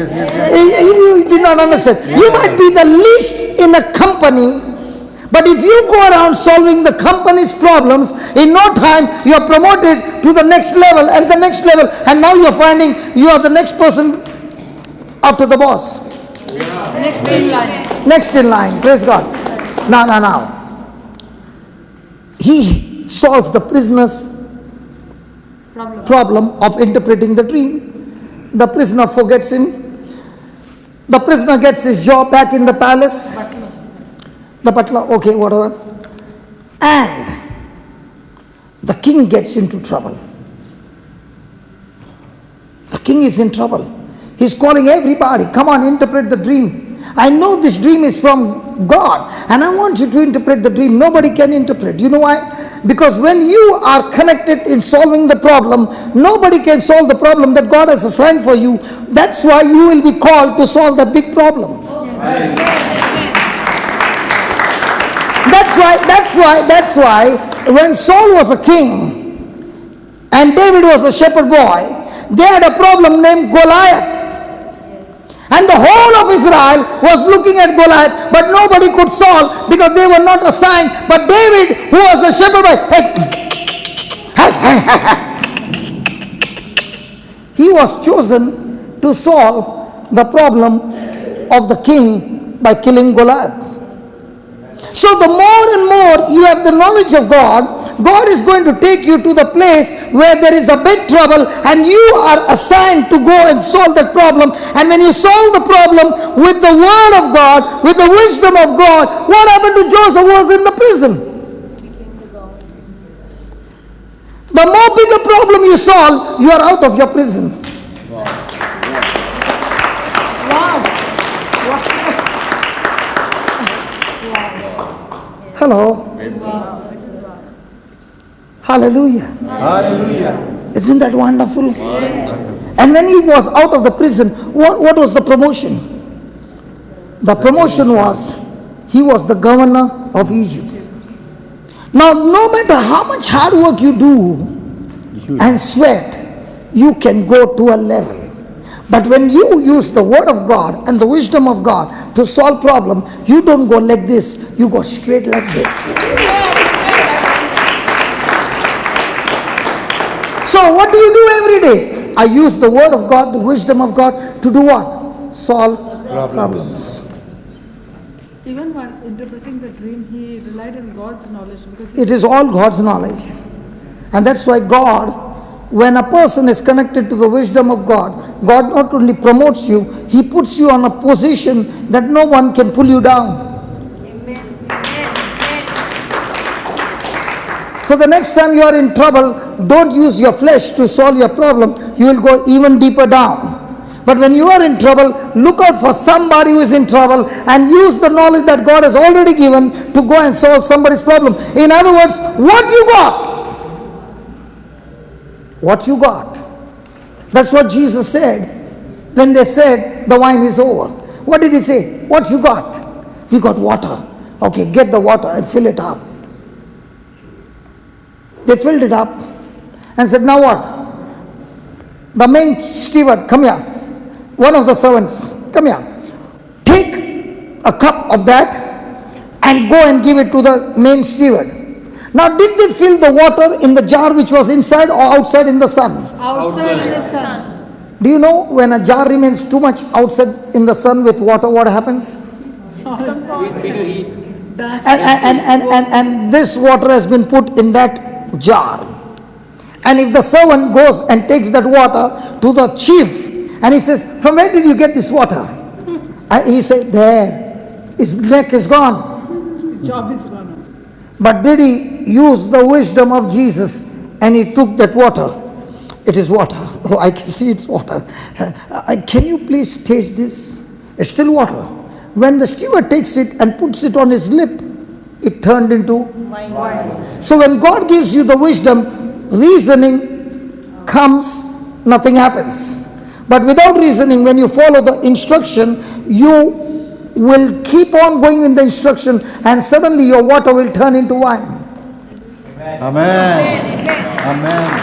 You did not understand. You might be the least in a company, but if you go around solving the company's problems, in no time you are promoted to the next level and the next level, and now you are finding you are the next person after the boss. Next in line. Next in line. Praise God. Now. He solves the prisoner's problem of interpreting the dream. The prisoner forgets him. The prisoner gets his job back in the palace. The butler, okay, whatever. And the king gets into trouble. The king is in trouble. He's calling everybody, come on, interpret the dream. I know this dream is from God, and I want you to interpret the dream. Nobody can interpret. You know why? Because when you are connected in solving the problem, nobody can solve the problem that God has assigned for you. That's why you will be called to solve the big problem. That's why when Saul was a king and David was a shepherd boy, they had a problem named Goliath. And the whole of Israel was looking at Goliath, but nobody could solve because they were not assigned. But David, who was a shepherd boy, he was chosen to solve the problem of the king by killing Goliath. So the more and more you have the knowledge of God, God is going to take you to the place where there is a big trouble and you are assigned to go and solve that problem. And when you solve the problem with the word of God, with the wisdom of God, what happened to Joseph who was in the prison? The more bigger problem you solve, you are out of your prison. Wow. Hello. Hallelujah. Hallelujah. Isn't that wonderful? Yes. And when he was out of the prison, what was the promotion? The promotion was, he was the governor of Egypt. Now, no matter how much hard work you do and sweat, you can go to a level. But when you use the word of God and the wisdom of God to solve problem, you don't go like this, you go straight like this. So what do you do every day? I use the word of God, the wisdom of God to do what? Solve problems. Even while interpreting the dream, he relied on God's knowledge because It is all God's knowledge. And that's why God, when a person is connected to the wisdom of God, God not only promotes you, He puts you on a position that no one can pull you down. So the next time you are in trouble, don't use your flesh to solve your problem. You will go even deeper down. But when you are in trouble, look out for somebody who is in trouble and use the knowledge that God has already given to go and solve somebody's problem. In other words, what you got? What you got? That's what Jesus said when they said the wine is over. What did He say? What you got? We got water. Okay, get the water and fill it up. They filled it up and said, now what? The main steward, come here. One of the servants, come here. Take a cup of that and go and give it to the main steward. Now, did they fill the water in the jar which was inside or outside in the sun? outside in the sun. Do you know when a jar remains too much outside in the sun with water, what happens? Dust. And this water has been put in that jar. And if the servant goes and takes that water to the chief and he says, from where did you get this water? He said, there. His neck is gone. Job is gone. But did he use the wisdom of Jesus and he took that water? It is water. Oh, I can see it's water. Can you please taste this? It's still water. When the steward takes it and puts it on his lip, it turned into wine. So when God gives you the wisdom, reasoning comes, nothing happens. But without reasoning, when you follow the instruction, you will keep on going in the instruction and suddenly your water will turn into wine. Amen. Amen.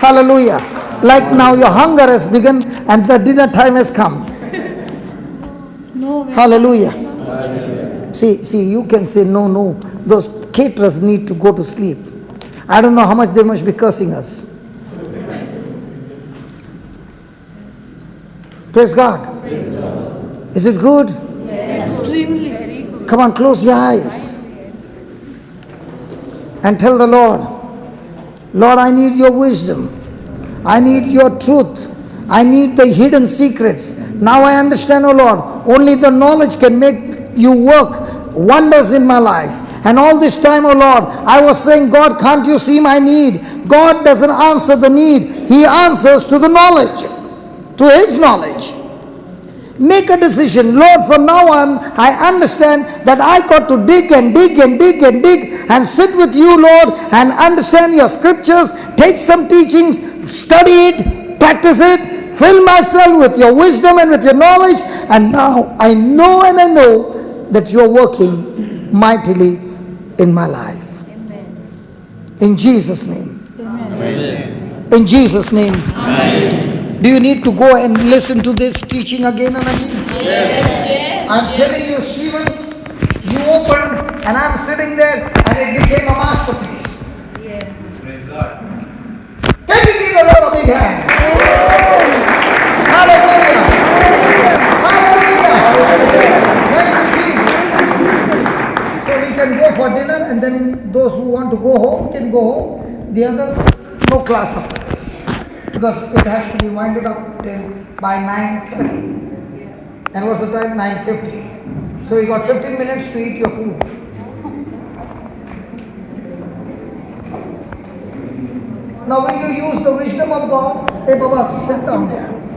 Hallelujah. Like now your hunger has begun and the dinner time has come. No, Hallelujah. See, you can say no. Those caterers need to go to sleep. I don't know how much they must be cursing us. Praise God. Is it good? extremely. Come on, close your eyes and tell the Lord, Lord, I need your wisdom. I need your truth. I need the hidden secrets. Now I understand, oh Lord, only the knowledge can make you work wonders in my life. And all this time, oh Lord, I was saying, God, can't you see my need? God doesn't answer the need. He answers to the knowledge, to His knowledge. Make a decision. Lord, from now on, I understand that I got to dig and dig and dig and dig and sit with you, Lord, and understand your scriptures, take some teachings, study it, practice it, fill myself with your wisdom and with your knowledge. And now I know and I know that you're working mightily in my life. Amen. In Jesus' name. Amen. In Jesus' name. Amen. Do you need to go and listen to this teaching again and again? Yes. I'm telling you, Stephen, you opened and I'm sitting there and it became a masterpiece. Yeah. Can you give the Lord a big hand? Hallelujah. Hallelujah. Thank you, Jesus. So we can go for dinner and then those who want to go home can go home. The others, no class after this. Because it has to be winded up till by 9:30. And what's the time? 9:50. So you got 15 minutes to eat your food. Now will you use the wisdom of God? Hey Baba, sit down.